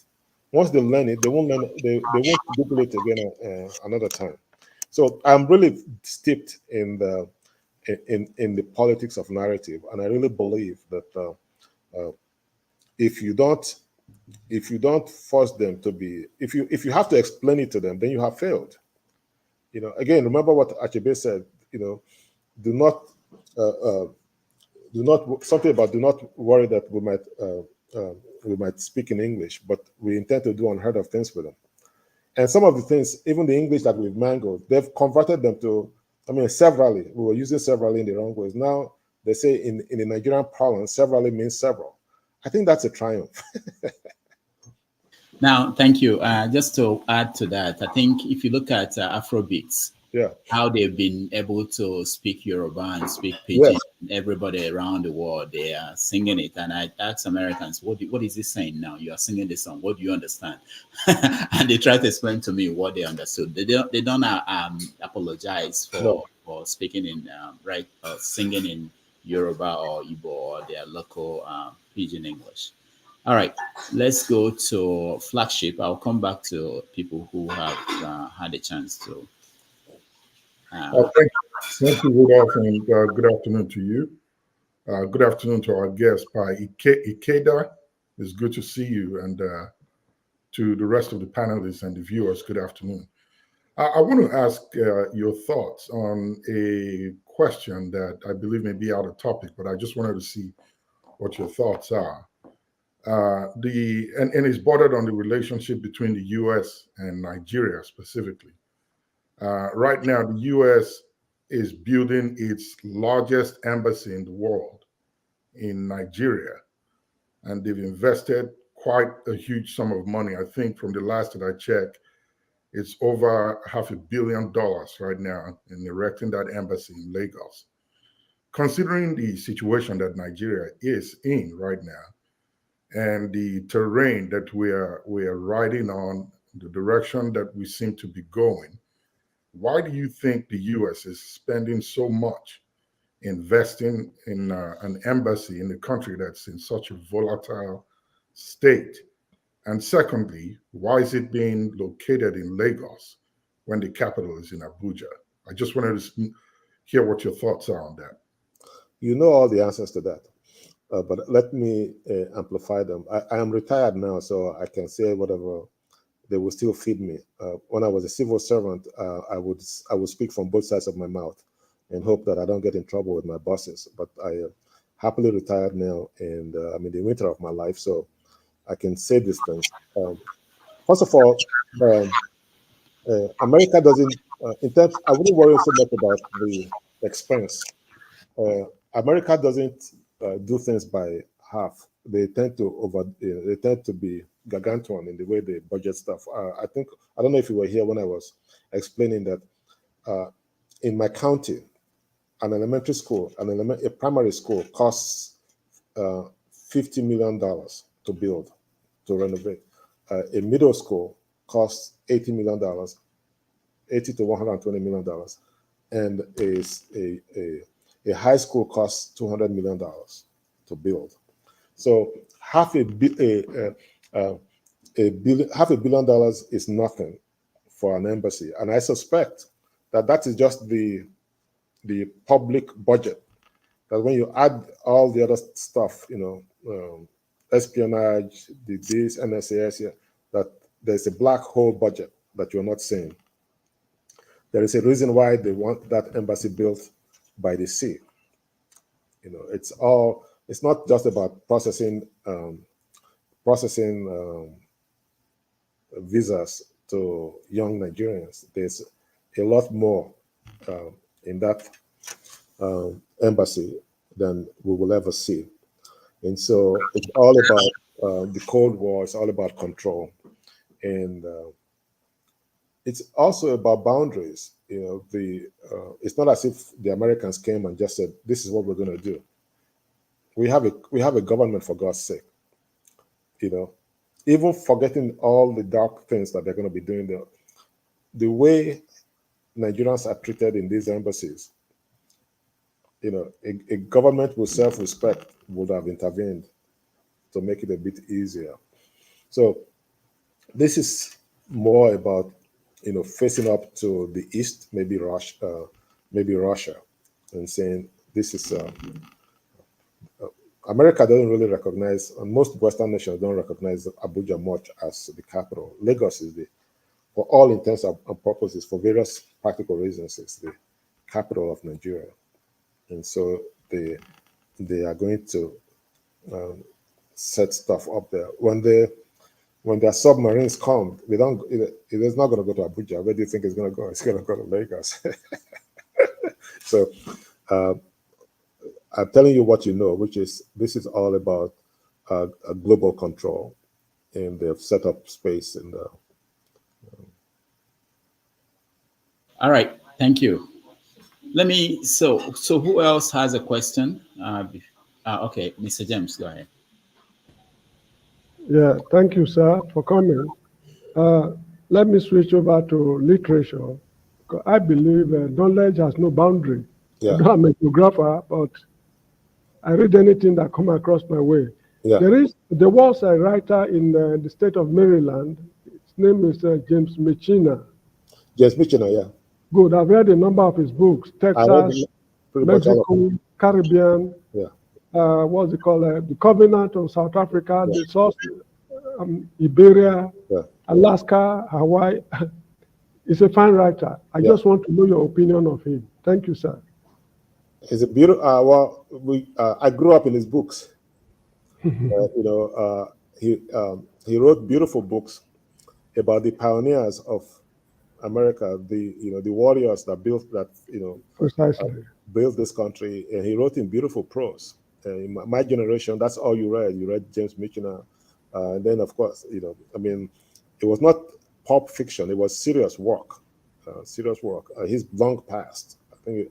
Speaker 2: Once they learn it, they won't learn. They won't Google it again another time. So I'm really steeped in the politics of narrative, and I really believe that if you don't force them to be, if you have to explain it to them, then you have failed. You know, again, remember what Achebe said. You know, do not something about do not worry that we might speak in English, but we intend to do unheard of things with them. And some of the things, even the English that we've mangled, they've converted them to, I mean, severally. We were using severally in the wrong ways. Now they say in the Nigerian parlance, severally means several. I think that's a triumph.
Speaker 1: Now, thank you. Just to add to that, I think if you look at Afrobeats, how they've been able to speak Yoruba and speak Pidgin, everybody around the world, they are singing it. And I ask Americans, what is this saying now? You are singing this song. What do you understand? And they try to explain to me what they understood. They don't apologize for speaking in singing in Yoruba or Igbo or their local Pidgin English. All right, let's go to Flagship. I'll come back to people who have had a chance to.
Speaker 12: Thank you, Rudolph, and good afternoon to you. Good afternoon to our guest, Pa Ikhide. It's good to see you, and to the rest of the panelists and the viewers, good afternoon. I want to ask your thoughts on a question that I believe may be out of topic, but I just wanted to see what your thoughts are. And it's bordered on the relationship between the U.S. and Nigeria specifically. Right now, the U.S. is building its largest embassy in the world in Nigeria, and they've invested quite a huge sum of money. I think from the last that I checked, it's over $500 million right now in erecting that embassy in Lagos. Considering the situation that Nigeria is in right now, and the terrain that we are riding on, the direction that we seem to be going, why do you think the U.S. is spending so much investing in an embassy in a country that's in such a volatile state? And secondly, why is it being located in Lagos when the capital is in Abuja? I just wanted to hear what your thoughts are on that.
Speaker 2: You know all the answers to that. But let me amplify them. I am retired now, so I can say whatever. They will still feed me. When I was a civil servant, I would speak from both sides of my mouth and hope that I don't get in trouble with my bosses. But I happily retired now, and I'm in the winter of my life, so I can say these things. First of all, America doesn't, I wouldn't worry so much about the expense. America doesn't do things by half. They tend to be gargantuan in the way they budget stuff. I don't know if you were here when I was explaining that in my county, an elementary school, a primary school costs $50 million to build, to renovate. A middle school costs $80 million, $80 to $120 million, and a high school costs $200 million to build. So $500 million is nothing for an embassy, and I suspect that is just the public budget. That when you add all the other stuff, espionage, this NSAS, that there's a black hole budget that you're not seeing. There is a reason why they want that embassy built by the sea. It's not just about processing visas to young Nigerians. There's a lot more in that embassy than we will ever see. And so it's all about the Cold War. It's all about control. And it's also about boundaries. It's not as if the Americans came and just said, "This is what we're going to do." We have a government, for God's sake. Even forgetting all the dark things that they're going to be doing, the way Nigerians are treated in these embassies, a government with self-respect would have intervened to make it a bit easier. So this is more about, facing up to the East, maybe Russia, and saying this is, America doesn't really recognize, and most Western nations don't recognize Abuja much as the capital. Lagos is for all intents and purposes, for various practical reasons, it's the capital of Nigeria. And so they are going to set stuff up there. When their submarines come, it's not going to go to Abuja. Where do you think it's going to go? It's going to go to Lagos. So I'm telling you what you know, which is this is all about a global control, and they've set up space in the.
Speaker 1: All right, thank you. Let me. So who else has a question? Okay, Mr. James, go ahead.
Speaker 7: Yeah, thank you, sir, for coming. Let me switch over to literature. I believe knowledge has no boundary.
Speaker 2: Yeah.
Speaker 7: I'm a geographer, but I read anything that comes across my way.
Speaker 2: Yeah.
Speaker 7: There was a writer in the state of Maryland. His name is James Michener.
Speaker 2: James Michener, yeah.
Speaker 7: Good. I've read a number of his books. Texas, Mexico, Caribbean.
Speaker 2: Yeah.
Speaker 7: What's it called? The Covenant of South Africa, the Source, Iberia, Alaska, Hawaii. He's a fine writer. I just want to know your opinion of him. Thank you, sir.
Speaker 2: He's a beautiful. I grew up in his books. He wrote beautiful books about the pioneers of America, the warriors that built that,
Speaker 7: precisely
Speaker 2: built this country, and he wrote in beautiful prose. In my generation, that's all you read. You read James Michener, and then of course, it was not pulp fiction; it was serious work. He's long past. I think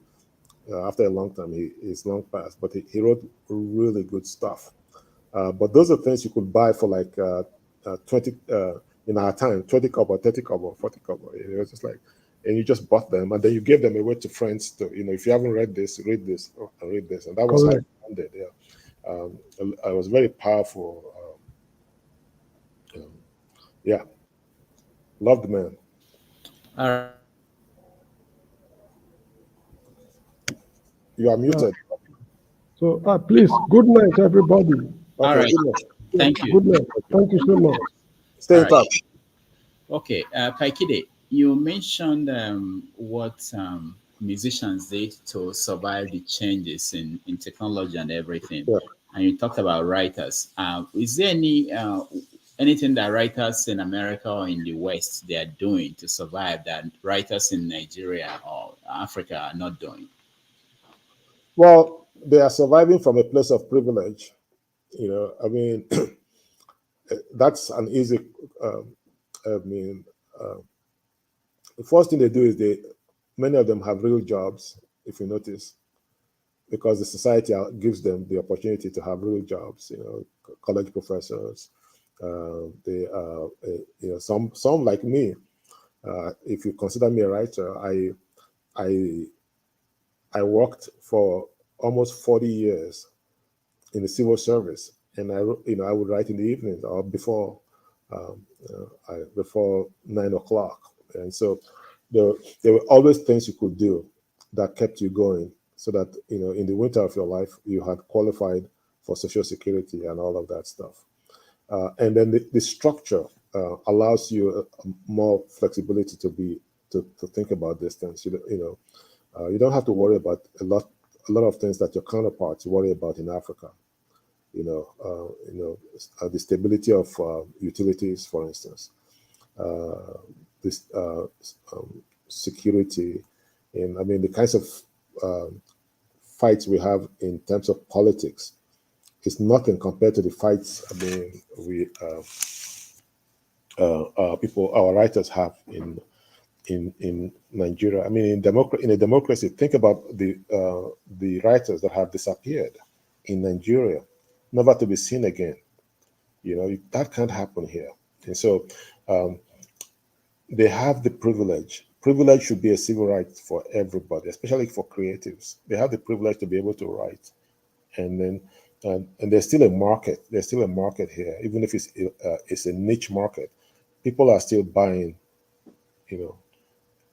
Speaker 2: after a long time, he's long past. But he wrote really good stuff. But those are things you could buy for like 20 in our time, 20 kobo, 30 kobo, 40 kobo. It was just like, and you just bought them, and then you gave them away to friends to, if you haven't read this, read this, read this. And that was how I found it, yeah. It was very powerful. Yeah. Loved man. You are muted.
Speaker 7: So please, good night, everybody.
Speaker 1: All right. Thank you.
Speaker 7: Good night. Thank you so much.
Speaker 2: Stay in touch.
Speaker 1: Okay, Pa Ikhide, you mentioned what musicians did to survive the changes in technology and everything, and you talked about writers. Is there anything that writers in America or in the West they are doing to survive that writers in Nigeria or Africa are not doing?
Speaker 2: Well, they are surviving from a place of privilege. That's an easy. The first thing they do is many of them have real jobs, if you notice, because the society gives them the opportunity to have real jobs. College professors. Some like me. If you consider me a writer, I worked for almost 40 years in the civil service, and I would write in the evenings or before 9 o'clock. And so there were always things you could do that kept you going, so that in the winter of your life you had qualified for Social Security and all of that stuff. And then the structure allows you more flexibility to think about this things. You don't have to worry about a lot of things that your counterparts worry about in Africa. The stability of utilities, for instance, this security, and the kinds of fights we have in terms of politics is nothing compared to the fights our writers have in in Nigeria. I mean, in a democracy, think about the writers that have disappeared in Nigeria, never to be seen again. You know, that can't happen here. And so they have the privilege. Privilege should be a civil right for everybody, especially for creatives. They have the privilege to be able to write. And then, and there's still a market. There's still a market here, even if it's a niche market. People are still buying. You know,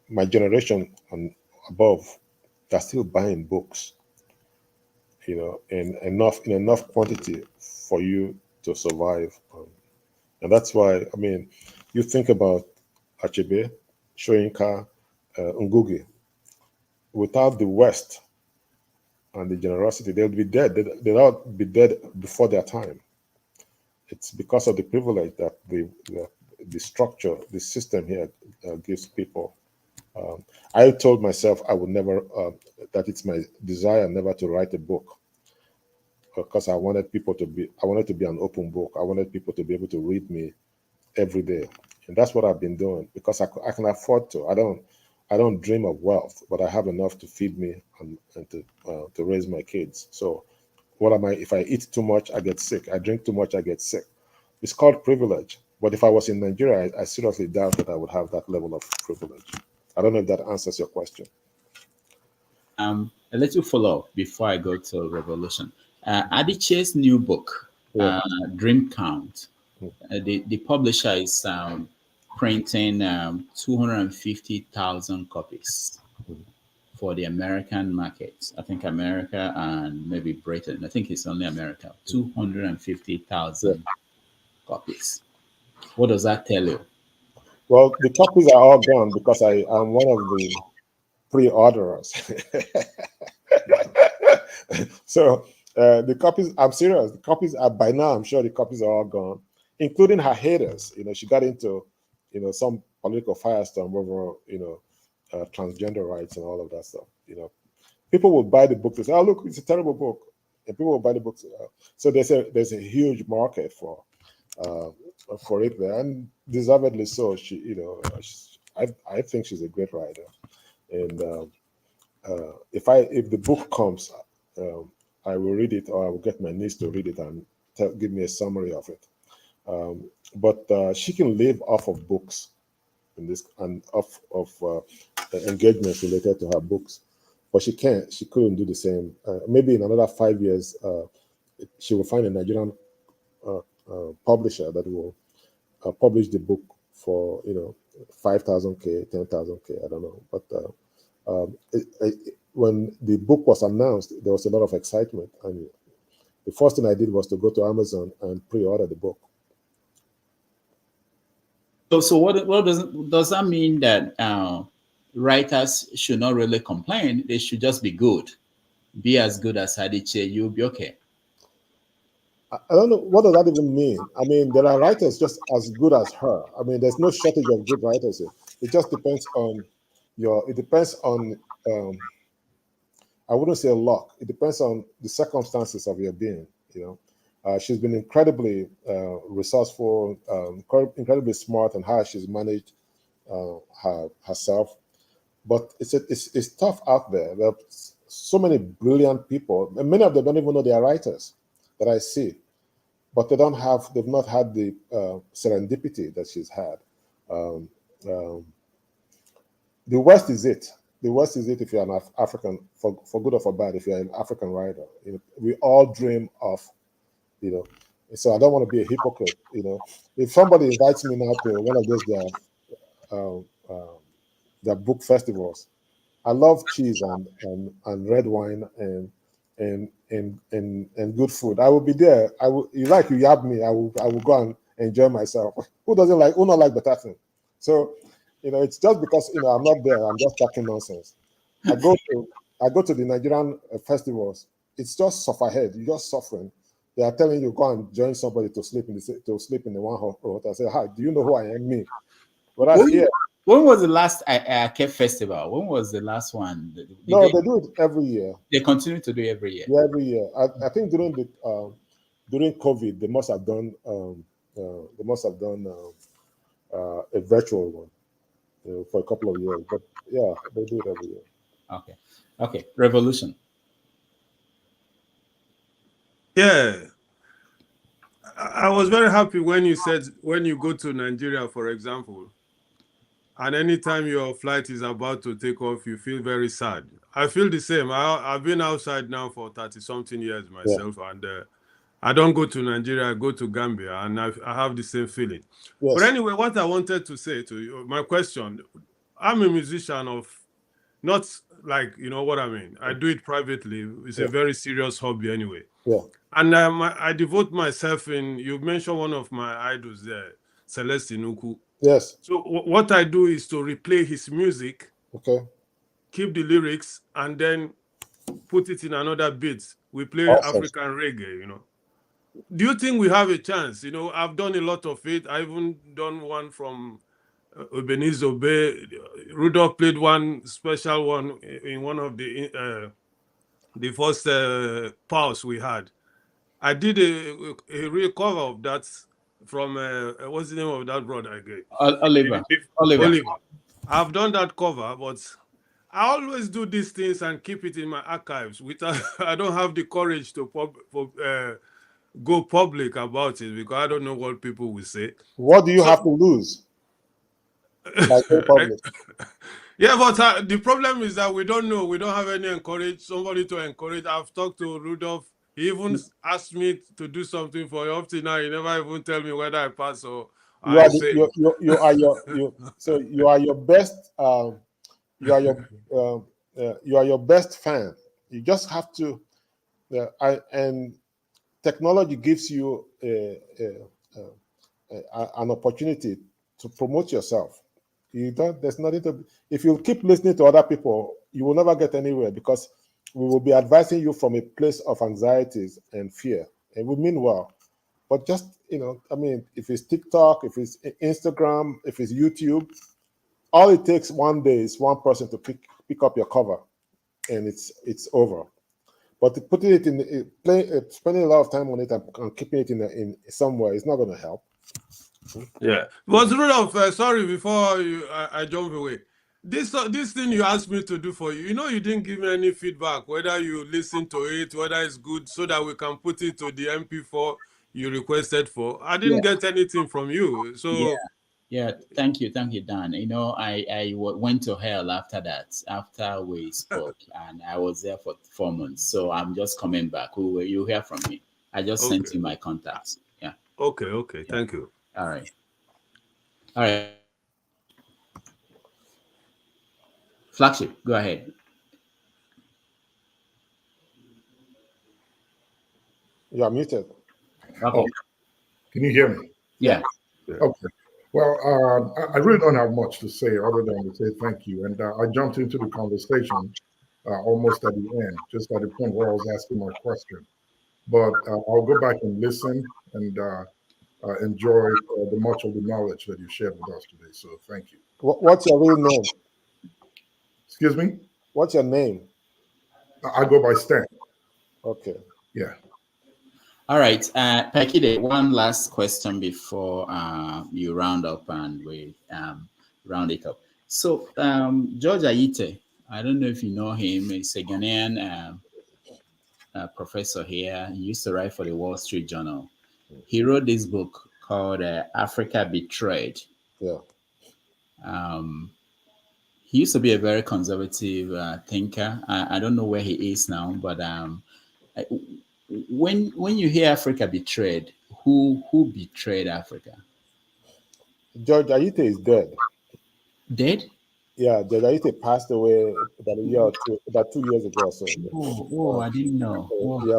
Speaker 2: my generation and above, they're still buying books. You know, in enough quantity for you to survive. And that's why, I mean, you think about Achebe, Soyinka, Ngũgĩ. Without the West and the generosity, they'll be dead. They'll all be dead before their time. It's because of the privilege that the structure, the system here gives people. I told myself I would never, that it's my desire never to write a book, because I wanted to be an open book. I wanted people to be able to read me every day. And that's what I've been doing, because I can afford to. I don't dream of wealth, but I have enough to feed me and to raise my kids. So what am I? If I eat too much, I get sick. I drink too much, I get sick. It's called privilege. But if I was in Nigeria, I seriously doubt that I would have that level of privilege. I don't know if that answers your question.
Speaker 1: A little follow-up before I go to Revolution. Ayittey's new book, Dream Count, the publisher is printing 250,000 copies for the American market. I think America and maybe Britain. I think it's only America. 250,000 copies. What does that tell you?
Speaker 2: Well, the copies are all gone because I'm one of the pre-orderers. So the copies, I'm serious. The copies are, by now, I'm sure the copies are all gone, including her haters. You know, she got into, you know, some political firestorm over, you know, transgender rights and all of that stuff. You know, people will buy the book to say, "Oh, look, it's a terrible book," and people will buy the books. So there's a huge market for it there, and deservedly so. She, you know, I think she's a great writer, and if the book comes, I will read it, or I will get my niece to read it and give me a summary of it. But she can live off of books, and off of engagements related to her books, but she couldn't do the same. Maybe in another 5 years, she will find a Nigerian publisher that will publish the book for, you know, 5,000K, 10,000K, I don't know. But when the book was announced, there was a lot of excitement, and the first thing I did was to go to Amazon and pre-order the book.
Speaker 1: So what does that mean, that writers should not really complain? They should just be good, be as good as Ayittey. You'll be okay.
Speaker 2: I don't know, what does that even mean? I mean, there are writers just as good as her. I mean, there's no shortage of good writers here. It just depends on I wouldn't say luck. It depends on the circumstances of your being. You know, she's been incredibly resourceful, incredibly smart in how she's managed herself. But it's tough out there. There are so many brilliant people, and many of them don't even know they are writers that I see, but they've not had the serendipity that she's had. The West is it. The West is it if you're an African, for good or for bad, if you're an African writer. You know, we all dream of, you know, so I don't want to be a hypocrite. You know, if somebody invites me now to one of those their book festivals, I love cheese and red wine and good food. I will be there. You yab me, I will go and enjoy myself. Who not like better thing? So, you know, it's just because, you know, I'm not there, I'm just talking nonsense. I go to the Nigerian festivals. It's just suffer head. You're just suffering. They are telling you go and join somebody to sleep in the one hotel. I say, hi, do you know who I am? Me. But
Speaker 1: when was the last Akep festival? When was the last one?
Speaker 2: They do it every year.
Speaker 1: They continue to do it every year.
Speaker 2: Yeah, every year. I think during COVID, they must have done a virtual one. for a couple of years. But yeah, they do it every year.
Speaker 1: Okay. Okay. Revolution.
Speaker 6: Yeah. I was very happy when you said when you go to Nigeria, for example, and anytime your flight is about to take off, you feel very sad. I feel the same. I've been outside now for 30-something years myself, and I don't go to Nigeria, I go to Gambia, and I have the same feeling.
Speaker 2: Yes.
Speaker 6: But anyway, what I wanted to say to you, my question, I'm a musician of, not like, you know what I mean? I do it privately. It's a very serious hobby anyway.
Speaker 2: Yeah.
Speaker 6: And I devote myself in, you mentioned one of my idols there, Celestine Uku.
Speaker 2: Yes.
Speaker 6: So what I do is to replay his music,
Speaker 2: okay,
Speaker 6: keep the lyrics, and then put it in another beat. We play African reggae, you know. Do you think we have a chance? You know, I've done a lot of it. I even done one from Ebenezer Obey. Rudolph played one special one in one of the first pause we had. I did a real cover of that from what's the name of that brother again?
Speaker 1: Oliver.
Speaker 6: I've done that cover, but I always do these things and keep it in my archives. I don't have the courage to go public about it because I don't know what people will say.
Speaker 2: What do you have to lose?
Speaker 6: Yeah, but the problem is that we don't know. We don't have somebody to encourage. I've talked to Rudolph. He even asked me to do something for you. Up to now, he never even tell me whether I pass or
Speaker 2: you are your best. You are your best fan. You just have to. And technology gives you an opportunity to promote yourself. There's nothing to. If you keep listening to other people, you will never get anywhere because we will be advising you from a place of anxieties and fear, and we mean well. But just, I mean, if it's TikTok, if it's Instagram, if it's YouTube, all it takes one day is one person to pick up your cover, and it's over. But putting it in spending a lot of time on it and keeping it in somewhere is not going to help.
Speaker 6: Yeah. But Rudolph, sorry, before I jump away. This thing you asked me to do for you, you didn't give me any feedback, whether you listen to it, whether it's good, so that we can put it to the MP4 you requested for. I didn't get anything from you. So
Speaker 1: yeah, thank you, Dan. I went to hell after that, after we spoke, and I was there for 4 months. So I'm just coming back. You hear from me. I just sent you my contacts. Yeah.
Speaker 6: Okay.
Speaker 1: Yeah.
Speaker 6: Thank you.
Speaker 1: All right. Flagship, go ahead.
Speaker 2: You are muted.
Speaker 12: Okay. Can you hear me?
Speaker 1: Yeah.
Speaker 12: Okay. Well, I really don't have much to say other than to say thank you. And I jumped into the conversation almost at the end, just at the point where I was asking my question. But I'll go back and listen and enjoy the much of the knowledge that you shared with us today. So thank you.
Speaker 2: What's your real name?
Speaker 12: Excuse me?
Speaker 2: What's your name?
Speaker 12: I go by Stan.
Speaker 2: Okay.
Speaker 12: Yeah.
Speaker 1: All right. Pa Ikhide, one last question before you round up and we round it up. So George Ayittey, I don't know if you know him. He's a Ghanaian professor here. He used to write for the Wall Street Journal. He wrote this book called Africa Betrayed.
Speaker 2: Yeah.
Speaker 1: He used to be a very conservative thinker. I don't know where he is now, but when you hear Africa betrayed, who betrayed Africa?
Speaker 2: George Ayittey is dead.
Speaker 1: Dead?
Speaker 2: Yeah, George Ayittey passed away about a year or two, about 2 years ago or so.
Speaker 1: Oh, I didn't know.
Speaker 2: Yeah,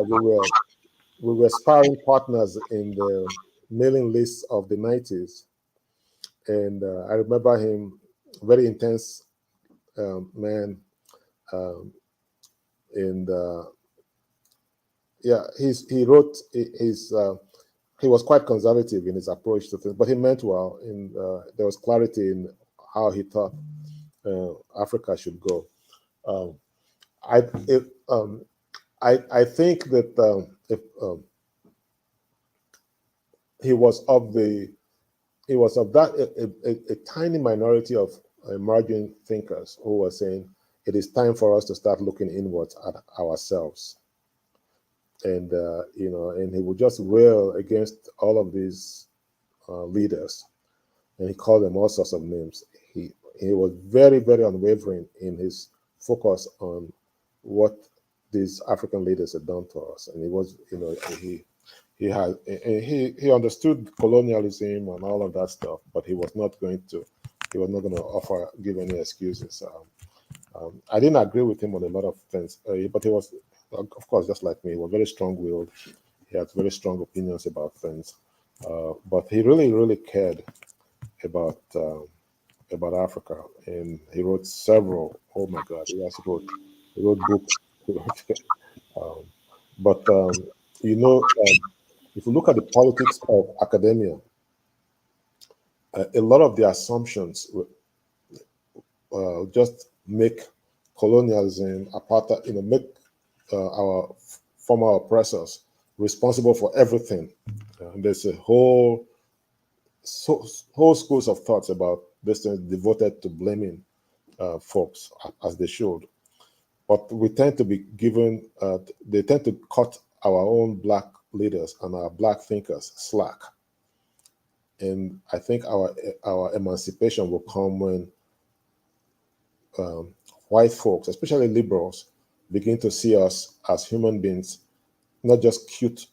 Speaker 2: we were sparring partners in the mailing list of the 90s. And I remember him, very intense man. He wrote he was quite conservative in his approach to things, but he meant well. And there was clarity in how he thought Africa should go. I think that if he was of that a tiny minority of emerging thinkers who were saying it is time for us to start looking inwards at ourselves. And and he would just rail against all of these leaders, and he called them all sorts of names. He was very, very unwavering in his focus on what these African leaders had done to us, and he was, he understood colonialism and all of that stuff, but he was not going to give any excuses. I didn't agree with him on a lot of things, but he was, of course, just like me, he was very strong-willed. He had very strong opinions about things, but he really, really cared about Africa, and he wrote several. Oh my God, he wrote books. If you look at the politics of academia, a lot of the assumptions just make colonialism, apartheid, make our former oppressors responsible for everything. There's a whole schools of thoughts about this thing devoted to blaming folks, as they should. But we tend to be given, they tend to cut our own Black leaders and our Black thinkers slack. And I think our emancipation will come when white folks, especially liberals, begin to see us as human beings, not just cute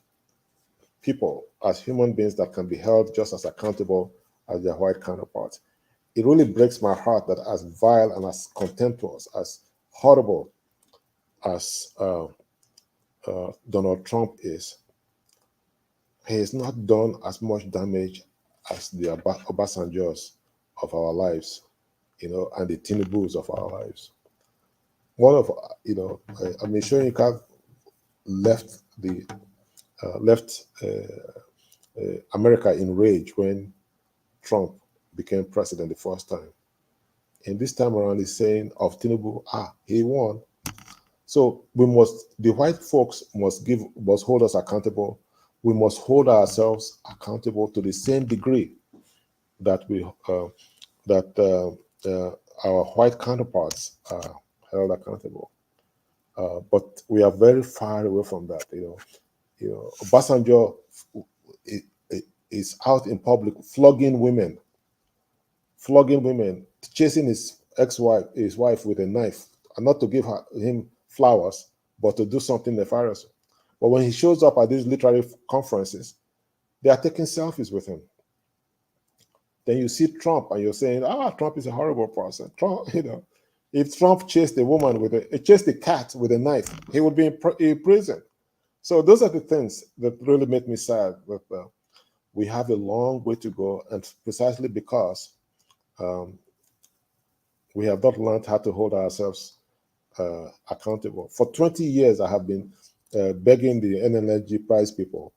Speaker 2: people, as human beings that can be held just as accountable as their white counterparts. It really breaks my heart that as vile and as contemptuous, as horrible as Donald Trump is, he has not done as much damage as the Obasanjos of our lives, and the Tinubus of our lives. One of, Soyinka left America in rage when Trump became president the first time. And this time around, he's saying of Tinubu, he won. So the white folks must hold us accountable. We must hold ourselves accountable to the same degree that our white counterparts are held accountable. But we are very far away from that. Obasanjo is out in public flogging women, chasing his wife with a knife, and not to give him flowers, but to do something nefarious. But when he shows up at these literary conferences, they are taking selfies with him. Then you see Trump, and you're saying, Trump is a horrible person. Trump, if Trump chased a cat with a knife, he would be in prison. So those are the things that really make me sad. That we have a long way to go, and precisely because we have not learned how to hold ourselves accountable. For 20 years, I have been begging the NNLG Prize people,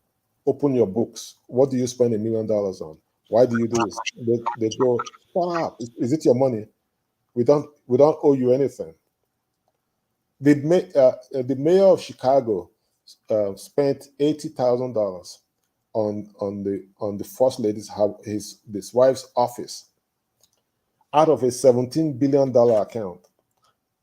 Speaker 2: open your books. What do you spend $1 million on? Why do you do this? They go, stop. Is it your money? We don't owe you anything. The mayor of Chicago spent $80,000 on the first lady's his wife's office out of a $17 billion account.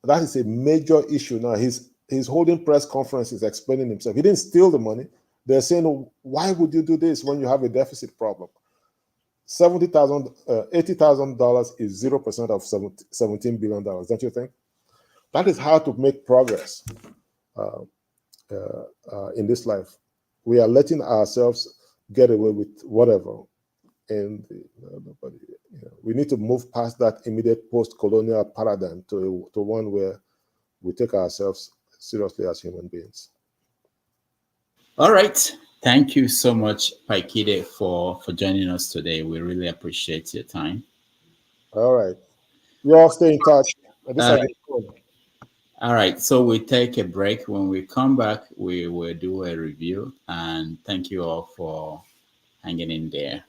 Speaker 2: That is a major issue now. He's holding press conferences explaining himself. He didn't steal the money. They're saying, why would you do this when you have a deficit problem? $80,000 is 0% of $17 billion, don't you think? That is how to make progress in this life. We are letting ourselves get away with whatever. And we need to move past that immediate post-colonial paradigm to one where we take ourselves seriously as human beings.
Speaker 1: All right. Thank you so much, Pa Ikhide, for joining us today. We really appreciate your time.
Speaker 2: All right. You all stay in touch.
Speaker 1: All right. So we take a break. When we come back, we will do a review. And thank you all for hanging in there.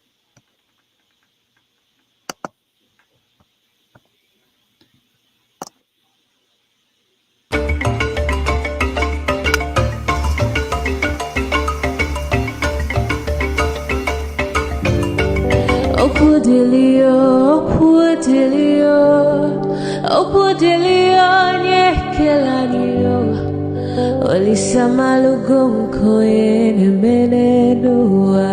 Speaker 13: Okude nyekelaniyo. Olisamalugo mkoyene menenua.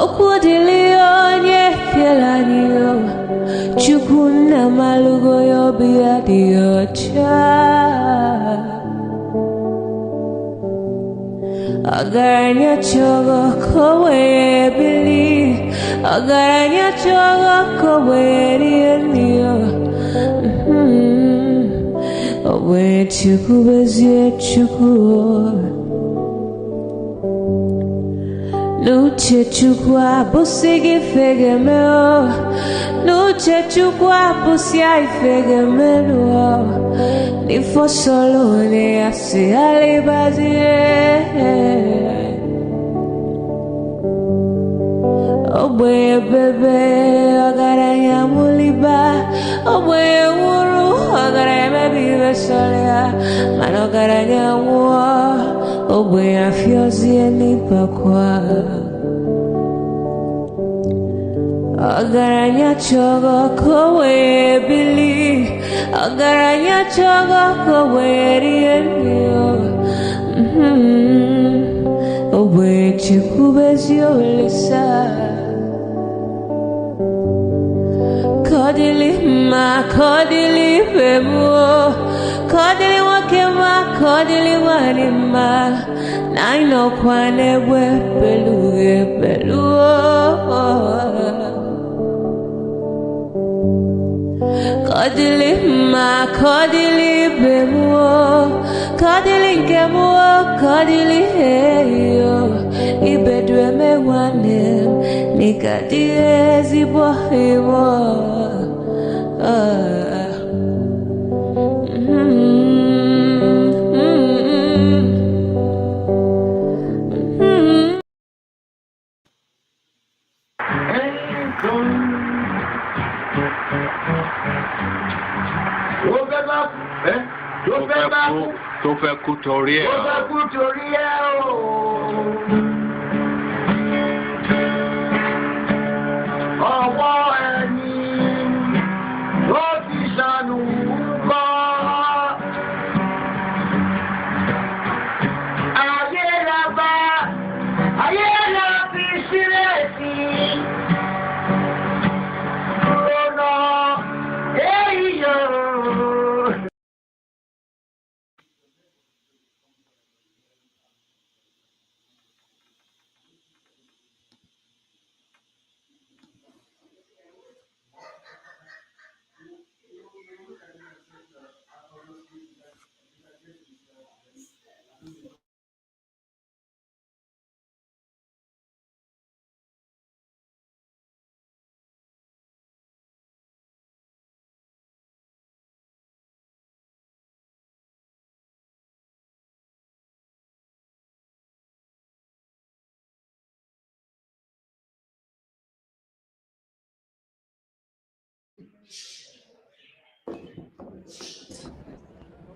Speaker 13: Okudilio nyekelaniyo. Chukuna malugo yobiadio cha. Agaranya chogo kowe bili. Agaranya chogo kowe rienio. Owe chuku bezie chuku. Nuche chukwa busigi fegemeo. Nuche chukwa busia ifegemeo. Nifo solo ne asi alibazie. Oboye bebe agaranya muliba. Oboye wuru agaranya mebibe solia. Mano agaranya wa. Oboye afyozie nipakwa. Agaranya chogo kowe bili. Agaranya chogo kowe rienio. Oboye chikubezio lisa. Kodili ma kodili bemo. Kodili wakema kodili wanima. Naino kwane we beluge beluo. Kodili ma kodili bemo. Kodili kemo kodili heyo. Ibedwe me wane nikadie zibohimo.
Speaker 14: Tó fẹ́ kú torí ẹ̀.
Speaker 10: Ọwọ́ ẹni ló ti ṣàánú kọ́. Ayé la bá, ayé la fi sílẹ̀ sí. Lọ́nà èyí yóò.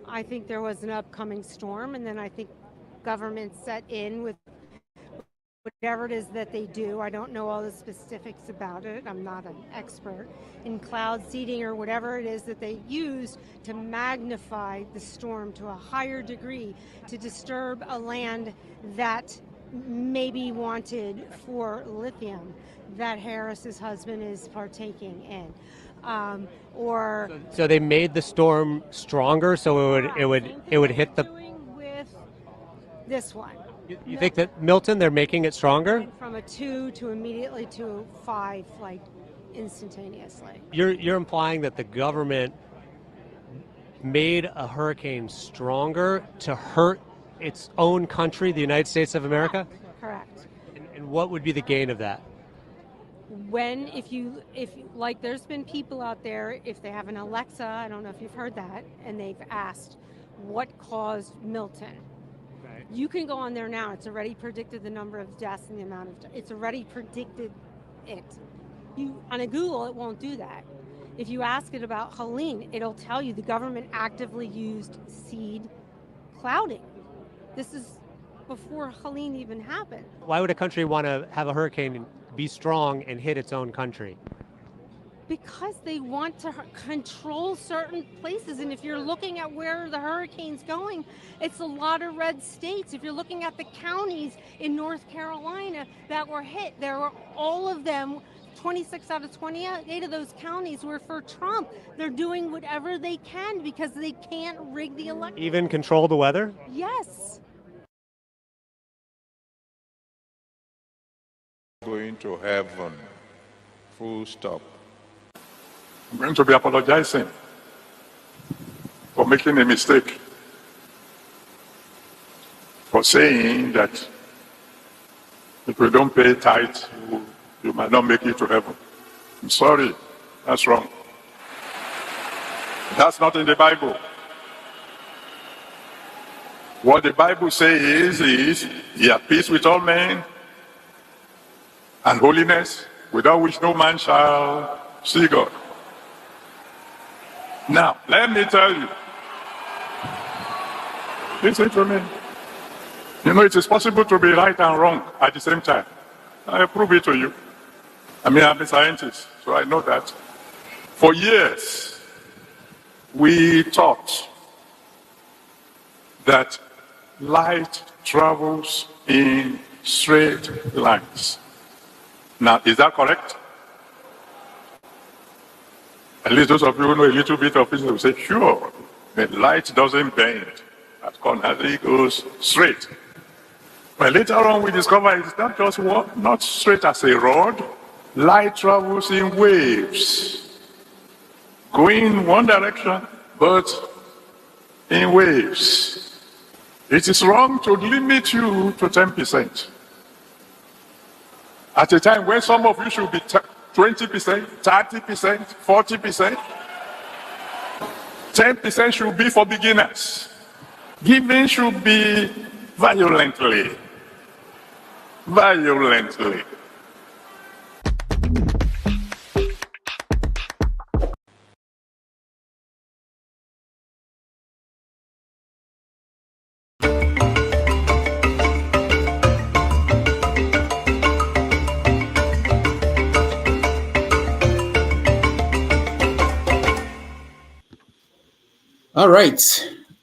Speaker 15: I think there was an upcoming storm, and then I think government set in with whatever it is that they do. I don't know all the specifics about it. I'm not an expert in cloud seeding or whatever it is that they use to magnify the storm to a higher degree to disturb a land that may be wanted for lithium that Harris's husband is partaking in.
Speaker 16: So they made the storm stronger, so it would hit the.
Speaker 15: With this one,
Speaker 16: you think that Milton they're making it stronger?
Speaker 15: From a 2 to immediately to a 5, like instantaneously.
Speaker 16: You're implying that the government made a hurricane stronger to hurt its own country, the United States of America?
Speaker 15: Correct.
Speaker 16: And what would be the gain of that?
Speaker 15: When, if like there's been people out there, if they have an Alexa, I don't know if you've heard that, and they've asked what caused Milton. Okay. You can go on there now. It's already predicted the number of deaths and the amount of, it's already predicted it. On a Google, it won't do that. If you ask it about Helene, it'll tell you the government actively used seed clouding This is before Helene even happened.
Speaker 16: Why would a country want to have a hurricane be strong and hit its own country?
Speaker 15: Because they want to control certain places. And if you're looking at where the hurricane's going, it's a lot of red states. If you're looking at the counties in North Carolina that were hit, there were all of them, 26 out of 28 of those counties were for Trump. They're doing whatever they can because they can't rig the election.
Speaker 16: Even control the weather?
Speaker 15: Yes.
Speaker 17: Going to heaven. Full stop.
Speaker 18: I'm going to be apologizing for making a mistake, for saying that if you don't pay tithe, you might not make it to heaven. I'm sorry, that's wrong. That's not in the Bible. What the Bible says is, ye have peace with all men, and holiness, without which no man shall see God. Now, let me tell you, listen to me. You know, it is possible to be right and wrong at the same time. I prove it to you. I mean, I'm a scientist, so I know that. For years, we taught that light travels in straight lines. Now, is that correct? At least those of you who know a little bit of physics will say, sure, the light doesn't bend at corners, it goes straight. But later on we discover it's not just not straight as a rod. Light travels in waves, going in one direction, but in waves. It is wrong to limit you to 10%. At a time when some of you should be 20%, 30%, 40%, 10% should be for beginners. Giving should be violently.
Speaker 1: All right,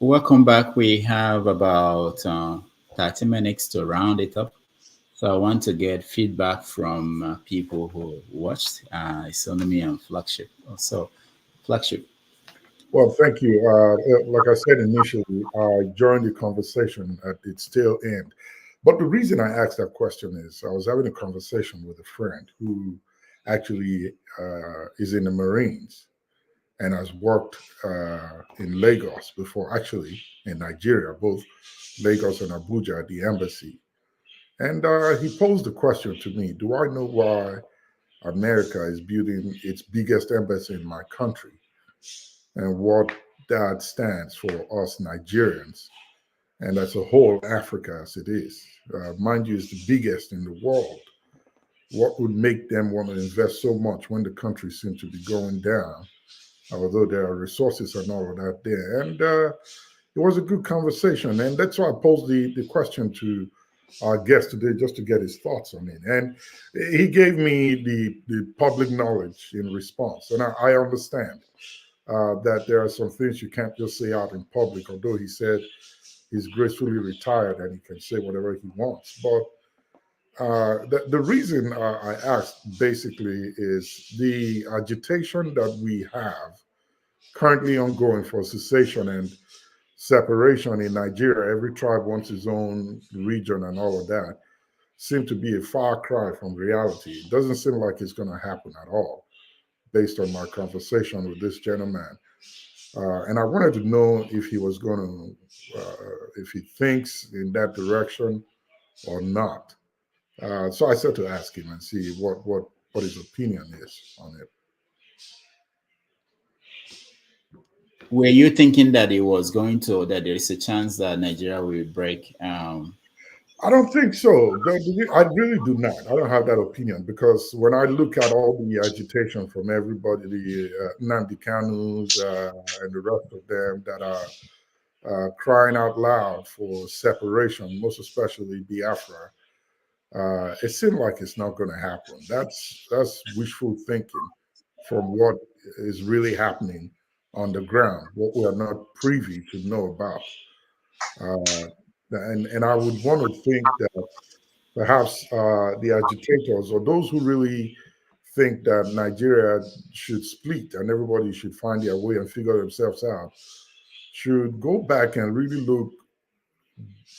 Speaker 1: welcome back. We have about 30 minutes to round it up. So I want to get feedback from people who watched Isonomy and Flagship. Also, Flagship.
Speaker 12: Well, thank you. Like I said initially, I joined the conversation at its tail end. But the reason I asked that question is I was having a conversation with a friend who actually is in the Marines and has worked in Lagos before, actually in Nigeria, both Lagos and Abuja at the embassy. And he posed the question to me, do I know why America is building its biggest embassy in my country and what that stands for us Nigerians and as a whole Africa as it is? Mind you, it's the biggest in the world. What would make them want to invest so much when the country seems to be going down, although there are resources and all of that there? And it was a good conversation. And that's why I posed the question to our guest today, just to get his thoughts on it. And he gave me the public knowledge in response. And I understand that there are some things you can't just say out in public, although he said he's gracefully retired and he can say whatever he wants. But the reason I asked basically is the agitation that we have currently ongoing for secession and separation in Nigeria. Every tribe wants its own region and all of that. Seem to be a far cry from reality. It doesn't seem like it's going to happen at all, based on my conversation with this gentleman. And I wanted to know if he was going to, if he thinks in that direction or not. So I said to ask him and see what his opinion is on it.
Speaker 1: Were you thinking that it was going to, that there is a chance that Nigeria will break?
Speaker 12: I don't think so. I really do not. I don't have that opinion, because when I look at all the agitation from everybody, the Nnamdi Kanus and the rest of them that are crying out loud for separation, most especially Biafra. It seemed like it's not going to happen. That's wishful thinking from what is really happening on the ground, what we are not privy to know about. And I would want to think that perhaps the agitators or those who really think that Nigeria should split and everybody should find their way and figure themselves out should go back and really look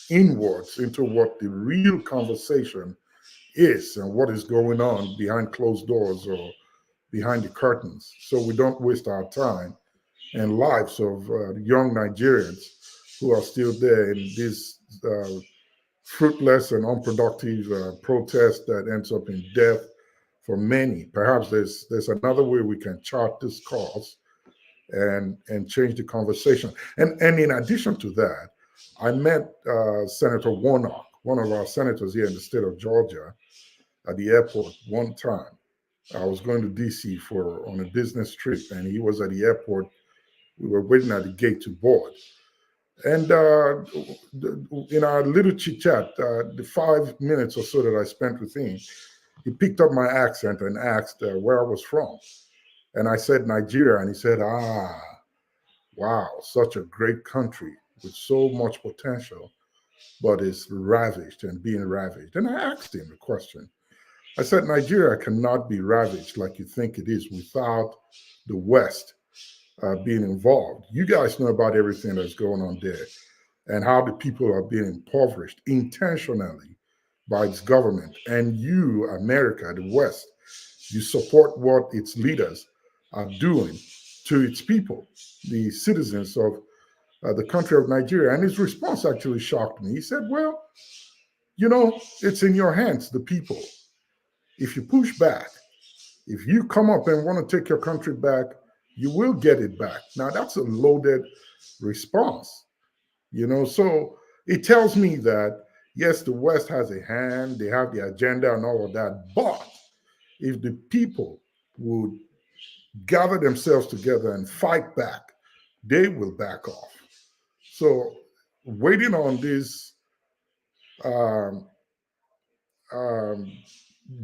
Speaker 12: inwards into what the real conversation is and what is going on behind closed doors or behind the curtains, so we don't waste our time and lives of young Nigerians who are still there in this fruitless and unproductive protest that ends up in death for many. Perhaps there's another way we can chart this cause and change the conversation. And in addition to that, I met Senator Warnock, one of our senators here in the state of Georgia, at the airport one time. I was going to DC on a business trip, and he was at the airport. We were waiting at the gate to board. And in our little chit chat, the 5 minutes or so that I spent with him, he picked up my accent and asked where I was from. And I said Nigeria, and he said, wow, such a great country with so much potential, but it's ravaged and being ravaged. And I asked him a question. I said, Nigeria cannot be ravaged like you think it is without the West being involved. You guys know about everything that's going on there and how the people are being impoverished intentionally by its government. And you, America, the West, you support what its leaders are doing to its people, the citizens of the country of Nigeria. And his response actually shocked me. He said, well, you know, it's in your hands, the people. If you push back, if you come up and want to take your country back, you will get it back. Now, that's a loaded response, you know. So it tells me that, yes, the West has a hand, they have the agenda and all of that. But if the people would gather themselves together and fight back, they will back off. So waiting on this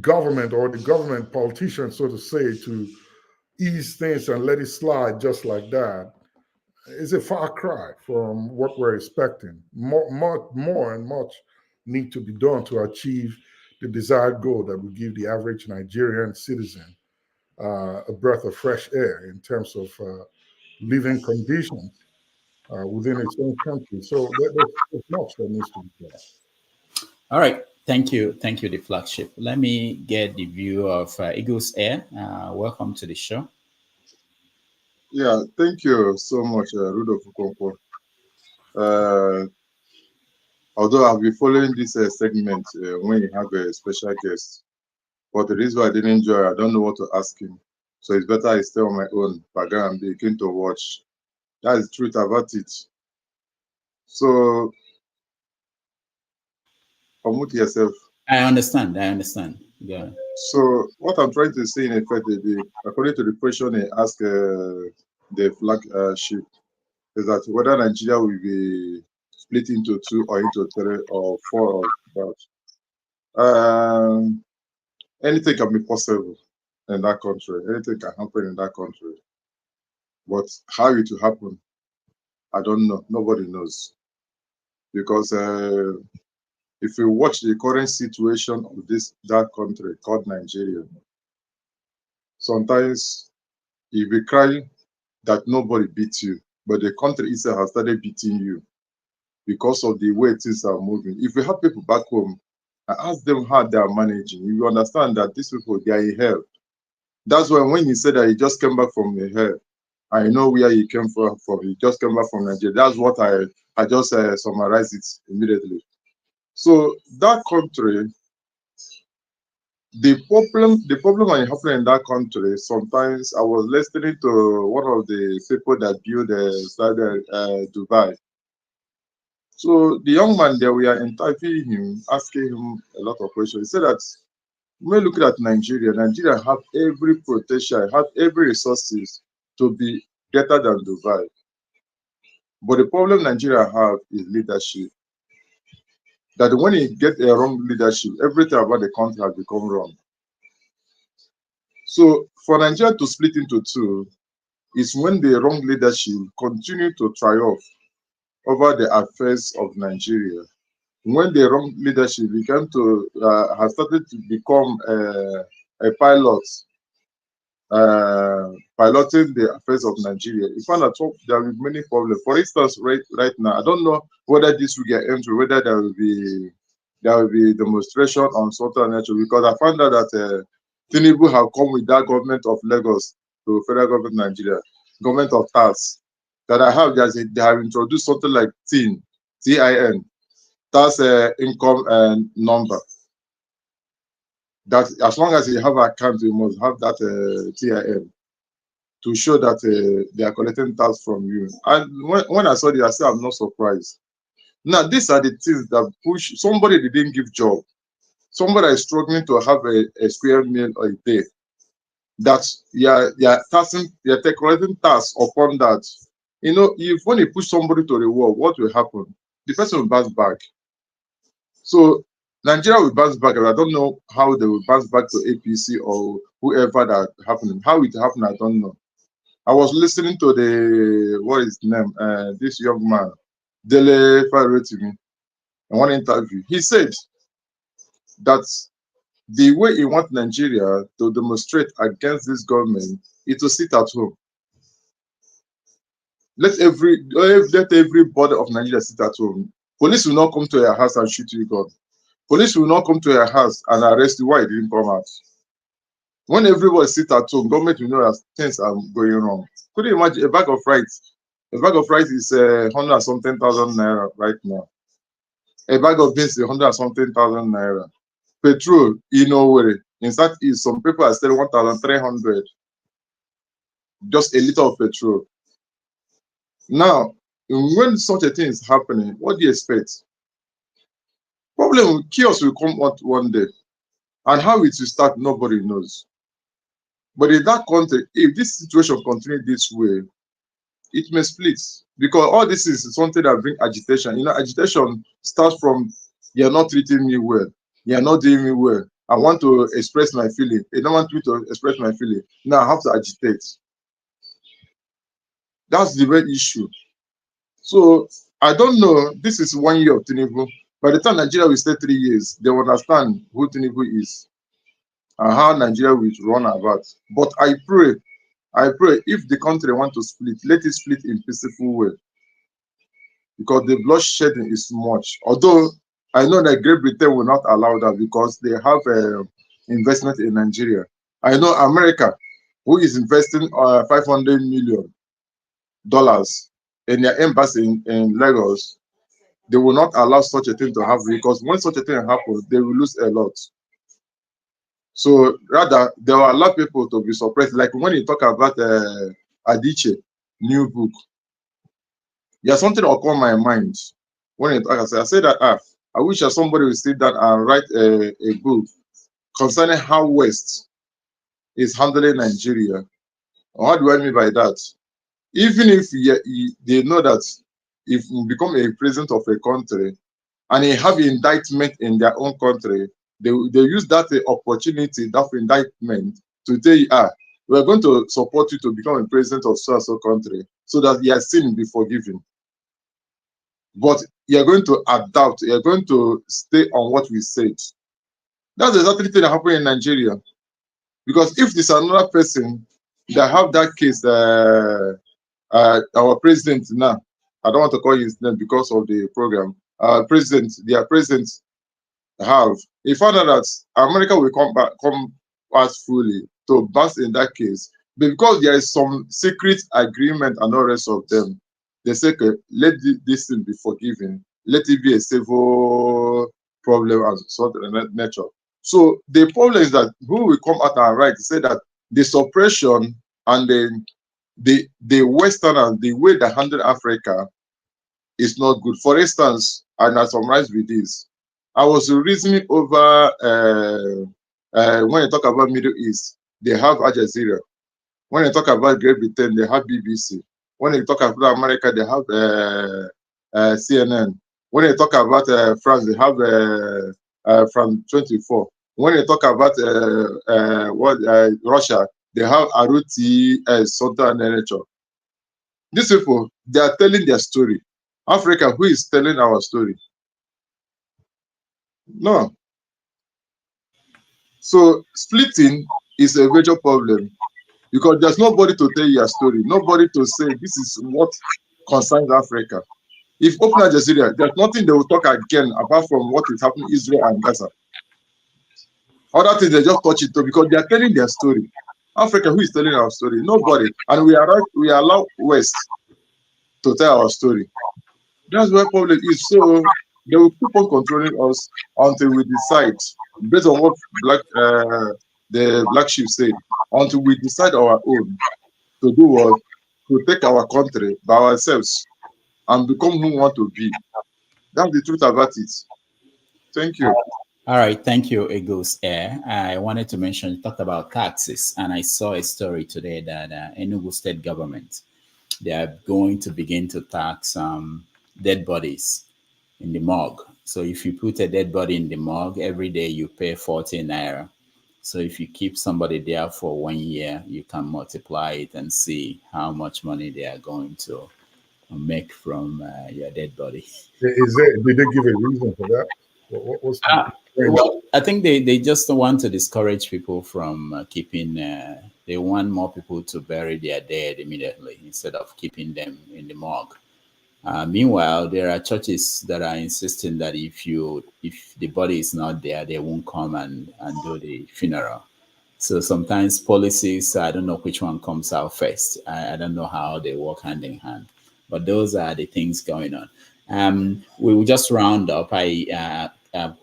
Speaker 12: government or the government politicians, so to say, to ease things and let it slide just like that is a far cry from what we're expecting. More and much need to be done to achieve the desired goal that will give the average Nigerian citizen a breath of fresh air in terms of living conditions within its own country. So there's much that needs to be done.
Speaker 1: All right. Thank you, the flagship. Let me get the view of Eagles Air. Welcome to the show.
Speaker 19: Yeah, thank you so much, Rudolph Okonkwo. Although I'll be following this segment when you have a special guest, but the reason why I didn't enjoy, I don't know what to ask him. So it's better I stay on my own background and begin to watch. That is the truth about it. So, unmute yourself.
Speaker 1: I understand. Yeah.
Speaker 19: So what I'm trying to say in effect, according to the question he asked the flagship, is that whether Nigeria will be split into 2 or into 3 or 4 or that. Anything can be possible in that country. Anything can happen in that country. But how it will happen, I don't know. Nobody knows. Because if you watch the current situation of that country called Nigeria, sometimes you'll be crying that nobody beats you, but the country itself has started beating you because of the way things are moving. If you have people back home, I ask them how they are managing. You understand that these people, they are in hell. That's why when he said that he just came back from the hell, I know where he came from. He just came back from Nigeria. That's what I just summarized it immediately. So that country, the problem I have in that country, sometimes I was listening to one of the people that built Dubai. So the young man there, we are interviewing him, asking him a lot of questions. He said that when looking at Nigeria have every potential, have every resources to be better than Dubai. But the problem Nigeria have is leadership. That when you get a wrong leadership, everything about the country has become wrong. So for Nigeria to split into two is when the wrong leadership continue to triumph over the affairs of Nigeria. When the wrong leadership began to have started to become a pilot, piloting the affairs of Nigeria, you find that there will be many problems. For instance, right now, I don't know whether this will get into, whether there will be demonstration on Sultan Nature, because I found out that Tinubu have come with that government of Lagos to federal government Nigeria, government of TAS, that I have, they have introduced something like TIN, TIN, TAS income number. That as long as you have an account, you must have that TIN to show that they are collecting tax from you. And when I saw this, I said, I'm not surprised. Now, these are the things that push somebody that didn't give job. Somebody is struggling to have a square meal a day. That you're collecting tax upon that. You know, when you push somebody to the wall, what will happen? The person will bounce back. So Nigeria will bounce back. I don't know how they will bounce back to APC or whoever that happened. How it happened, I don't know. I was listening to what is his name? This young man, Dele Faretimi, in one interview. He said that the way he wants Nigeria to demonstrate against this government is to sit at home. Let everybody of Nigeria sit at home. Police will not come to your house and shoot you gun. Police will not come to your house and arrest you. Why it didn't come out? When everybody sit at home, government will know that things are going wrong. Could you imagine a bag of rice? A bag of rice is 100 something thousand naira right now. A bag of beans is 100 something thousand naira. Petrol, you know where in fact is some people are selling 1,300. Just a liter of petrol. Now, when such a thing is happening, what do you expect? Problem, chaos will come out one day. And how it will start, nobody knows. But in that country, if this situation continues this way, it may split. Because all this is something that brings agitation. You know, agitation starts from, you're not treating me well. You're not doing me well. I want to express my feeling. They don't want me to express my feeling. Now I have to agitate. That's the real issue. So I don't know. This is 1 year of Tinubu. By the time Nigeria will stay 3 years, they will understand who Tinubu is and how Nigeria will run about. But I pray if the country want to split, let it split in peaceful way. Because the bloodshedding is much. Although I know that Great Britain will not allow that because they have investment in Nigeria. I know America, who is investing $500 million in their embassy in Lagos, they will not allow such a thing to happen, because when such a thing happens, they will lose a lot. So rather, they will allow people to be suppressed. Like when you talk about Ayittey new book, there's something that occurred in my mind when you talk. I said that I wish that somebody would sit down and write a book concerning how West is handling Nigeria. What do I mean by that? Even if they know that if you become a president of a country and they have indictment in their own country, they use that opportunity, that indictment, to tell you, we're going to support you to become a president of so country so that your sin will be forgiven. But you're going to adapt, you're going to stay on what we said. That's exactly the thing that happened in Nigeria. Because if there's another person that have that case, our president now, I don't want to call his name because of the program, their president have, he found out that America will come back fully to bust in that case. But because there is some secret agreement and all the rest of them, they say, okay, let this thing be forgiven. Let it be a civil problem and sort of nature. So the problem is that who will come out and write to say that the suppression and the Westerners, the way they handle Africa is not good. For instance, and I summarize with this, I was reasoning over when you talk about Middle East, they have Al Jazeera. When you talk about Great Britain, they have BBC. When they talk about America, they have CNN. When they talk about France, they have France 24. When they talk about Russia, they have Aruti, Sota, and NNLG. These people, they are telling their story. Africa, who is telling our story? No. So splitting is a major problem because there's nobody to tell your story, nobody to say this is what concerns Africa. If open Al Jazeera, there's nothing they will talk again apart from what is happening in Israel and Gaza. Other things they just touch it too because they are telling their story. Africa, who is telling our story? Nobody. And we allow West to tell our story. That's where problem is. So they will keep on controlling us until we decide, based on what the black sheep said, until we decide our own to do what, to take our country by ourselves and become who we want to be. That's the truth about it. Thank you.
Speaker 1: All right, thank you, Eagles Air. I wanted to mention, you talked about taxes, and I saw a story today that Enugu state government, they are going to begin to tax dead bodies in the morgue. So if you put a dead body in the morgue, every day you pay 40 Naira. So if you keep somebody there for 1 year, you can multiply it and see how much money they are going to make from your dead body.
Speaker 12: Did they give a reason for that? What's
Speaker 1: well, I think they just want to discourage people from keeping, they want more people to bury their dead immediately instead of keeping them in the morgue. Meanwhile, there are churches that are insisting that if the body is not there, they won't come and do the funeral. So sometimes policies, I don't know which one comes out first. I don't know how they work hand in hand, but those are the things going on. We will just round up.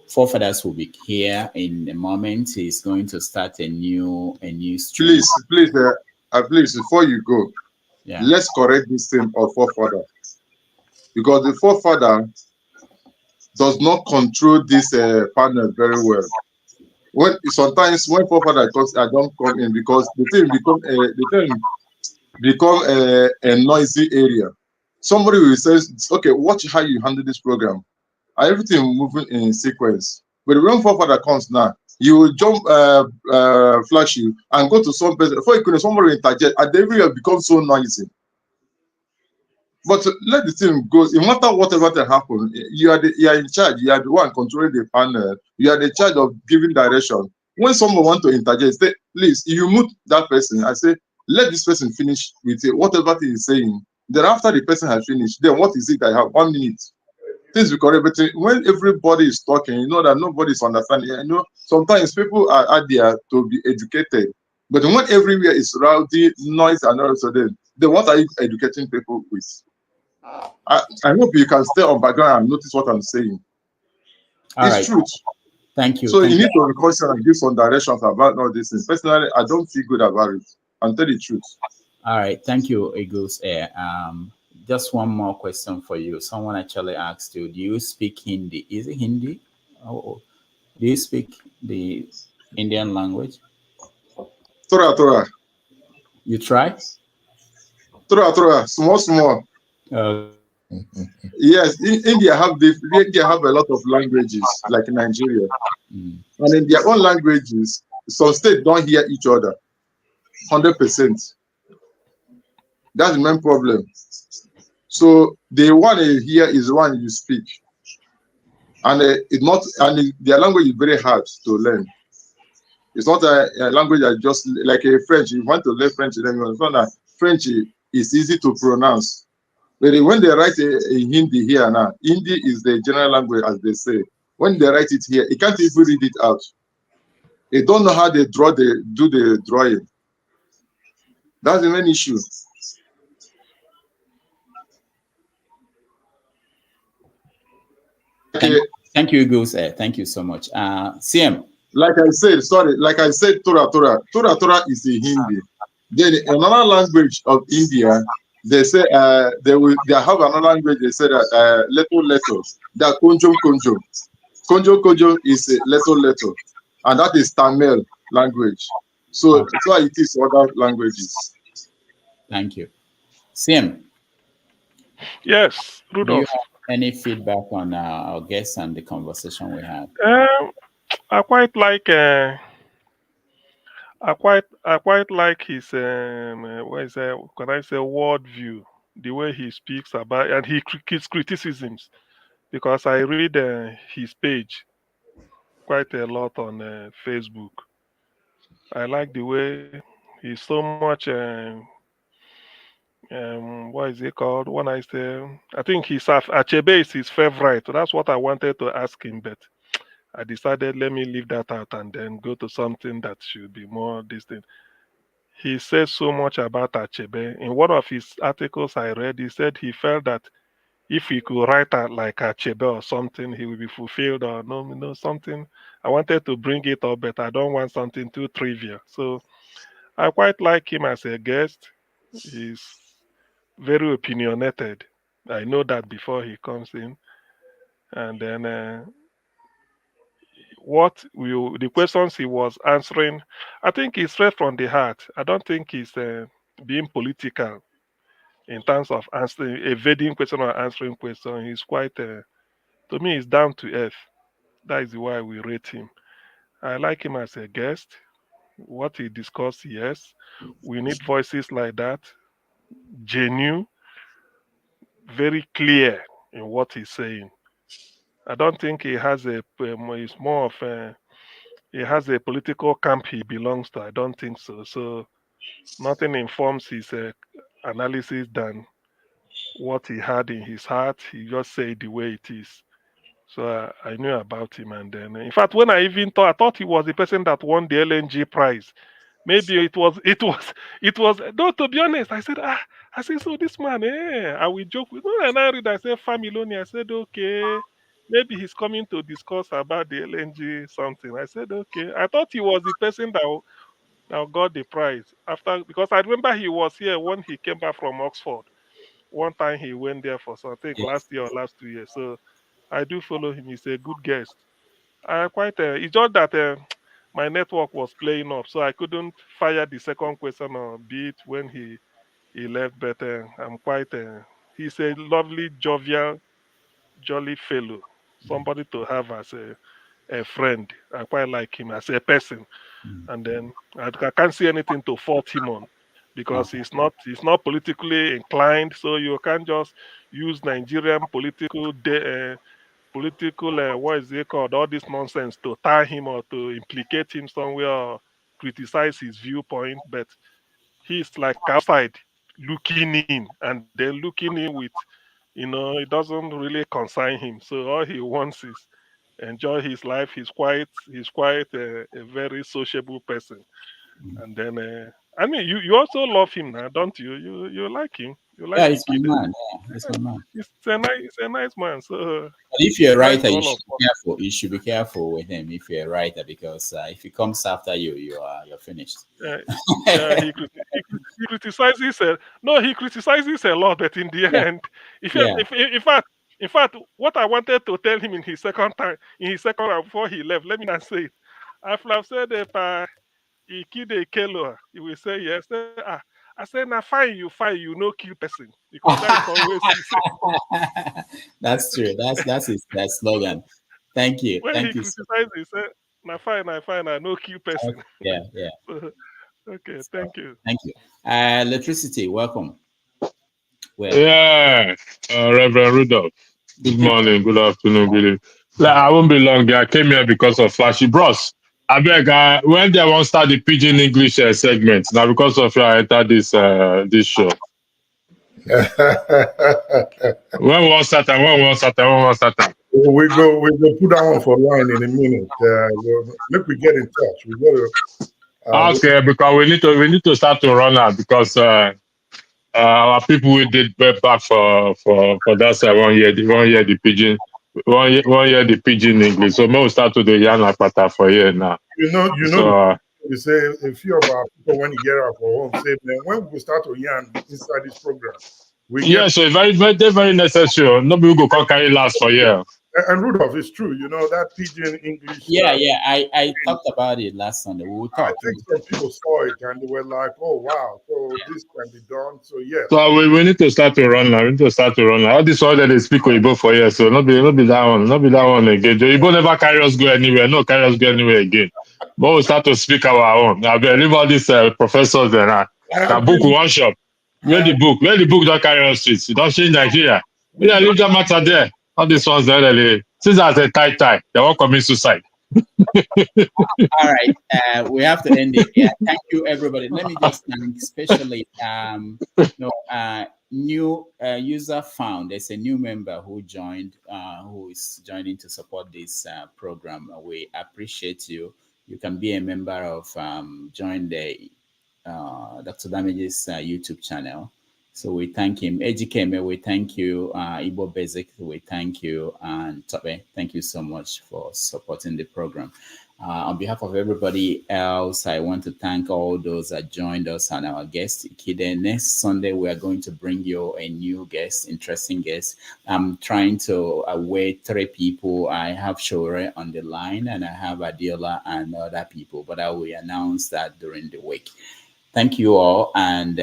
Speaker 1: Forefathers will be here in a moment. He's going to start a new stream.
Speaker 19: Please, before you go, let's correct this thing of forefather, because the forefather does not control this panel very well. Sometimes when forefather comes, I don't come in because the thing become a noisy area. Somebody will say, okay, watch how you handle this program. Everything moving in sequence. But when forefather comes now, you will jump, flash you, and go to some person. Before you could, somebody will interject, and the area becomes so noisy. But let the thing go. No matter whatever that happens, you are in charge. You are the one controlling the panel. You are the charge of giving direction. When someone wants to interject, say, please, you mute that person. I say, let this person finish with whatever he is saying. Then after the person has finished, then what is it I have? 1 minute. Things will correct. But when everybody is talking, you know that nobody is understanding. You know, sometimes people are there to be educated. But when everywhere is rowdy, noise, and also then what are you educating people with? I hope you can stay on background and notice what I'm saying. It's truth.
Speaker 1: Thank you.
Speaker 19: So you need to be cautious and give some directions about all these things. Personally, I don't feel good about it. I'll tell the truth.
Speaker 1: All right. Thank you, Eagles Air. Just one more question for you. Someone actually asked you, do you speak Hindi? Is it Hindi? Oh, do you speak the Indian language?
Speaker 19: Tora.
Speaker 1: You try?
Speaker 19: Tora. Small. Yes, India have a lot of languages like Nigeria, and in their own languages, some states don't hear each other 100%. That's the main problem. So the one you hear is the one you speak, and their language is very hard to learn. It's not a language that just like a French. You want to learn French, then you understand that French is easy to pronounce. But when they write in Hindi here now, Hindi is the general language, as they say. When they write it here, you can't even read it out. They don't know how they do the drawing. That's the main issue.
Speaker 1: Thank you, Eagles. Thank you so much. CM.
Speaker 19: Like I said, Tora is in Hindi. Then another language of India, they say they have another language. They say that little. That konjo. Konjo is little, and that is Tamil language. So it is other languages.
Speaker 1: Thank you, CM.
Speaker 8: Yes,
Speaker 1: Do you
Speaker 8: Rudolph.
Speaker 1: have any feedback on our guests and the conversation we had?
Speaker 8: I quite like I quite like his what is that? Can I say worldview? The way he speaks about and his criticisms, because I read his page quite a lot on Facebook. I like the way he's so much. What is it called? When I say, I think Achebe is his favorite. So that's what I wanted to ask him, but I decided let me leave that out and then go to something that should be more distant. He says so much about Achebe. In one of his articles I read, he said he felt that if he could write out like Achebe or something, he would be fulfilled or no, something. I wanted to bring it up, but I don't want something too trivial. So I quite like him as a guest. He's very opinionated. I know that before he comes in. And then the questions he was answering, I think he's straight from the heart. I don't think he's being political in terms of answering, evading question or answering question. He's quite, to me, he's down to earth. That is why we rate him. I like him as a guest. What he discussed, yes. We need voices like that, genuine, very clear in what he's saying. I don't think he has he's more of he has a political camp he belongs to. I don't think so. So nothing informs his analysis than what he had in his heart. He just said the way it is. So I knew about him, and then in fact, when I thought he was the person that won the LNG prize. Maybe it was. No, to be honest, I said, so this man, I will joke with. No, and I read, I said, Familoni. I said, okay, maybe he's coming to discuss about the LNG something. I said, okay. I thought he was the person that got the prize after, because I remember he was here when he came back from Oxford. One time he went there for something last year or last 2 years. So I do follow him. He's a good guest. I quite. It's just that my network was playing up, so I couldn't fire the second question or beat when he left. But I'm quite. He's a lovely, jovial, jolly fellow. Somebody to have as a friend. I quite like him as a person. And then I can't see anything to fault him on, because he's not politically inclined. So you can't just use Nigerian political what is it called, all this nonsense to tie him or to implicate him somewhere or criticize his viewpoint. But he's like outside looking in, and then looking in with, it doesn't really concern him. So all he wants is enjoy his life. He's quite a very sociable person. And then I mean, you also love him now, don't you? You like him. You like
Speaker 1: he's my man. Yeah, he's my man.
Speaker 8: He's a nice man. So
Speaker 1: but if you're a
Speaker 8: nice
Speaker 1: writer,
Speaker 8: to
Speaker 1: you
Speaker 8: all
Speaker 1: should
Speaker 8: of us.
Speaker 1: be careful. You should be careful with him if you're a writer, because if he comes after you, you're finished.
Speaker 8: He criticizes. No, he criticizes a lot, but in the end, in fact, what I wanted to tell him in his second round before he left, let me not say it. After I've said Pa Ikhide Kelo, he will say yes. I said, now fine, you no kill person, because that's always
Speaker 1: That's true. That's his slogan. Thank you.
Speaker 8: when
Speaker 1: Thank
Speaker 8: he
Speaker 1: you.
Speaker 8: criticizes, he said, now fine, I no kill person.
Speaker 1: Yeah.
Speaker 8: Okay, thank you.
Speaker 1: Thank you. Electricity, welcome.
Speaker 20: Yeah, Reverend Rudolph. Good morning, good afternoon, good evening. I won't be long. I came here because of Flashy Bros. I beg, when they won't start the Pidgin English segment, now because of you, I entered this show. When we want Satan?
Speaker 12: We go put that one for line in a minute. Let me get in touch. We got to.
Speaker 20: Okay, because we need to start to run out, because our people we did back for that side 1 year the Pidgin. 1 year the Pidgin English. So we'll start to the Yan Apata for here now.
Speaker 12: We say a few of our people when you get out for home say, man, when we start to yarn inside this program,
Speaker 20: so very, very, very necessary. Nobody go carry last for here.
Speaker 12: And Rudolph, it's true. You know that pidgin English.
Speaker 1: Yeah. I talked about it last Sunday.
Speaker 12: I think some people saw it and they were like, "Oh wow, so this can be done." So yeah.
Speaker 20: So we need to start to run now. We need to start to run now. All this one that they speak Igbo for years, so not be that one again. The Igbo never carry us go anywhere. No carry us go anywhere again. But we start to speak our own. I believe all these professors and that book one shop. Where the book don't carry us streets. You don't change Nigeria. Yeah, leave that matter there. All these ones there, since I say tie, they won't commit suicide.
Speaker 1: All right, we have to end it here. Thank you, everybody. Let me just thank especially new user found. There's a new member who joined, who is joining to support this program. We appreciate you. You can be a member of join the Dr. Damage's YouTube channel. So we thank him. Ejikeme, we thank you. Igbo Basic, we thank you. And Tope, thank you so much for supporting the program. On behalf of everybody else, I want to thank all those that joined us and our guest, Ikhide. Next Sunday, we are going to bring you a new guest, interesting guest. I'm trying to wait 3 people. I have Shore on the line, and I have Adiola and other people, but I will announce that during the week. Thank you all, and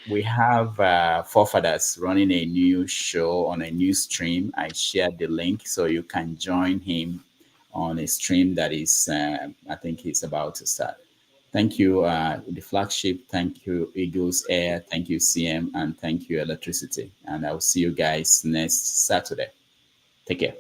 Speaker 1: we have Forefathers running a new show on a new stream. I shared the link so you can join him on a stream that is, I think he's about to start. Thank you, the flagship. Thank you, Eagles Air. Thank you, CM, and thank you, Electricity. And I'll see you guys next Saturday. Take care.